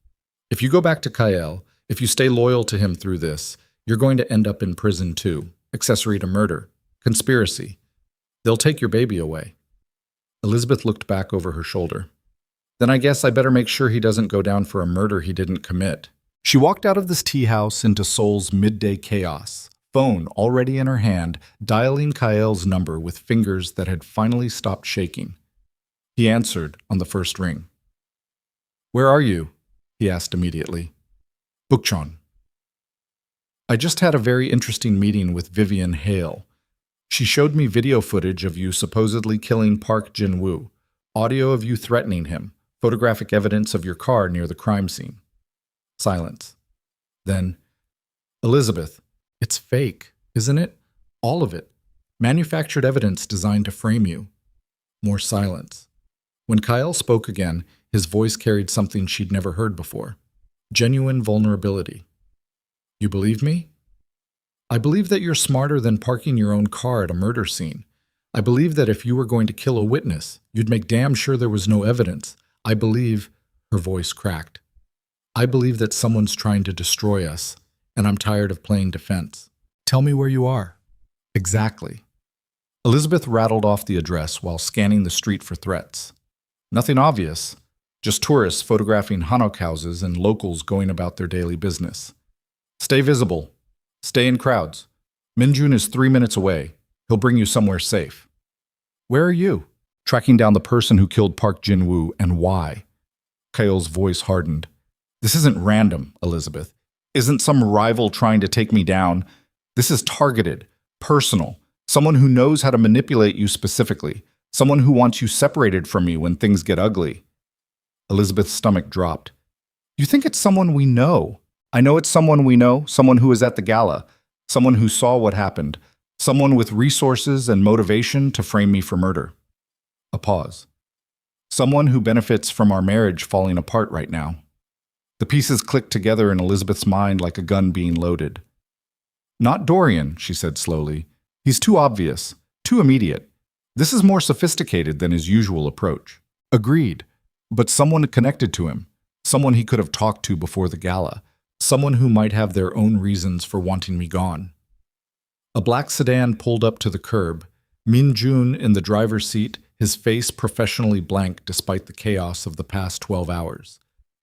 If you go back to Kyle, if you stay loyal to him through this, you're going to end up in prison too. Accessory to murder. Conspiracy. They'll take your baby away." Elizabeth looked back over her shoulder. "Then I guess I better make sure he doesn't go down for a murder he didn't commit." She walked out of this tea house into Seoul's midday chaos, phone already in her hand, dialing Kyle's number with fingers that had finally stopped shaking. He answered on the first ring. "Where are you?" he asked immediately. "Bukchon." "I just had a very interesting meeting with Vivian Hale. She showed me video footage of you supposedly killing Park Jin-woo, audio of you threatening him, photographic evidence of your car near the crime scene." Silence. Then, "Elizabeth, it's fake, isn't it? All of it. Manufactured evidence designed to frame you." More silence. When Kyle spoke again, his voice carried something she'd never heard before. Genuine vulnerability. "You believe me? I believe that you're smarter than parking your own car at a murder scene. I believe that if you were going to kill a witness, you'd make damn sure there was no evidence. I believe," her voice cracked, "I believe that someone's trying to destroy us, and I'm tired of playing defense. Tell me where you are." "Exactly." Elizabeth rattled off the address while scanning the street for threats. Nothing obvious, just tourists photographing hanok houses and locals going about their daily business. "Stay visible. Stay in crowds. Minjun is 3 minutes away. He'll bring you somewhere safe. Where are you? Tracking down the person who killed Park Jin-woo, and why? Kaol's voice hardened. This isn't random, Elizabeth. Isn't some rival trying to take me down. This is targeted, personal. Someone who knows how to manipulate you specifically. Someone who wants you separated from me when things get ugly. Elizabeth's stomach dropped. You think it's someone we know? I know it's someone we know, someone who was at the gala, someone who saw what happened, someone with resources and motivation to frame me for murder. A pause. Someone who benefits from our marriage falling apart right now. The pieces clicked together in Elizabeth's mind like a gun being loaded. Not Dorian, she said slowly. He's too obvious, too immediate. This is more sophisticated than his usual approach. Agreed. But someone connected to him, someone he could have talked to before the gala, someone who might have their own reasons for wanting me gone. A black sedan pulled up to the curb, Min-jun in the driver's seat, his face professionally blank despite the chaos of the past 12 hours.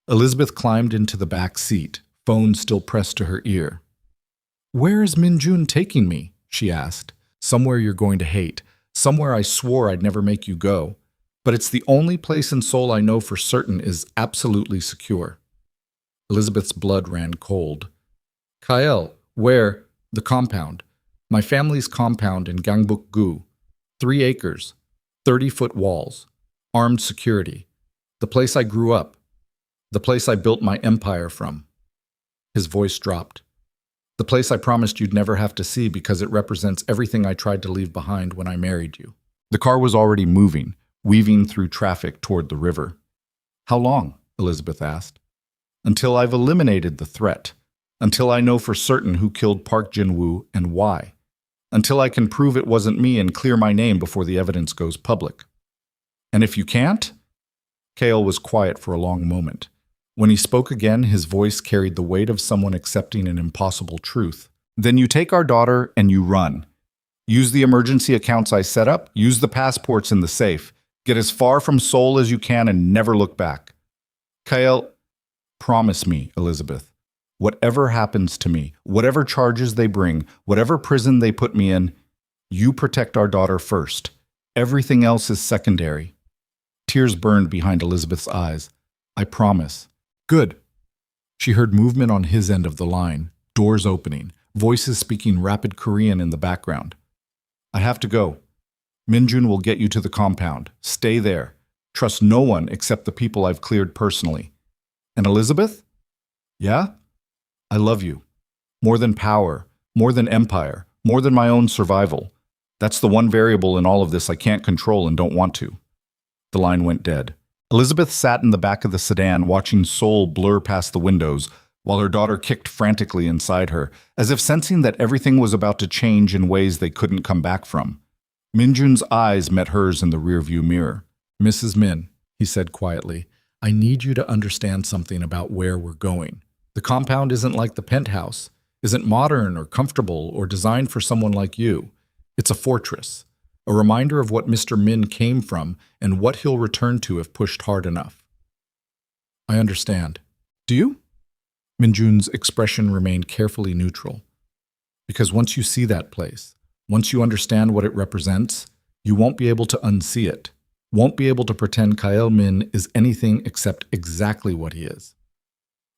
Elizabeth climbed into the back seat, phone still pressed to her ear. Where is Min-jun taking me? She asked. Somewhere you're going to hate, somewhere I swore I'd never make you go. But it's the only place in Seoul I know for certain is absolutely secure. Elizabeth's blood ran cold. Kael, where? The compound. My family's compound in Gangbuk-gu. 3 acres, 30-foot walls, armed security. The place I grew up. The place I built my empire from. His voice dropped. The place I promised you'd never have to see because it represents everything I tried to leave behind when I married you. The car was already moving, weaving through traffic toward the river. How long? Elizabeth asked. Until I've eliminated the threat. Until I know for certain who killed Park Jin-woo and why. Until I can prove it wasn't me and clear my name before the evidence goes public. And if you can't? Kaol was quiet for a long moment. When he spoke again, his voice carried the weight of someone accepting an impossible truth. Then you take our daughter and you run. Use the emergency accounts I set up, use the passports in the safe. Get as far from Seoul as you can and never look back. Kaol, promise me, Elizabeth. Whatever happens to me, whatever charges they bring, whatever prison they put me in, you protect our daughter first. Everything else is secondary. Tears burned behind Elizabeth's eyes. I promise. Good. She heard movement on his end of the line, doors opening, voices speaking rapid Korean in the background. I have to go. Min-jun will get you to the compound. Stay there. Trust no one except the people I've cleared personally. And Elizabeth? Yeah? I love you. More than power, more than empire, more than my own survival. That's the one variable in all of this I can't control and don't want to. The line went dead. Elizabeth sat in the back of the sedan watching Seoul blur past the windows while her daughter kicked frantically inside her, as if sensing that everything was about to change in ways they couldn't come back from. Min-jun's eyes met hers in the rearview mirror. Mrs. Min, he said quietly, I need you to understand something about where we're going. The compound isn't like the penthouse, isn't modern or comfortable or designed for someone like you. It's a fortress, a reminder of what Mr. Min came from and what he'll return to if pushed hard enough. I understand. Do you? Min-jun's expression remained carefully neutral. Because once you see that place, once you understand what it represents, you won't be able to unsee it, won't be able to pretend Kael Min is anything except exactly what he is.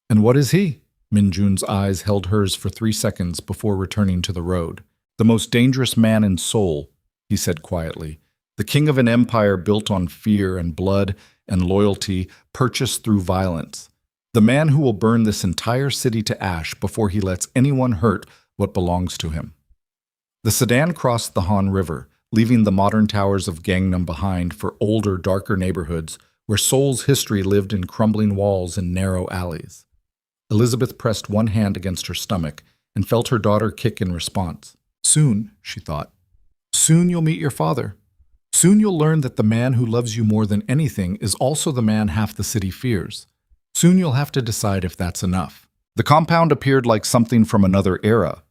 And what is he? Min-jun's eyes held hers for 3 seconds before returning to the road. The most dangerous man in Seoul, he said quietly. The king of an empire built on fear and blood and loyalty, purchased through violence. The man who will burn this entire city to ash before he lets anyone hurt what belongs to him. The sedan crossed the Han River, leaving the modern towers of Gangnam behind for older, darker neighborhoods where Seoul's history lived in crumbling walls and narrow alleys. Elizabeth pressed one hand against her stomach and felt her daughter kick in response. Soon, she thought. Soon you'll meet your father. Soon you'll learn that the man who loves you more than anything is also the man half the city fears. Soon you'll have to decide if that's enough. The compound appeared like something from another era.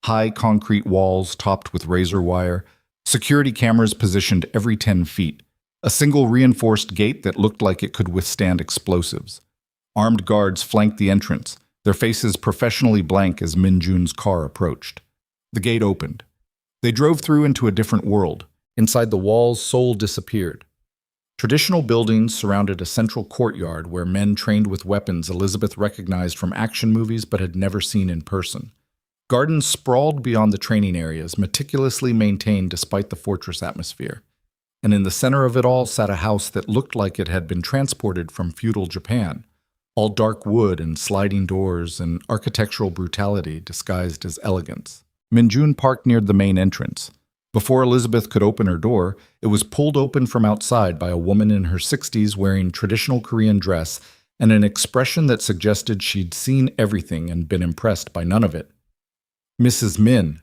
High concrete walls topped with razor wire, security cameras positioned every 10 feet, a single reinforced gate that looked like it could withstand explosives. Armed guards flanked the entrance, their faces professionally blank as Min-jun's car approached. The gate opened. They drove through into a different world. Inside the walls, Seoul disappeared. Traditional buildings surrounded a central courtyard where men trained with weapons Elizabeth recognized from action movies but had never seen in person. Gardens sprawled beyond the training areas, meticulously maintained despite the fortress atmosphere. And in the center of it all sat a house that looked like it had been transported from feudal Japan, all dark wood and sliding doors and architectural brutality disguised as elegance. Minjun parked near the main entrance. Before Elizabeth could open her door, it was pulled open from outside by a woman in her 60s wearing traditional Korean dress and an expression that suggested she'd seen everything and been impressed by none of it. "Mrs. Min,"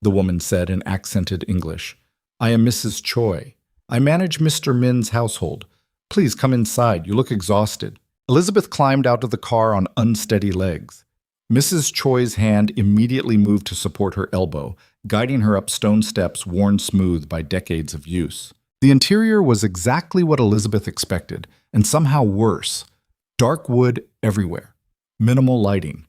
the woman said in accented English. "I am Mrs. Choi. I manage Mr. Min's household. Please come inside. You look exhausted." Elizabeth climbed out of the car on unsteady legs. Mrs. Choi's hand immediately moved to support her elbow, guiding her up stone steps worn smooth by decades of use. The interior was exactly what Elizabeth expected, and somehow worse. Dark wood everywhere. Minimal lighting.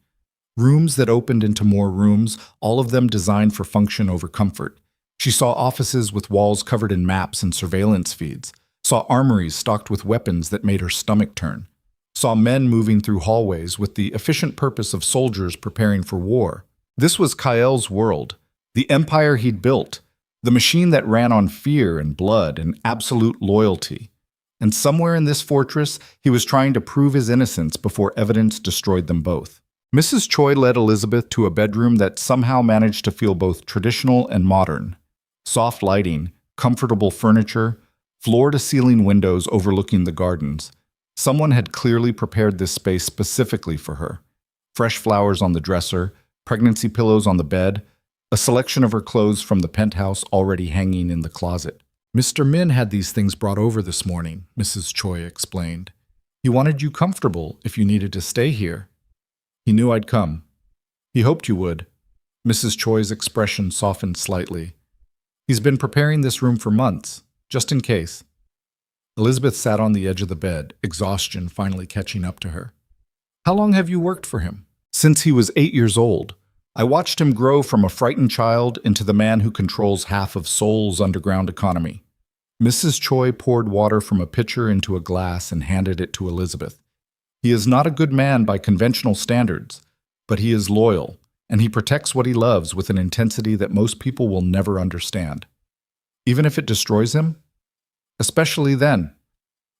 Rooms that opened into more rooms, all of them designed for function over comfort. She saw offices with walls covered in maps and surveillance feeds, saw armories stocked with weapons that made her stomach turn, saw men moving through hallways with the efficient purpose of soldiers preparing for war. This was Kael's world, the empire he'd built, the machine that ran on fear and blood and absolute loyalty. And somewhere in this fortress, he was trying to prove his innocence before evidence destroyed them both. Mrs. Choi led Elizabeth to a bedroom that somehow managed to feel both traditional and modern. Soft lighting, comfortable furniture, floor-to-ceiling windows overlooking the gardens. Someone had clearly prepared this space specifically for her. Fresh flowers on the dresser, pregnancy pillows on the bed, a selection of her clothes from the penthouse already hanging in the closet. "Mr. Min had these things brought over this morning," Mrs. Choi explained. "He wanted you comfortable if you needed to stay here. He knew I'd come. He hoped you would." Mrs. Choi's expression softened slightly. "He's been preparing this room for months, just in case." Elizabeth sat on the edge of the bed, exhaustion finally catching up to her. "How long have you worked for him?" "Since he was 8 years old. I watched him grow from a frightened child into the man who controls half of Seoul's underground economy." Mrs. Choi poured water from a pitcher into a glass and handed it to Elizabeth. "He is not a good man by conventional standards, but he is loyal, and he protects what he loves with an intensity that most people will never understand. Even if it destroys him? Especially then."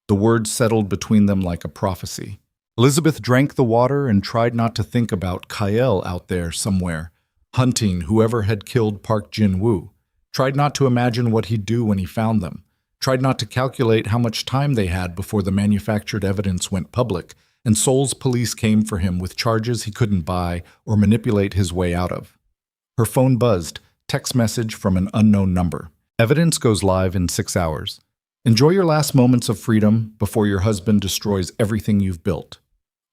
The words settled between them like a prophecy. Elizabeth drank the water and tried not to think about Kael out there somewhere, hunting whoever had killed Park Jin-woo. Tried not to imagine what he'd do when he found them. Tried not to calculate how much time they had before the manufactured evidence went public, and Seoul's police came for him with charges he couldn't buy or manipulate his way out of. Her phone buzzed, text message from an unknown number. "Evidence goes live in 6 hours. Enjoy your last moments of freedom before your husband destroys everything you've built.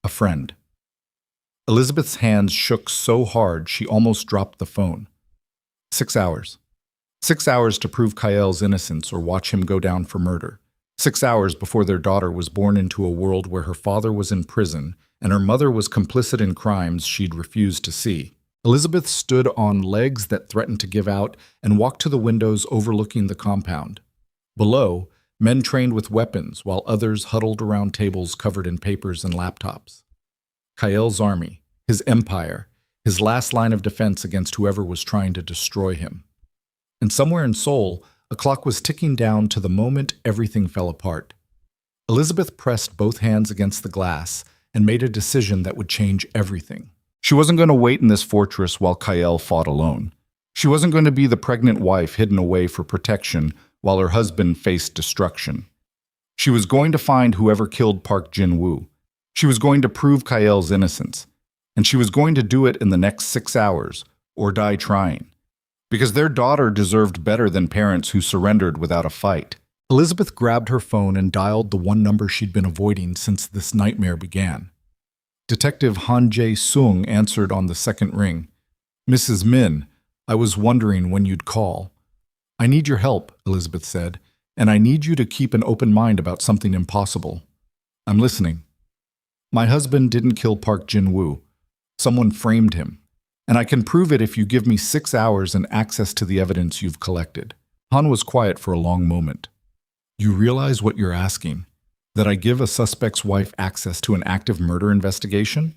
A friend." Elizabeth's hands shook so hard she almost dropped the phone. 6 hours. 6 hours to prove Kael's innocence or watch him go down for murder. 6 hours before their daughter was born into a world where her father was in prison and her mother was complicit in crimes she'd refused to see. Elizabeth stood on legs that threatened to give out and walked to the windows overlooking the compound. Below, men trained with weapons while others huddled around tables covered in papers and laptops. Kael's army, his empire, his last line of defense against whoever was trying to destroy him. And somewhere in Seoul, a clock was ticking down to the moment everything fell apart. Elizabeth pressed both hands against the glass and made a decision that would change everything. She wasn't going to wait in this fortress while Kael fought alone. She wasn't going to be the pregnant wife hidden away for protection while her husband faced destruction. She was going to find whoever killed Park Jin-woo. She was going to prove Kael's innocence. And she was going to do it in the next 6 hours, or die trying. Because their daughter deserved better than parents who surrendered without a fight. Elizabeth grabbed her phone and dialed the one number she'd been avoiding since this nightmare began. Detective Han Jae-sung answered on the second ring. "Mrs. Min, I was wondering when you'd call." "I need your help," Elizabeth said, "and I need you to keep an open mind about something impossible." "I'm listening." "My husband didn't kill Park Jin-woo. Someone framed him. And I can prove it if you give me 6 hours and access to the evidence you've collected. Han was quiet for a long moment. You realize what you're asking? That I give a suspect's wife access to an active murder investigation?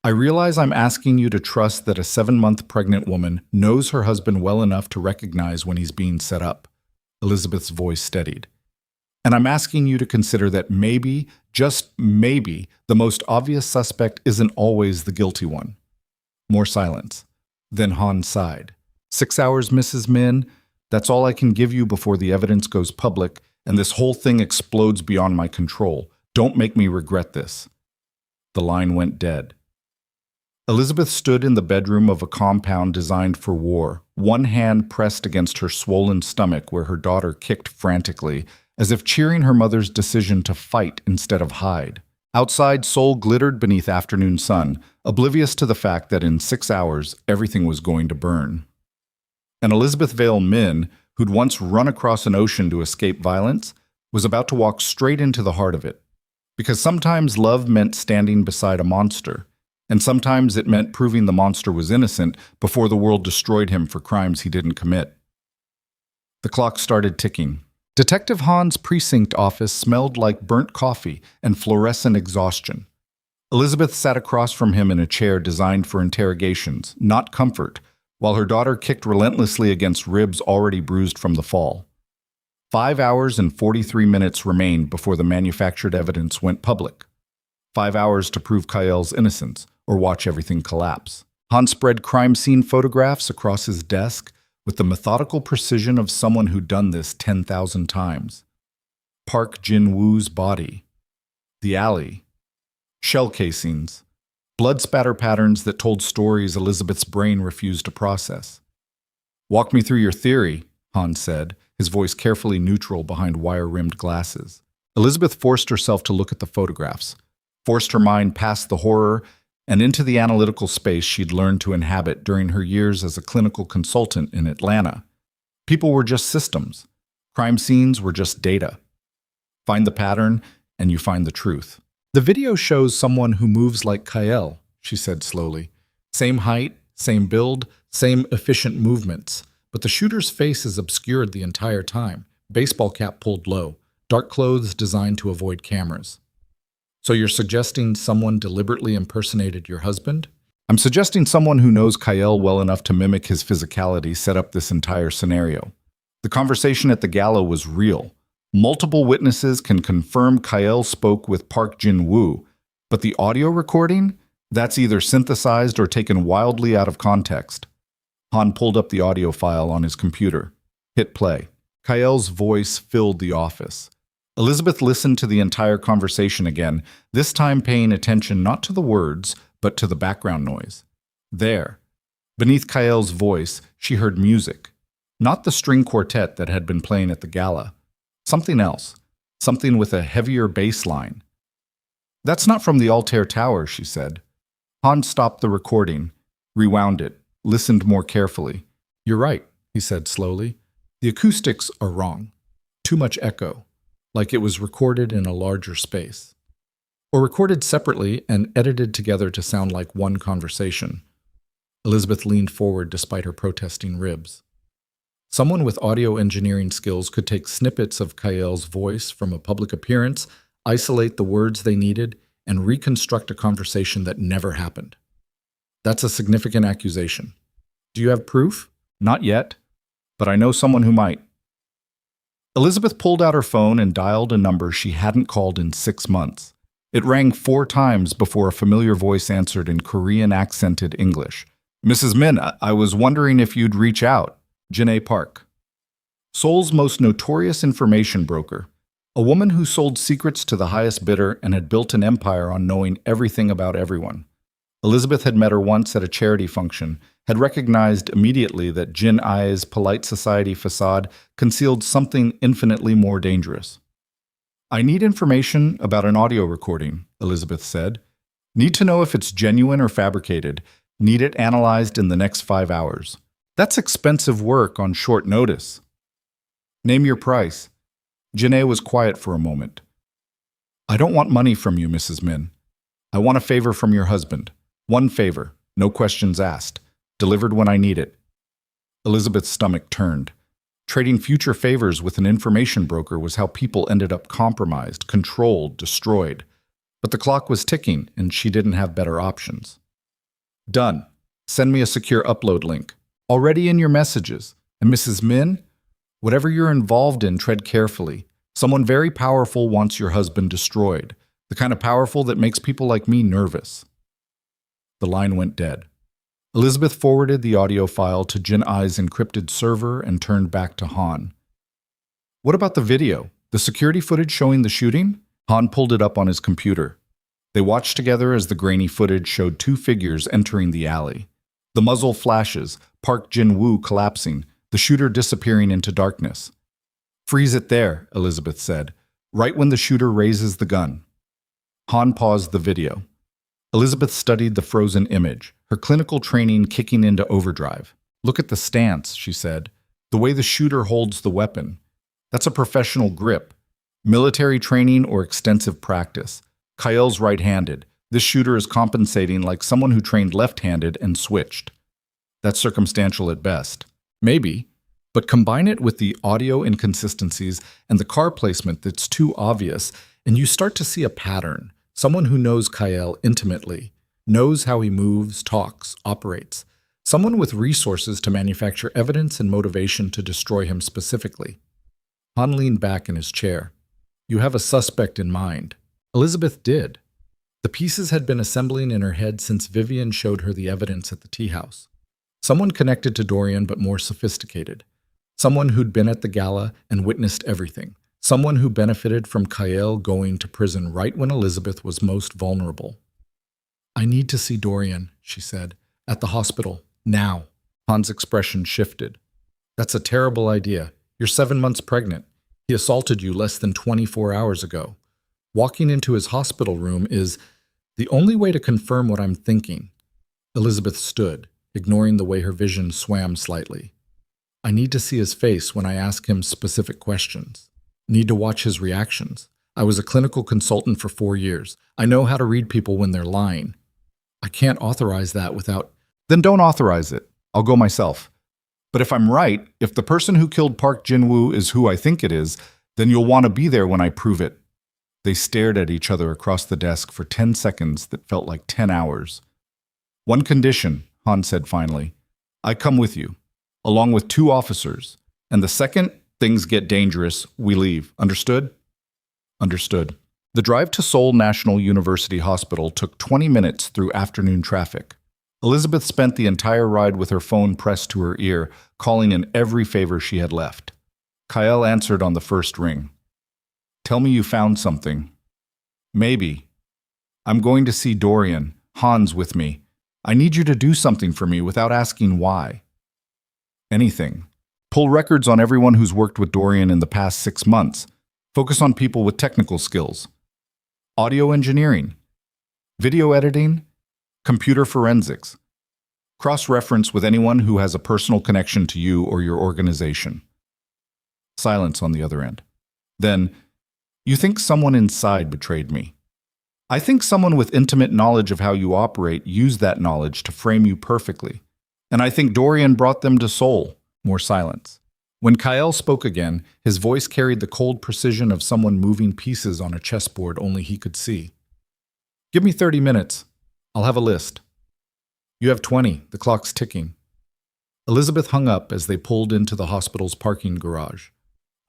I realize I'm asking you to trust that a 7-month pregnant woman knows her husband well enough to recognize when he's being set up. Elizabeth's voice steadied. And I'm asking you to consider that maybe, just maybe, the most obvious suspect isn't always the guilty one. More silence. Then Han sighed. 6 hours, Mrs. Min. That's all I can give you before the evidence goes public, and this whole thing explodes beyond my control. Don't make me regret this. The line went dead. Elizabeth stood in the bedroom of a compound designed for war, one hand pressed against her swollen stomach where her daughter kicked frantically, as if cheering her mother's decision to fight instead of hide. Outside, Seoul glittered beneath afternoon sun, oblivious to the fact that in 6 hours, everything was going to burn. And Elizabeth Vale Min, who'd once run across an ocean to escape violence, was about to walk straight into the heart of it. Because sometimes love meant standing beside a monster, and sometimes it meant proving the monster was innocent before the world destroyed him for crimes he didn't commit. The clock started ticking. Detective Han's precinct office smelled like burnt coffee and fluorescent exhaustion. Elizabeth sat across from him in a chair designed for interrogations, not comfort, while her daughter kicked relentlessly against ribs already bruised from the fall. 5 hours and 43 minutes remained before the manufactured evidence went public. 5 hours to prove Kael's innocence or watch everything collapse. Han spread crime scene photographs across his desk with the methodical precision of someone who'd done this 10,000 times. Park Jin-woo's body, the alley, shell casings, blood spatter patterns that told stories Elizabeth's brain refused to process. Walk me through your theory, Han said, his voice carefully neutral behind wire-rimmed glasses. Elizabeth forced herself to look at the photographs, forced her mind past the horror and into the analytical space she'd learned to inhabit during her years as a clinical consultant in Atlanta. People were just systems. Crime scenes were just data. Find the pattern, and you find the truth. The video shows someone who moves like Kael, she said slowly. Same height, same build, same efficient movements. But the shooter's face is obscured the entire time, baseball cap pulled low, dark clothes designed to avoid cameras. So you're suggesting someone deliberately impersonated your husband? I'm suggesting someone who knows Kael well enough to mimic his physicality set up this entire scenario. The conversation at the gala was real. Multiple witnesses can confirm Kael spoke with Park Jin-woo, but the audio recording? That's either synthesized or taken wildly out of context. Han pulled up the audio file on his computer. Hit play. Kael's voice filled the office. Elizabeth listened to the entire conversation again, this time paying attention not to the words, but to the background noise. There, beneath Kael's voice, she heard music. Not the string quartet that had been playing at the gala. Something else. Something with a heavier bass line. That's not from the Altair Tower, she said. Han stopped the recording, rewound it, listened more carefully. You're right, he said slowly. The acoustics are wrong. Too much echo. Like it was recorded in a larger space. Or recorded separately and edited together to sound like one conversation. Elizabeth leaned forward despite her protesting ribs. Someone with audio engineering skills could take snippets of Kael's voice from a public appearance, isolate the words they needed, and reconstruct a conversation that never happened. That's a significant accusation. Do you have proof? Not yet, but I know someone who might. Elizabeth pulled out her phone and dialed a number she hadn't called in 6 months. It rang 4 times before a familiar voice answered in Korean accented English. Mrs. Min, I was wondering if you'd reach out. Janae Park. Seoul's most notorious information broker. A woman who sold secrets to the highest bidder and had built an empire on knowing everything about everyone. Elizabeth had met her once at a charity function, had recognized immediately that Jin Ai's polite society facade concealed something infinitely more dangerous. I need information about an audio recording, Elizabeth said. Need to know if it's genuine or fabricated. Need it analyzed in the next 5 hours. That's expensive work on short notice. Name your price. Janae was quiet for a moment. I don't want money from you, Mrs. Min. I want a favor from your husband. One favor, no questions asked. delivered when I need it. Elizabeth's stomach turned. Trading future favors with an information broker was how people ended up compromised, controlled, destroyed. But the clock was ticking, and she didn't have better options. Done. Send me a secure upload link. Already in your messages. And Mrs. Min, whatever you're involved in, tread carefully. Someone very powerful wants your husband destroyed. The kind of powerful that makes people like me nervous. The line went dead. Elizabeth forwarded the audio file to Jin Ai's encrypted server and turned back to Han. What about the video? The security footage showing the shooting? Han pulled it up on his computer. They watched together as the grainy footage showed two figures entering the alley. The muzzle flashes, Park Jin-woo collapsing, the shooter disappearing into darkness. Freeze it there, Elizabeth said, right when the shooter raises the gun. Han paused the video. Elizabeth studied the frozen image, her clinical training kicking into overdrive. Look at the stance, she said. The way the shooter holds the weapon. That's a professional grip. Military training or extensive practice. Kael's right-handed. This shooter is compensating like someone who trained left-handed and switched. That's circumstantial at best. Maybe. But combine it with the audio inconsistencies and the car placement that's too obvious, and you start to see a pattern. Someone who knows Kael intimately, knows how he moves, talks, operates. Someone with resources to manufacture evidence and motivation to destroy him specifically. Han leaned back in his chair. You have a suspect in mind. Elizabeth did. The pieces had been assembling in her head since Vivian showed her the evidence at the tea house. Someone connected to Dorian but more sophisticated. Someone who'd been at the gala and witnessed everything. Someone who benefited from Kael going to prison right when Elizabeth was most vulnerable. I need to see Dorian, she said, at the hospital, now. Han's expression shifted. That's a terrible idea. You're 7 months pregnant. He assaulted you less than 24 hours ago. Walking into his hospital room is the only way to confirm what I'm thinking. Elizabeth stood, ignoring the way her vision swam slightly. I need to see his face when I ask him specific questions. Need to watch his reactions. I was a clinical consultant for 4 years. I know how to read people when they're lying. I can't authorize that without... Then don't authorize it. I'll go myself. But if I'm right, if the person who killed Park Jin-woo is who I think it is, then you'll want to be there when I prove it. They stared at each other across the desk for 10 seconds that felt like 10 hours. One condition, Han said finally. I come with you, along with 2 officers. And the second things get dangerous, we leave. Understood? Understood. The drive to Seoul National University Hospital took 20 minutes through afternoon traffic. Elizabeth spent the entire ride with her phone pressed to her ear, calling in every favor she had left. Kael answered on the first ring. Tell me you found something. Maybe. I'm going to see Dorian. Han's with me. I need you to do something for me without asking why. Anything. Pull records on everyone who's worked with Dorian in the past 6 months. Focus on people with technical skills. Audio engineering. Video editing. Computer forensics. Cross-reference with anyone who has a personal connection to you or your organization. Silence on the other end. Then, you think someone inside betrayed me. I think someone with intimate knowledge of how you operate used that knowledge to frame you perfectly. And I think Dorian brought them to Seoul. More silence. When Kael spoke again, his voice carried the cold precision of someone moving pieces on a chessboard only he could see. Give me 30 minutes. I'll have a list. You have 20. The clock's ticking. Elizabeth hung up as they pulled into the hospital's parking garage.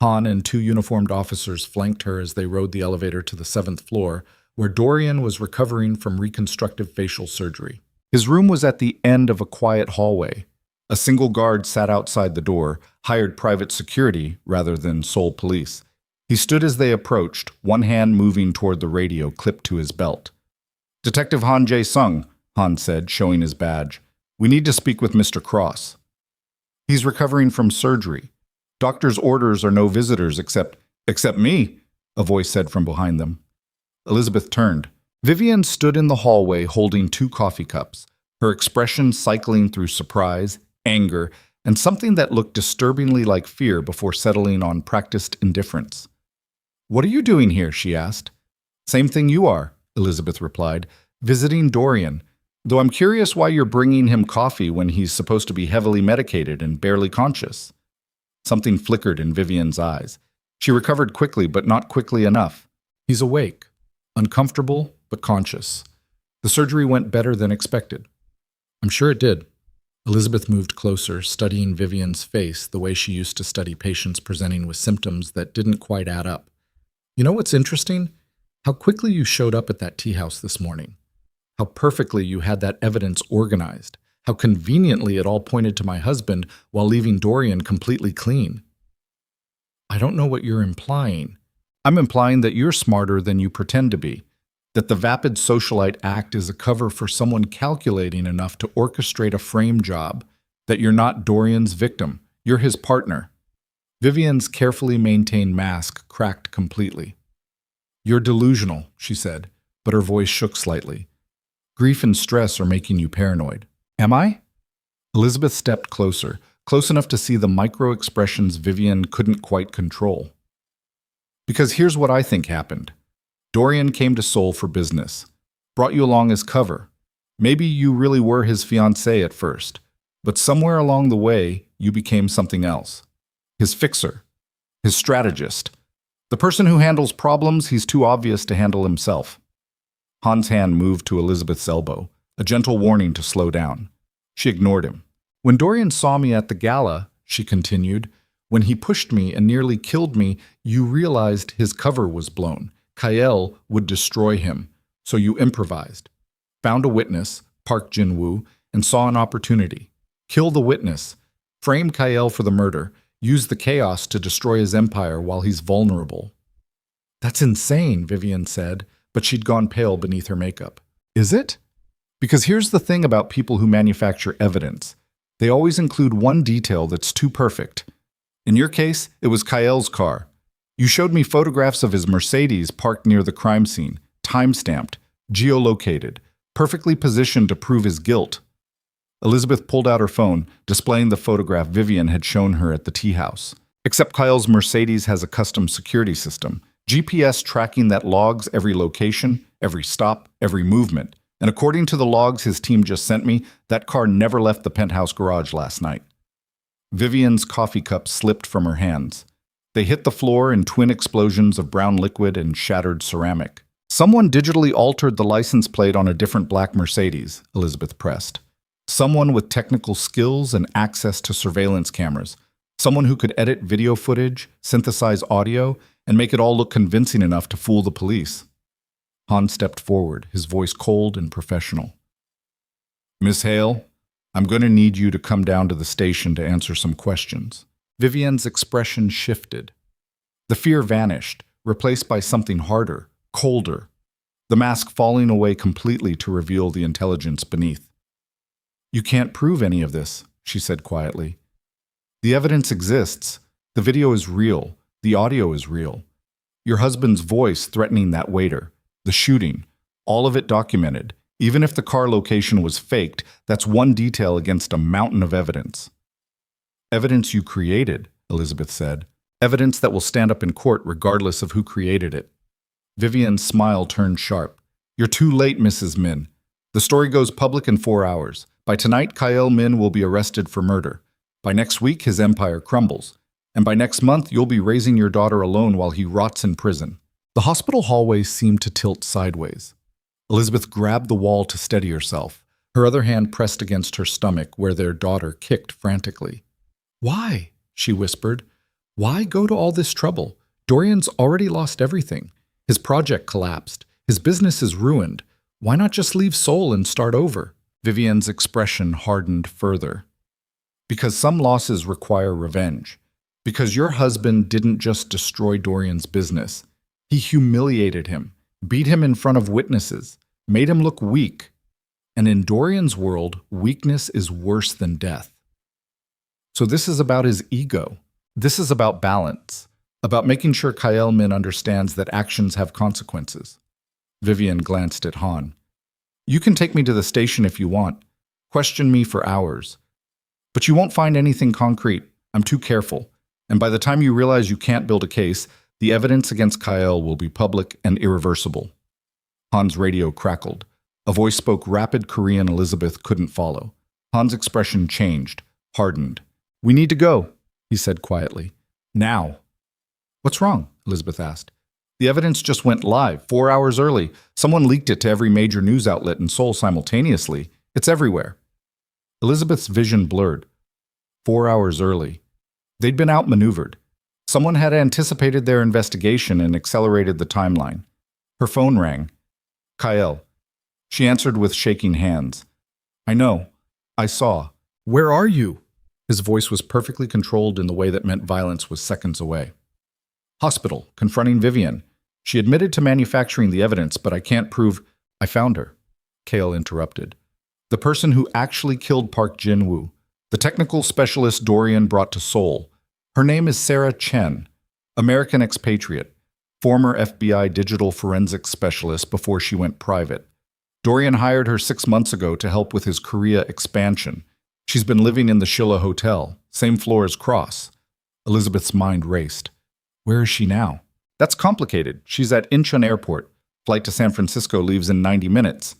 Han and 2 uniformed officers flanked her as they rode the elevator to the 7th floor, where Dorian was recovering from reconstructive facial surgery. His room was at the end of a quiet hallway. A single guard sat outside the door, hired private security rather than Seoul police. He stood as they approached, one hand moving toward the radio clipped to his belt. Detective Han Jae-sung, Han said, showing his badge. We need to speak with Mr. Cross. He's recovering from surgery. Doctor's orders are no visitors except me, a voice said from behind them. Elizabeth turned. Vivian stood in the hallway holding 2 coffee cups, her expression cycling through surprise, anger, and something that looked disturbingly like fear before settling on practiced indifference. What are you doing here? She asked. Same thing you are, Elizabeth replied. Visiting Dorian. Though I'm curious why you're bringing him coffee when he's supposed to be heavily medicated and barely conscious. Something flickered in Vivian's eyes. She recovered quickly, but not quickly enough. He's awake, uncomfortable, but conscious. The surgery went better than expected. I'm sure it did. Elizabeth moved closer, studying Vivian's face the way she used to study patients presenting with symptoms that didn't quite add up. You know what's interesting? How quickly you showed up at that tea house this morning. How perfectly you had that evidence organized. How conveniently it all pointed to my husband while leaving Dorian completely clean. I don't know what you're implying. I'm implying that you're smarter than you pretend to be. That the vapid socialite act is a cover for someone calculating enough to orchestrate a frame job. That you're not Dorian's victim. You're his partner. Vivian's carefully maintained mask cracked completely. You're delusional, she said, but her voice shook slightly. Grief and stress are making you paranoid. Am I? Elizabeth stepped closer, close enough to see the micro-expressions Vivian couldn't quite control. Because here's what I think happened. Dorian came to Seoul for business, brought you along as cover. Maybe you really were his fiancée at first, but somewhere along the way, you became something else. His fixer, his strategist, the person who handles problems he's too obvious to handle himself. Han's hand moved to Elizabeth's elbow, a gentle warning to slow down. She ignored him. When Dorian saw me at the gala, she continued, when he pushed me and nearly killed me, you realized his cover was blown. Kael would destroy him, so you improvised. Found a witness, Park Jin-woo, and saw an opportunity. Kill the witness. Frame Kael for the murder. Use the chaos to destroy his empire while he's vulnerable. That's insane, Vivian said, but she'd gone pale beneath her makeup. Is it? Because here's the thing about people who manufacture evidence. They always include one detail that's too perfect. In your case, it was Kael's car. You showed me photographs of his Mercedes parked near the crime scene, time-stamped, geolocated, perfectly positioned to prove his guilt. Elizabeth pulled out her phone, displaying the photograph Vivian had shown her at the tea house. Except Kael's Mercedes has a custom security system, GPS tracking that logs every location, every stop, every movement. And according to the logs his team just sent me, that car never left the penthouse garage last night. Vivian's coffee cup slipped from her hands. They hit the floor in twin explosions of brown liquid and shattered ceramic. Someone digitally altered the license plate on a different black Mercedes, Elizabeth pressed. Someone with technical skills and access to surveillance cameras. Someone who could edit video footage, synthesize audio, and make it all look convincing enough to fool the police. Han stepped forward, his voice cold and professional. Miss Hale, I'm going to need you to come down to the station to answer some questions. Vivian's expression shifted. The fear vanished, replaced by something harder, colder, the mask falling away completely to reveal the intelligence beneath. You can't prove any of this, she said quietly. The evidence exists. The video is real. The audio is real. Your husband's voice threatening that waiter, the shooting, all of it documented. Even if the car location was faked, that's one detail against a mountain of evidence. Evidence you created, Elizabeth said. Evidence that will stand up in court regardless of who created it. Vivian's smile turned sharp. You're too late, Mrs. Min. The story goes public in 4 hours. By tonight, Kael Min will be arrested for murder. By next week, his empire crumbles. And by next month, you'll be raising your daughter alone while he rots in prison. The hospital hallway seemed to tilt sideways. Elizabeth grabbed the wall to steady herself, her other hand pressed against her stomach where their daughter kicked frantically. Why? She whispered. Why go to all this trouble? Dorian's already lost everything. His project collapsed. His business is ruined. Why not just leave Seoul and start over? Vivian's expression hardened further. Because some losses require revenge. Because your husband didn't just destroy Dorian's business. He humiliated him, beat him in front of witnesses, made him look weak. And in Dorian's world, weakness is worse than death. So this is about his ego. This is about balance, about making sure Kael Min understands that actions have consequences. Vivian glanced at Han. You can take me to the station if you want. Question me for hours. But you won't find anything concrete. I'm too careful. And by the time you realize you can't build a case, the evidence against Kael will be public and irreversible. Han's radio crackled. A voice spoke rapid Korean Elizabeth couldn't follow. Han's expression changed, hardened. "We need to go," he said quietly. "Now." "What's wrong?" Elizabeth asked. "The evidence just went live, 4 hours early. Someone leaked it to every major news outlet in Seoul simultaneously. It's everywhere." Elizabeth's vision blurred. 4 hours early. They'd been outmaneuvered. Someone had anticipated their investigation and accelerated the timeline. Her phone rang. "Kyle." She answered with shaking hands. "I know. I saw." "Where are you?" His voice was perfectly controlled in the way that meant violence was seconds away. "Hospital, confronting Vivian. She admitted to manufacturing the evidence, but I can't prove—" "I found her," Kale interrupted. "The person who actually killed Park Jin-woo. The technical specialist Dorian brought to Seoul. Her name is Sarah Chen, American expatriate, former FBI digital forensics specialist before she went private. Dorian hired her 6 months ago to help with his Korea expansion. She's been living in the Shilla Hotel, same floor as Cross." Elizabeth's mind raced. "Where is she now?" "That's complicated. She's at Incheon Airport. Flight to San Francisco leaves in 90 minutes.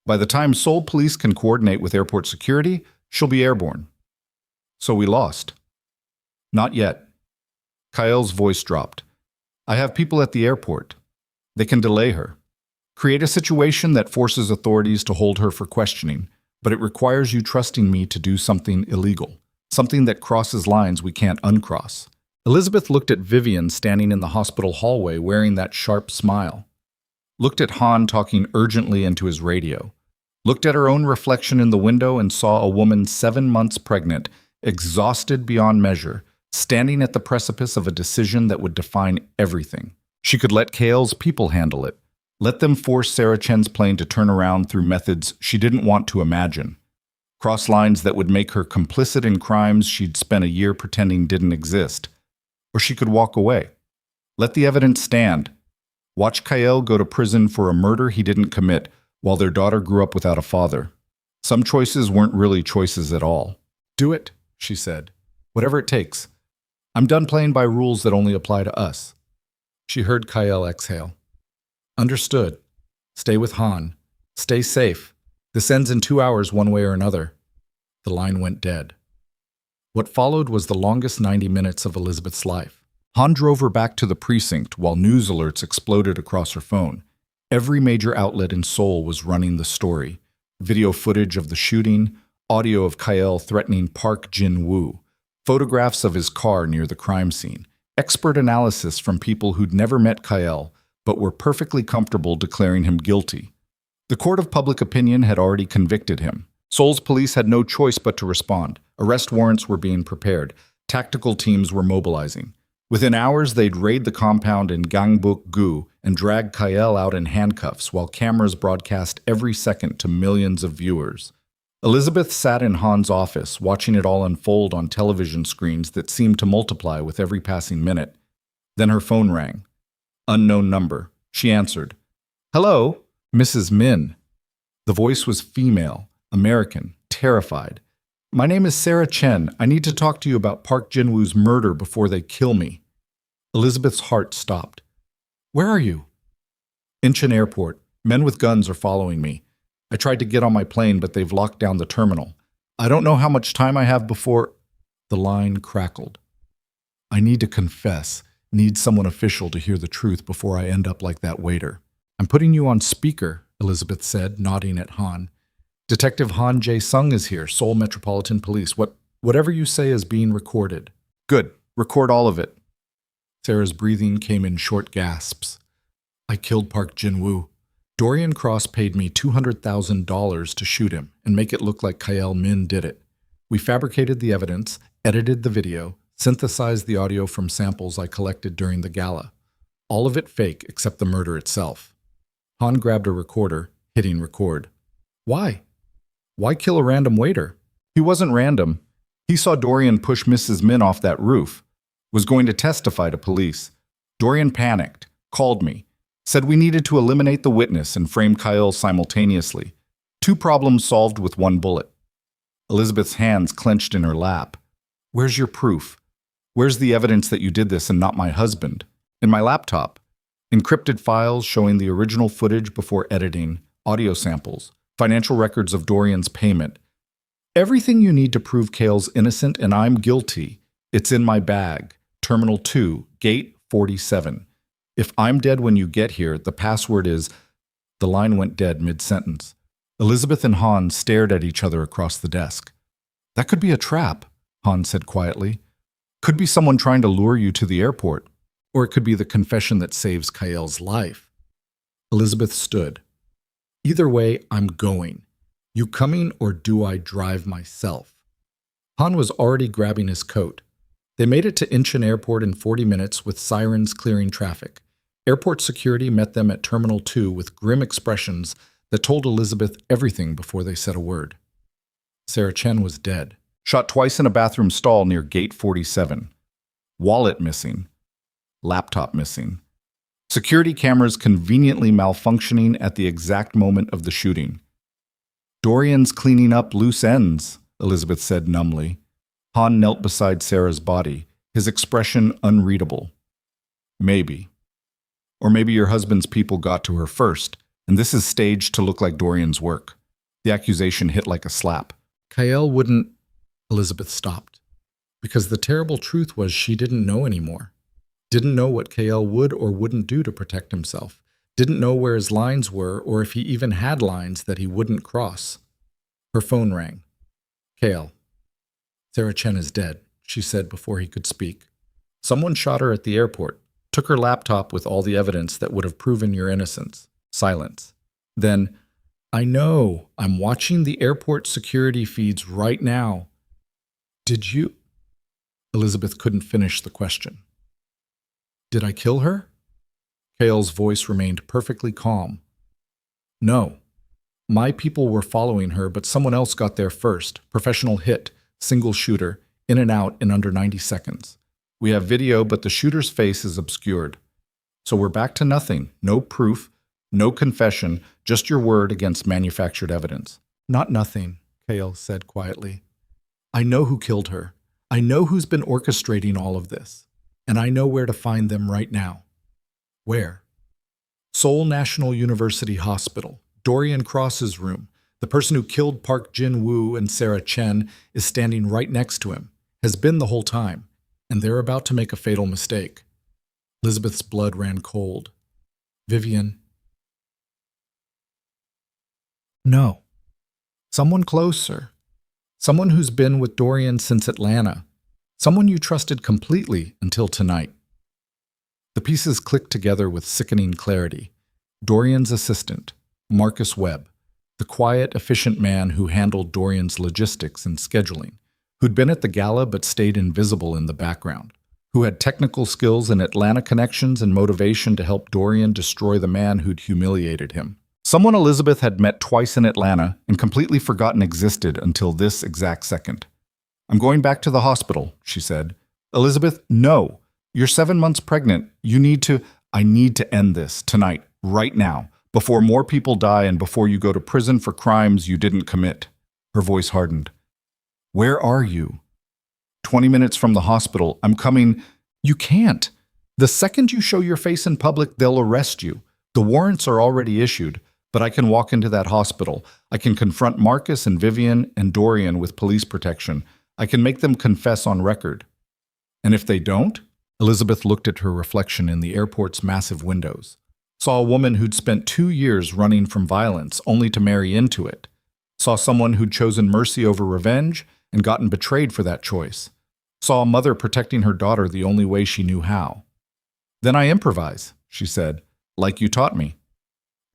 By the time Seoul police can coordinate with airport security, she'll be airborne." "So we lost?" "Not yet." Kyle's voice dropped. "I have people at the airport. They can delay her. Create a situation that forces authorities to hold her for questioning, but it requires you trusting me to do something illegal, something that crosses lines we can't uncross." Elizabeth looked at Vivian standing in the hospital hallway wearing that sharp smile. Looked at Han talking urgently into his radio. Looked at her own reflection in the window and saw a woman 7 months pregnant, exhausted beyond measure, standing at the precipice of a decision that would define everything. She could let Kale's people handle it. Let them force Sarah Chen's plane to turn around through methods she didn't want to imagine. Cross lines that would make her complicit in crimes she'd spent a year pretending didn't exist. Or she could walk away. Let the evidence stand. Watch Kyle go to prison for a murder he didn't commit, while their daughter grew up without a father. Some choices weren't really choices at all. "Do it," she said. "Whatever it takes. I'm done playing by rules that only apply to us." She heard Kyle exhale. "Understood. Stay with Han. Stay safe. This ends in 2 hours one way or another." The line went dead. What followed was the longest 90 minutes of Elizabeth's life. Han drove her back to the precinct while news alerts exploded across her phone. Every major outlet in Seoul was running the story. Video footage of the shooting, audio of Kyle threatening Park Jin-woo, photographs of his car near the crime scene, expert analysis from people who'd never met Kyle but were perfectly comfortable declaring him guilty. The court of public opinion had already convicted him. Seoul's police had no choice but to respond. Arrest warrants were being prepared. Tactical teams were mobilizing. Within hours, they'd raid the compound in Gangbuk-gu and drag Kyle out in handcuffs while cameras broadcast every second to millions of viewers. Elizabeth sat in Han's office, watching it all unfold on television screens that seemed to multiply with every passing minute. Then her phone rang. Unknown number. She answered. "Hello, Mrs. Min." The voice was female, American, terrified. "My name is Sarah Chen. I need to talk to you about Park Jin-woo's murder before they kill me." Elizabeth's heart stopped. "Where are you?" "Incheon Airport. Men with guns are following me. I tried to get on my plane, but they've locked down the terminal. I don't know how much time I have before—" The line crackled. "I need to confess. Need someone official to hear the truth before I end up like that waiter." "I'm putting you on speaker," Elizabeth said, nodding at Han. "Detective Han Jae-sung is here, Seoul Metropolitan Police. Whatever you say is being recorded." "Good. Record all of it." Sarah's breathing came in short gasps. "I killed Park Jin-woo. Dorian Cross paid me $200,000 to shoot him and make it look like Kyle Min did it. We fabricated the evidence, edited the video, synthesized the audio from samples I collected during the gala. All of it fake except the murder itself." Han grabbed a recorder, hitting record. "Why? Why kill a random waiter?" "He wasn't random. He saw Dorian push Mrs. Min off that roof. Was going to testify to police. Dorian panicked, called me, said we needed to eliminate the witness and frame Kyle simultaneously. 2 problems solved with 1 bullet." Elizabeth's hands clenched in her lap. "Where's your proof? Where's the evidence that you did this and not my husband?" "In my laptop. Encrypted files showing the original footage before editing, audio samples, financial records of Dorian's payment. Everything you need to prove Kale's innocent and I'm guilty. It's in my bag. Terminal 2, Gate 47. If I'm dead when you get here, the password is... The line went dead mid-sentence. Elizabeth and Han stared at each other across the desk. That could be a trap, Han said quietly. Could be someone trying to lure you to the airport. Or it could be the confession that saves Kael's life. Elizabeth stood. Either way, I'm going. You coming or do I drive myself? Han was already grabbing his coat. They made it to Incheon Airport in 40 minutes with sirens clearing traffic. Airport security met them at Terminal 2 with grim expressions that told Elizabeth everything before they said a word. Sarah Chen was dead, shot twice in a bathroom stall near Gate 47. Wallet missing. Laptop missing. Security cameras conveniently malfunctioning at the exact moment of the shooting. Dorian's cleaning up loose ends, Elizabeth said numbly. Han knelt beside Sarah's body, his expression unreadable. Maybe. Or maybe your husband's people got to her first, and this is staged to look like Dorian's work. The accusation hit like a slap. Kael wouldn't... Elizabeth stopped. Because the terrible truth was she didn't know anymore. Didn't know what Kael would or wouldn't do to protect himself. Didn't know where his lines were or if he even had lines that he wouldn't cross. Her phone rang. Kael. Sarah Chen is dead, she said before he could speak. Someone shot her at the airport. Took her laptop with all the evidence that would have proven your innocence. Silence. Then, I know, I'm watching the airport security feeds right now. Did you? Elizabeth couldn't finish the question. Did I kill her? Kael's voice remained perfectly calm. No. My people were following her, but someone else got there first. Professional hit, single shooter, in and out in under 90 seconds. We have video, but the shooter's face is obscured. So we're back to nothing. No proof, no confession, just your word against manufactured evidence. Not nothing, Kael said quietly. I know who killed her. I know who's been orchestrating all of this. And I know where to find them right now. Where? Seoul National University Hospital, Dorian Cross's room. The person who killed Park Jin-woo and Sarah Chen is standing right next to him, has been the whole time. And they're about to make a fatal mistake. Elizabeth's blood ran cold. Vivian. No. Someone closer. Someone who's been with Dorian since Atlanta. Someone you trusted completely until tonight. The pieces clicked together with sickening clarity. Dorian's assistant, Marcus Webb, the quiet, efficient man who handled Dorian's logistics and scheduling, who'd been at the gala but stayed invisible in the background, who had technical skills and Atlanta connections and motivation to help Dorian destroy the man who'd humiliated him. Someone Elizabeth had met twice in Atlanta and completely forgotten existed until this exact second. I'm going back to the hospital, she said. Elizabeth, no. You're 7 months pregnant. I need to end this tonight, right now, before more people die and before you go to prison for crimes you didn't commit. Her voice hardened. Where are you? 20 minutes from the hospital. I'm coming. You can't. The second you show your face in public, they'll arrest you. The warrants are already issued, but I can walk into that hospital. I can confront Marcus and Vivian and Dorian with police protection. I can make them confess on record. And if they don't? Elizabeth looked at her reflection in the airport's massive windows. Saw a woman who'd spent 2 years running from violence only to marry into it. Saw someone who'd chosen mercy over revenge and gotten betrayed for that choice. Saw a mother protecting her daughter the only way she knew how. Then I improvise, she said, like you taught me.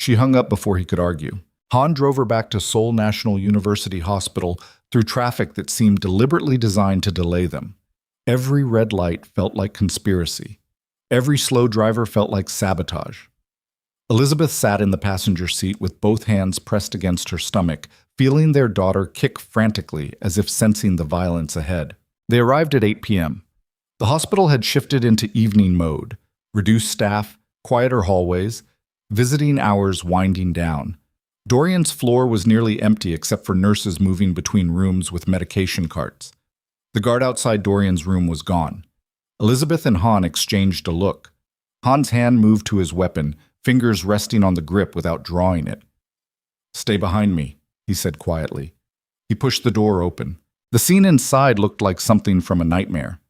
She hung up before he could argue. Han drove her back to Seoul National University Hospital through traffic that seemed deliberately designed to delay them. Every red light felt like conspiracy. Every slow driver felt like sabotage. Elizabeth sat in the passenger seat with both hands pressed against her stomach, feeling their daughter kick frantically as if sensing the violence ahead. They arrived at 8 p.m. The hospital had shifted into evening mode, reduced staff, quieter hallways, visiting hours winding down. Dorian's floor was nearly empty except for nurses moving between rooms with medication carts. The guard outside Dorian's room was gone. Elizabeth and Han exchanged a look. Han's hand moved to his weapon, fingers resting on the grip without drawing it. Stay behind me, he said quietly. He pushed the door open. The scene inside looked like something from a nightmare.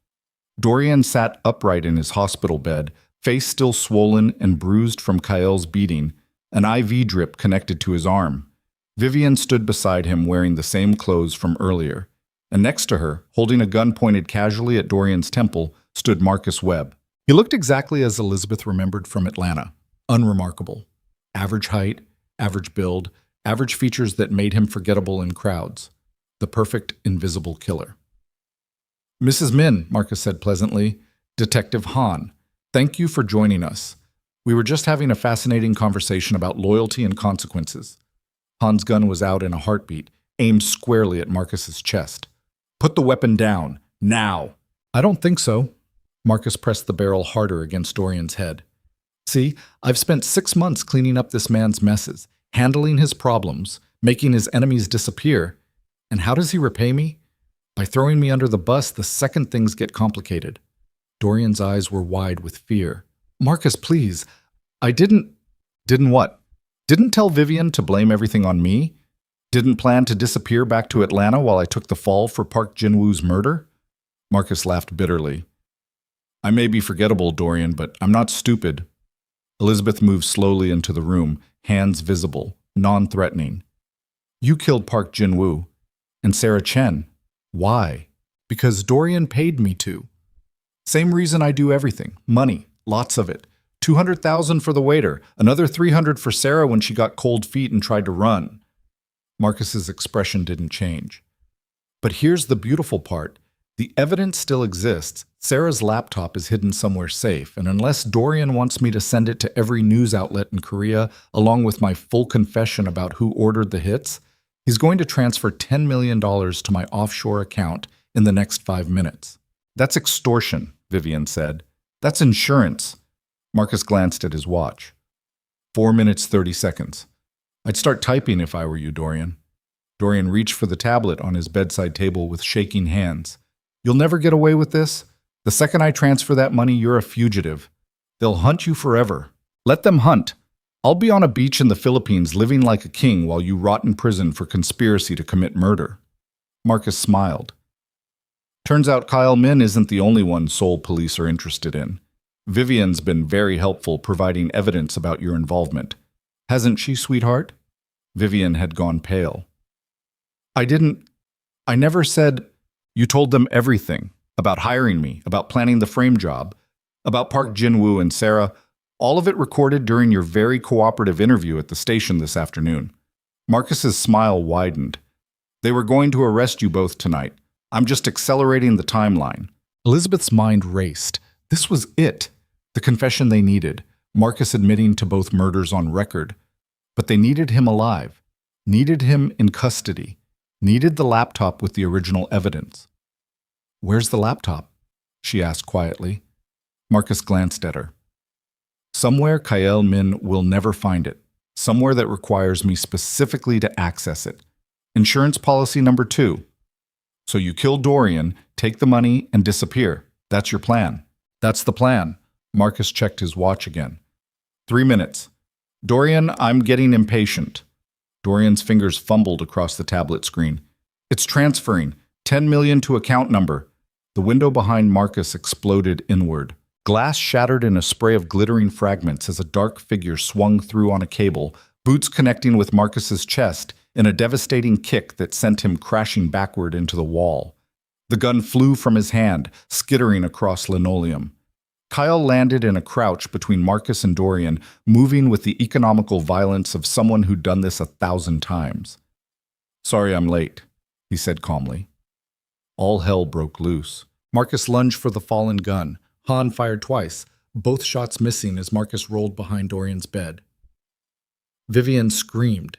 Dorian sat upright in his hospital bed, face still swollen and bruised from Kael's beating, an IV drip connected to his arm. Vivian stood beside him wearing the same clothes from earlier, and next to her, holding a gun pointed casually at Dorian's temple, stood Marcus Webb. He looked exactly as Elizabeth remembered from Atlanta. Unremarkable. Average height, average build, average features that made him forgettable in crowds. The perfect invisible killer. Mrs. Min, Marcus said pleasantly, Detective Han, thank you for joining us. We were just having a fascinating conversation about loyalty and consequences. Han's gun was out in a heartbeat, aimed squarely at Marcus's chest. Put the weapon down, now. I don't think so. Marcus pressed the barrel harder against Dorian's head. See, I've spent 6 months cleaning up this man's messes, handling his problems, making his enemies disappear. And how does he repay me? By throwing me under the bus the second things get complicated. Dorian's eyes were wide with fear. Marcus, please. I didn't what? Didn't tell Vivian to blame everything on me? Didn't plan to disappear back to Atlanta while I took the fall for Park Jin-woo's murder? Marcus laughed bitterly. I may be forgettable, Dorian, but I'm not stupid. Elizabeth moved slowly into the room, hands visible, non-threatening. You killed Park Jin-woo. And Sarah Chen. Why? Because Dorian paid me to. Same reason I do everything. Money. Lots of it. $200,000 for the waiter. Another $300 for Sarah when she got cold feet and tried to run. Marcus's expression didn't change. But here's the beautiful part. The evidence still exists. Sarah's laptop is hidden somewhere safe, and unless Dorian wants me to send it to every news outlet in Korea, along with my full confession about who ordered the hits, he's going to transfer $10 million to my offshore account in the next 5 minutes. That's extortion, Vivian said. That's insurance. Marcus glanced at his watch. 4 minutes, 30 seconds. I'd start typing if I were you, Dorian. Dorian reached for the tablet on his bedside table with shaking hands. You'll never get away with this. The second I transfer that money, you're a fugitive. They'll hunt you forever. Let them hunt. I'll be on a beach in the Philippines living like a king while you rot in prison for conspiracy to commit murder. Marcus smiled. Turns out Kyle Min isn't the only one Seoul police are interested in. Vivian's been very helpful providing evidence about your involvement. Hasn't she, sweetheart? Vivian had gone pale. I never said. You told them everything. About hiring me, about planning the frame job, about Park Jin-woo and Sarah, all of it recorded during your very cooperative interview at the station this afternoon. Marcus's smile widened. They were going to arrest you both tonight. I'm just accelerating the timeline. Elizabeth's mind raced. This was it. The confession they needed. Marcus admitting to both murders on record. But they needed him alive. Needed him in custody. Needed the laptop with the original evidence. Where's the laptop? She asked quietly. Marcus glanced at her. Somewhere Kael Min will never find it. Somewhere that requires me specifically to access it. Insurance policy number 2. So you kill Dorian, take the money, and disappear. That's your plan. That's the plan. Marcus checked his watch again. 3 minutes. Dorian, I'm getting impatient. Dorian's fingers fumbled across the tablet screen. It's transferring. 10 million to account number. The window behind Marcus exploded inward. Glass shattered in a spray of glittering fragments as a dark figure swung through on a cable, boots connecting with Marcus's chest in a devastating kick that sent him crashing backward into the wall. The gun flew from his hand, skittering across linoleum. Kyle landed in a crouch between Marcus and Dorian, moving with the economical violence of someone who'd done this 1,000 times. Sorry I'm late, he said calmly. All hell broke loose. Marcus lunged for the fallen gun. Han fired twice, both shots missing as Marcus rolled behind Dorian's bed. Vivian screamed.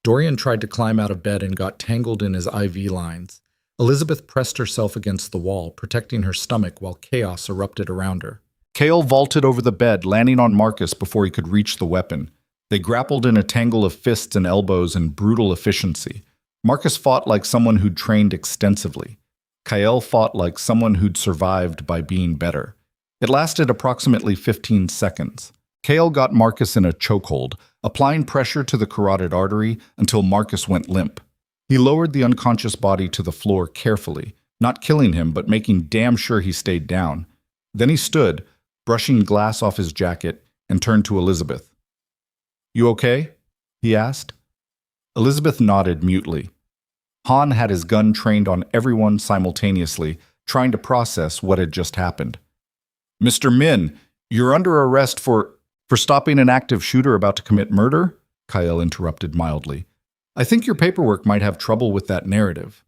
Dorian tried to climb out of bed and got tangled in his IV lines. Elizabeth pressed herself against the wall, protecting her stomach while chaos erupted around her. Kale vaulted over the bed, landing on Marcus before he could reach the weapon. They grappled in a tangle of fists and elbows in brutal efficiency. Marcus fought like someone who'd trained extensively. Kael fought like someone who'd survived by being better. It lasted approximately 15 seconds. Kael got Marcus in a chokehold, applying pressure to the carotid artery until Marcus went limp. He lowered the unconscious body to the floor carefully, not killing him but making damn sure he stayed down. Then he stood, brushing glass off his jacket, and turned to Elizabeth. "You okay?" he asked. Elizabeth nodded mutely. Han had his gun trained on everyone simultaneously, trying to process what had just happened. "Mr. Min, you're under arrest for stopping an active shooter about to commit murder?" Kyle interrupted mildly. "I think your paperwork might have trouble with that narrative.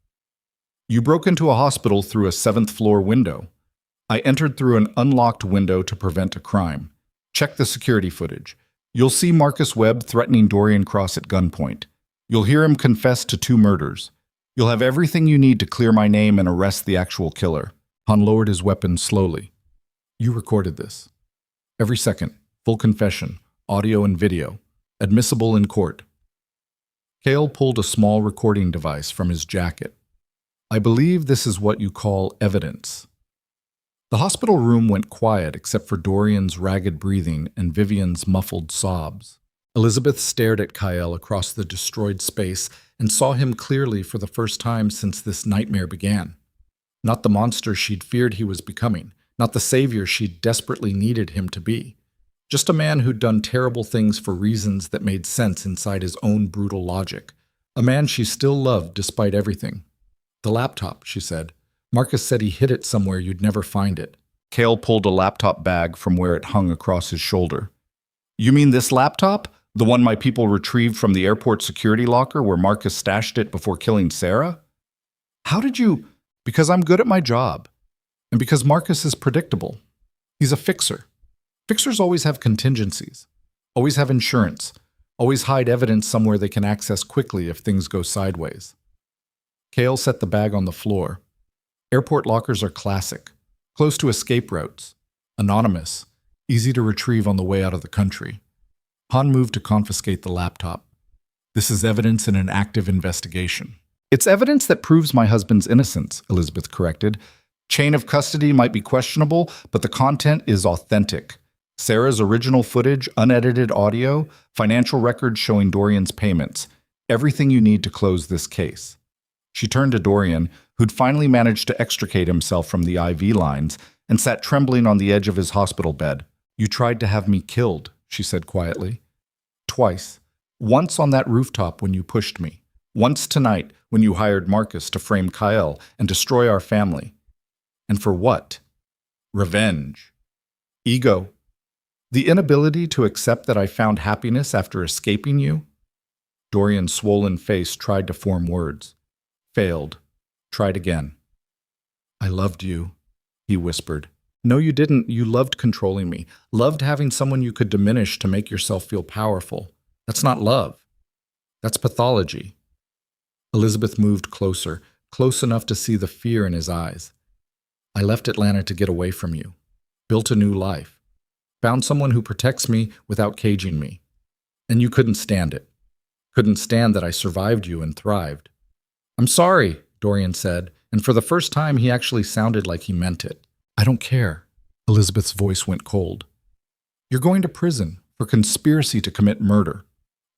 You broke into a hospital through a 7th-floor window. I entered through an unlocked window to prevent a crime. Check the security footage. You'll see Marcus Webb threatening Dorian Cross at gunpoint. You'll hear him confess to 2 murders. You'll have everything you need to clear my name and arrest the actual killer." Han lowered his weapon slowly. "You recorded this. Every second, full confession, audio and video, admissible in court." Cale pulled a small recording device from his jacket. "I believe this is what you call evidence." The hospital room went quiet except for Dorian's ragged breathing and Vivian's muffled sobs. Elizabeth stared at Kyle across the destroyed space and saw him clearly for the first time since this nightmare began. Not the monster she'd feared he was becoming, not the savior she'd desperately needed him to be. Just a man who'd done terrible things for reasons that made sense inside his own brutal logic. A man she still loved despite everything. "The laptop," she said. "Marcus said he hid it somewhere you'd never find it." Cale pulled a laptop bag from where it hung across his shoulder. "You mean this laptop? The one my people retrieved from the airport security locker where Marcus stashed it before killing Sarah?" "How did you—" "Because I'm good at my job. And because Marcus is predictable. He's a fixer. Fixers always have contingencies, always have insurance, always hide evidence somewhere they can access quickly if things go sideways." Cale set the bag on the floor. Airport lockers are classic, close to escape routes, anonymous, easy to retrieve on the way out of the country. Han moved to confiscate the laptop. "This is evidence in an active investigation." "It's evidence that proves my husband's innocence," Elizabeth corrected. "Chain of custody might be questionable, but the content is authentic. Sarah's original footage, unedited audio, financial records showing Dorian's payments. Everything you need to close this case." She turned to Dorian, who'd finally managed to extricate himself from the IV lines and sat trembling on the edge of his hospital bed. "You tried to have me killed," she said quietly. "Twice. Once on that rooftop when you pushed me. Once tonight when you hired Marcus to frame Kyle and destroy our family. And for what? Revenge. Ego. The inability to accept that I found happiness after escaping you." Dorian's swollen face tried to form words. Failed. Tried again. "I loved you," he whispered. "No, you didn't. You loved controlling me. Loved having someone you could diminish to make yourself feel powerful. That's not love. That's pathology." Elizabeth moved closer, close enough to see the fear in his eyes. "I left Atlanta to get away from you. Built a new life. Found someone who protects me without caging me. And you couldn't stand it. Couldn't stand that I survived you and thrived." "I'm sorry," Dorian said, and for the first time he actually sounded like he meant it. "I don't care." Elizabeth's voice went cold. "You're going to prison for conspiracy to commit murder,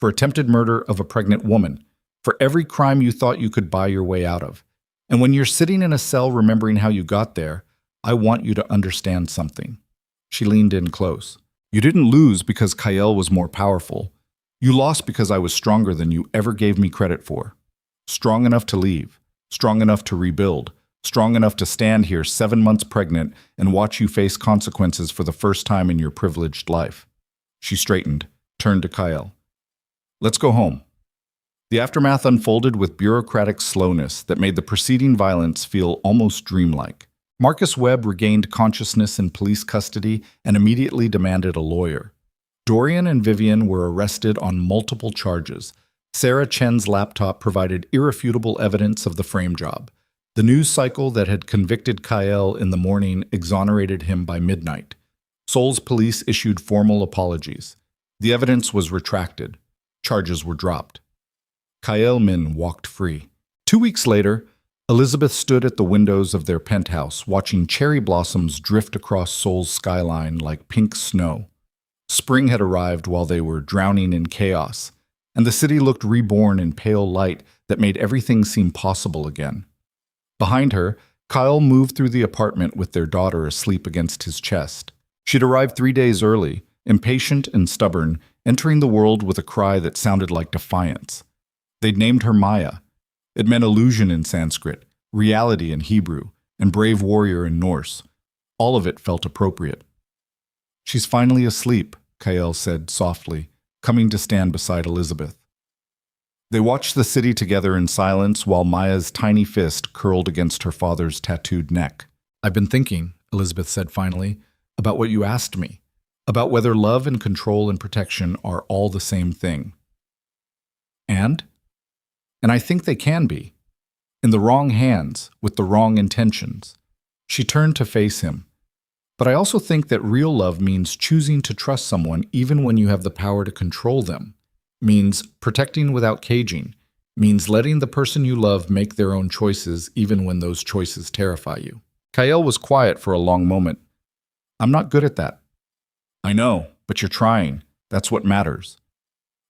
for attempted murder of a pregnant woman, for every crime you thought you could buy your way out of. And when you're sitting in a cell remembering how you got there, I want you to understand something." She leaned in close. "You didn't lose because Kyle was more powerful. You lost because I was stronger than you ever gave me credit for. Strong enough to leave, strong enough to rebuild, strong enough to stand here 7 months pregnant and watch you face consequences for the first time in your privileged life." She straightened, turned to Kyle. "Let's go home." The aftermath unfolded with bureaucratic slowness that made the preceding violence feel almost dreamlike. Marcus Webb regained consciousness in police custody and immediately demanded a lawyer. Dorian and Vivian were arrested on multiple charges. Sarah Chen's laptop provided irrefutable evidence of the frame job. The news cycle that had convicted Kyle in the morning exonerated him by midnight. Seoul's police issued formal apologies. The evidence was retracted. Charges were dropped. Kyle Min walked free. 2 weeks later, Elizabeth stood at the windows of their penthouse, watching cherry blossoms drift across Seoul's skyline like pink snow. Spring had arrived while they were drowning in chaos, and the city looked reborn in pale light that made everything seem possible again. Behind her, Kyle moved through the apartment with their daughter asleep against his chest. She'd arrived 3 days early, impatient and stubborn, entering the world with a cry that sounded like defiance. They'd named her Maya. It meant illusion in Sanskrit, reality in Hebrew, and brave warrior in Norse. All of it felt appropriate. "She's finally asleep," Kyle said softly, coming to stand beside Elizabeth. They watched the city together in silence while Maya's tiny fist curled against her father's tattooed neck. "I've been thinking," Elizabeth said finally, "about what you asked me, about whether love and control and protection are all the same thing." And I think they can be. In the wrong hands, with the wrong intentions. She turned to face him. "But I also think that real love means choosing to trust someone even when you have the power to control them. Means protecting without caging. Means letting the person you love make their own choices even when those choices terrify you." Kyle was quiet for a long moment. "I'm not good at that." "I know, but you're trying. That's what matters."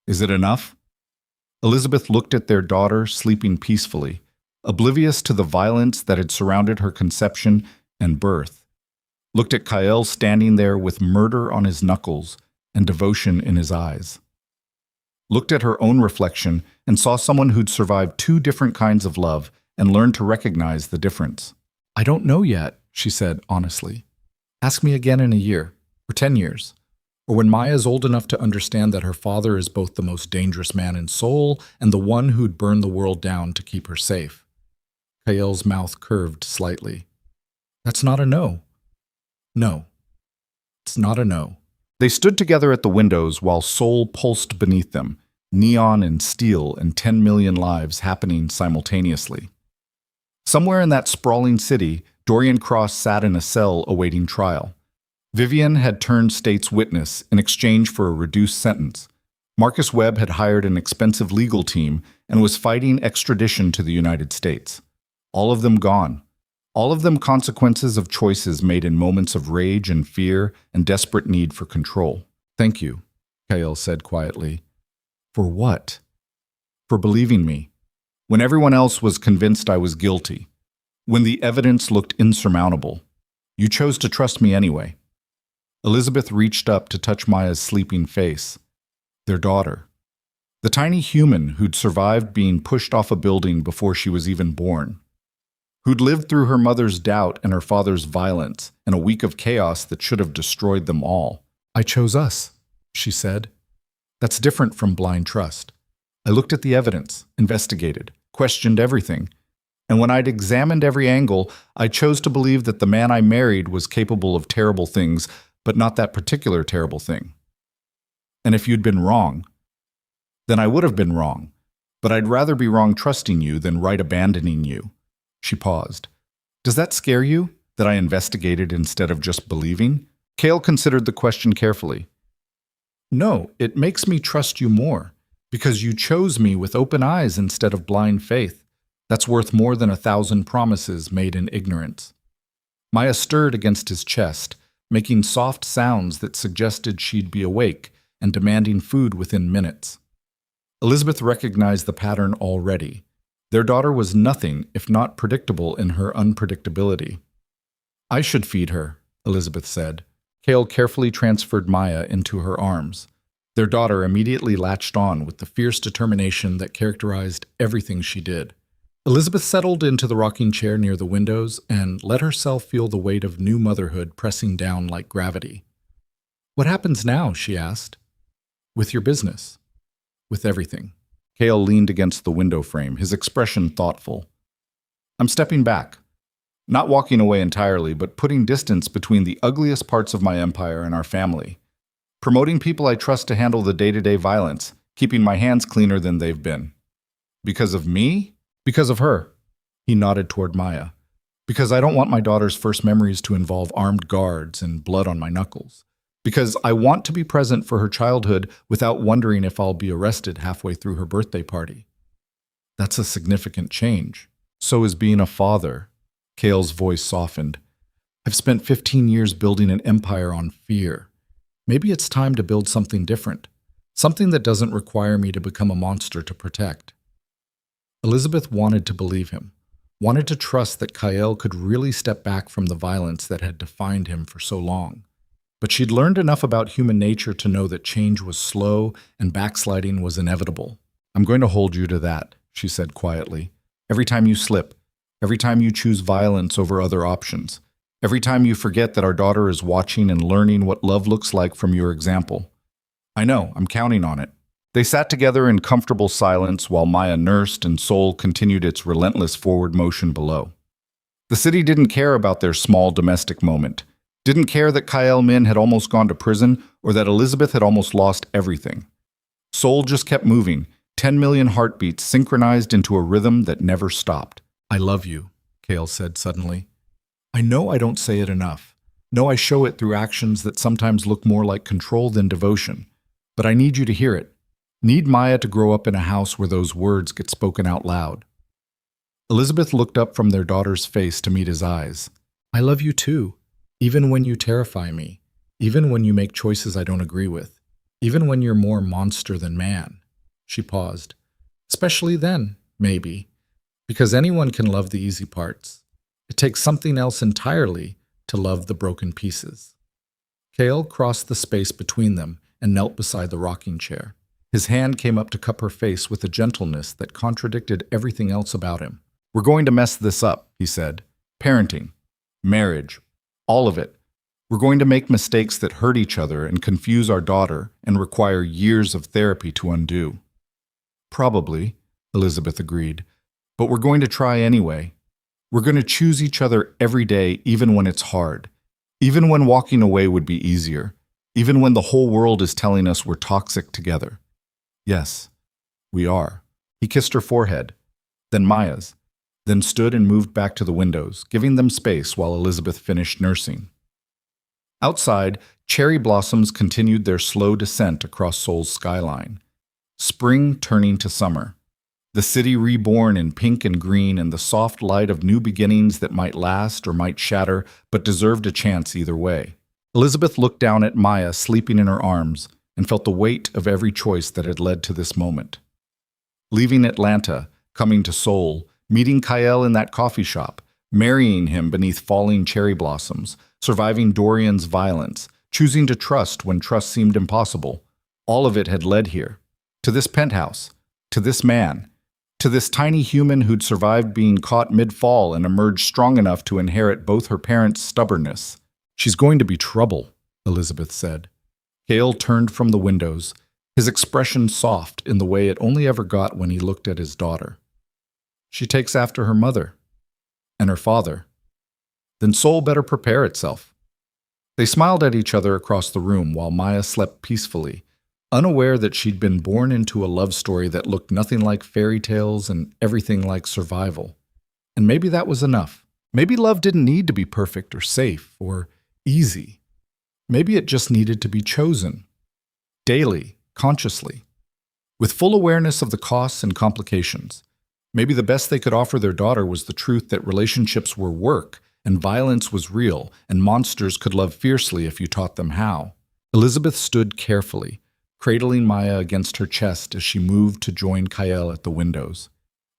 "Is it enough?" Elizabeth looked at their daughter sleeping peacefully, oblivious to the violence that had surrounded her conception and birth. Looked at Kyle standing there with murder on his knuckles and devotion in his eyes. Looked at her own reflection and saw someone who'd survived 2 different kinds of love and learned to recognize the difference. "I don't know yet," she said honestly. "Ask me again in a year, or 10 years, or when Maya's old enough to understand that her father is both the most dangerous man in Seoul and the one who'd burn the world down to keep her safe." Kyle's mouth curved slightly. "That's not a no." "No. It's not a no." They stood together at the windows while Seoul pulsed beneath them, neon and steel and 10 million lives happening simultaneously. Somewhere in that sprawling city, Dorian Cross sat in a cell awaiting trial. Vivian had turned state's witness in exchange for a reduced sentence. Marcus Webb had hired an expensive legal team and was fighting extradition to the United States. All of them gone. All of them consequences of choices made in moments of rage and fear and desperate need for control. "Thank you," Kyle said quietly. "For what?" "For believing me. When everyone else was convinced I was guilty. When the evidence looked insurmountable. You chose to trust me anyway." Elizabeth reached up to touch Maya's sleeping face. Their daughter. The tiny human who'd survived being pushed off a building before she was even born. Who'd lived through her mother's doubt and her father's violence and a week of chaos that should have destroyed them all. "I chose us," she said. "That's different from blind trust. I looked at the evidence, investigated, questioned everything. And when I'd examined every angle, I chose to believe that the man I married was capable of terrible things, but not that particular terrible thing. And if you'd been wrong, then I would have been wrong. But I'd rather be wrong trusting you than right abandoning you." She paused. "Does that scare you, that I investigated instead of just believing?" Kale considered the question carefully. "No, it makes me trust you more, because you chose me with open eyes instead of blind faith. That's worth more than 1,000 promises made in ignorance." Maya stirred against his chest, making soft sounds that suggested she'd be awake and demanding food within minutes. Elizabeth recognized the pattern already. Their daughter was nothing if not predictable in her unpredictability. "I should feed her," Elizabeth said. Kale carefully transferred Maya into her arms. Their daughter immediately latched on with the fierce determination that characterized everything she did. Elizabeth settled into the rocking chair near the windows and let herself feel the weight of new motherhood pressing down like gravity. "What happens now?" she asked. "With your business. With everything." Kale leaned against the window frame, his expression thoughtful. "I'm stepping back. Not walking away entirely, but putting distance between the ugliest parts of my empire and our family. Promoting people I trust to handle the day-to-day violence, keeping my hands cleaner than they've been. Because of me? Because of her." He nodded toward Maya. "Because I don't want my daughter's first memories to involve armed guards and blood on my knuckles. Because I want to be present for her childhood without wondering if I'll be arrested halfway through her birthday party." "That's a significant change. So is being a father." Kale's voice softened. "I've spent 15 years building an empire on fear. Maybe it's time to build something different, something that doesn't require me to become a monster to protect. Elizabeth wanted to believe him, wanted to trust that Kyle could really step back from the violence that had defined him for so long. But she'd learned enough about human nature to know that change was slow and backsliding was inevitable. "I'm going to hold you to that," she said quietly. "Every time you slip, every time you choose violence over other options, every time you forget that our daughter is watching and learning what love looks like from your example. I know, I'm counting on it." They sat together in comfortable silence while Maya nursed and Seoul continued its relentless forward motion below. The city didn't care about their small domestic moment, didn't care that Kyle Min had almost gone to prison or that Elizabeth had almost lost everything. Seoul just kept moving, 10 million heartbeats synchronized into a rhythm that never stopped. "I love you," Kale said suddenly. "I know I don't say it enough. No, I show it through actions that sometimes look more like control than devotion. But I need you to hear it. Need Maya to grow up in a house where those words get spoken out loud." Elizabeth looked up from their daughter's face to meet his eyes. "I love you too, even when you terrify me, even when you make choices I don't agree with, even when you're more monster than man." She paused. "Especially then, maybe, because anyone can love the easy parts. It takes something else entirely to love the broken pieces." Kale crossed the space between them and knelt beside the rocking chair. His hand came up to cup her face with a gentleness that contradicted everything else about him. "We're going to mess this up," he said. "Parenting, marriage, all of it. We're going to make mistakes that hurt each other and confuse our daughter and require years of therapy to undo." "Probably," Elizabeth agreed, "but we're going to try anyway. We're going to choose each other every day, even when it's hard, even when walking away would be easier, even when the whole world is telling us we're toxic together." "Yes, we are." He kissed her forehead, then Maya's, then stood and moved back to the windows, giving them space while Elizabeth finished nursing. Outside, cherry blossoms continued their slow descent across Seoul's skyline. Spring turning to summer. The city reborn in pink and green and the soft light of new beginnings that might last or might shatter, but deserved a chance either way. Elizabeth looked down at Maya sleeping in her arms and felt the weight of every choice that had led to this moment. Leaving Atlanta, coming to Seoul, meeting Kyle in that coffee shop, marrying him beneath falling cherry blossoms, surviving Dorian's violence, choosing to trust when trust seemed impossible. All of it had led here, to this penthouse, to this man, to this tiny human who'd survived being caught mid-fall and emerged strong enough to inherit both her parents' stubbornness. "She's going to be trouble," Elizabeth said. Kale turned from the windows, his expression soft in the way it only ever got when he looked at his daughter. "She takes after her mother and her father. Then Seoul better prepare itself." They smiled at each other across the room while Maya slept peacefully, unaware that she'd been born into a love story that looked nothing like fairy tales and everything like survival. And maybe that was enough. Maybe love didn't need to be perfect or safe or easy. Maybe it just needed to be chosen. Daily, consciously. With full awareness of the costs and complications. Maybe the best they could offer their daughter was the truth that relationships were work and violence was real and monsters could love fiercely if you taught them how. Elizabeth stood carefully, cradling Maya against her chest as she moved to join Kyle at the windows.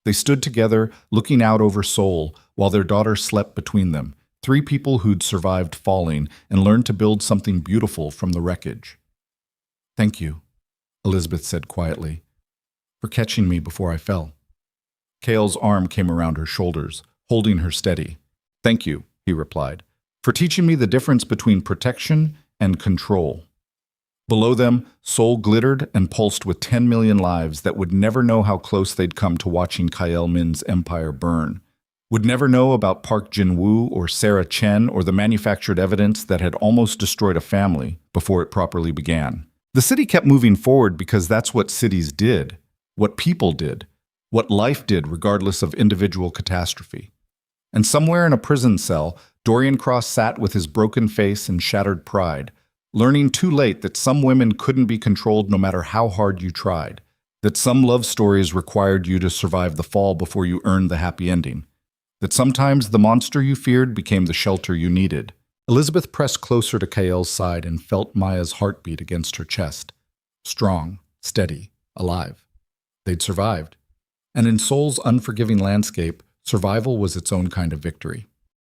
They stood together, looking out over Seoul, while their daughter slept between them, 3 people who'd survived falling and learned to build something beautiful from the wreckage. "Thank you," Elizabeth said quietly, "for catching me before I fell." Kale's arm came around her shoulders, holding her steady. "Thank you," he replied, "for teaching me the difference between protection and control." Below them, Seoul glittered and pulsed with 10 million lives that would never know how close they'd come to watching Kyle Min's empire burn. Would never know about Park Jin-woo or Sarah Chen or the manufactured evidence that had almost destroyed a family before it properly began. The city kept moving forward because that's what cities did, what people did, what life did regardless of individual catastrophe. And somewhere in a prison cell, Dorian Cross sat with his broken face and shattered pride, learning too late that some women couldn't be controlled no matter how hard you tried, that some love stories required you to survive the fall before you earned the happy ending, that sometimes the monster you feared became the shelter you needed. Elizabeth pressed closer to Kael's side and felt Maya's heartbeat against her chest. Strong, steady, alive. They'd survived. And in Seoul's unforgiving landscape, survival was its own kind of victory.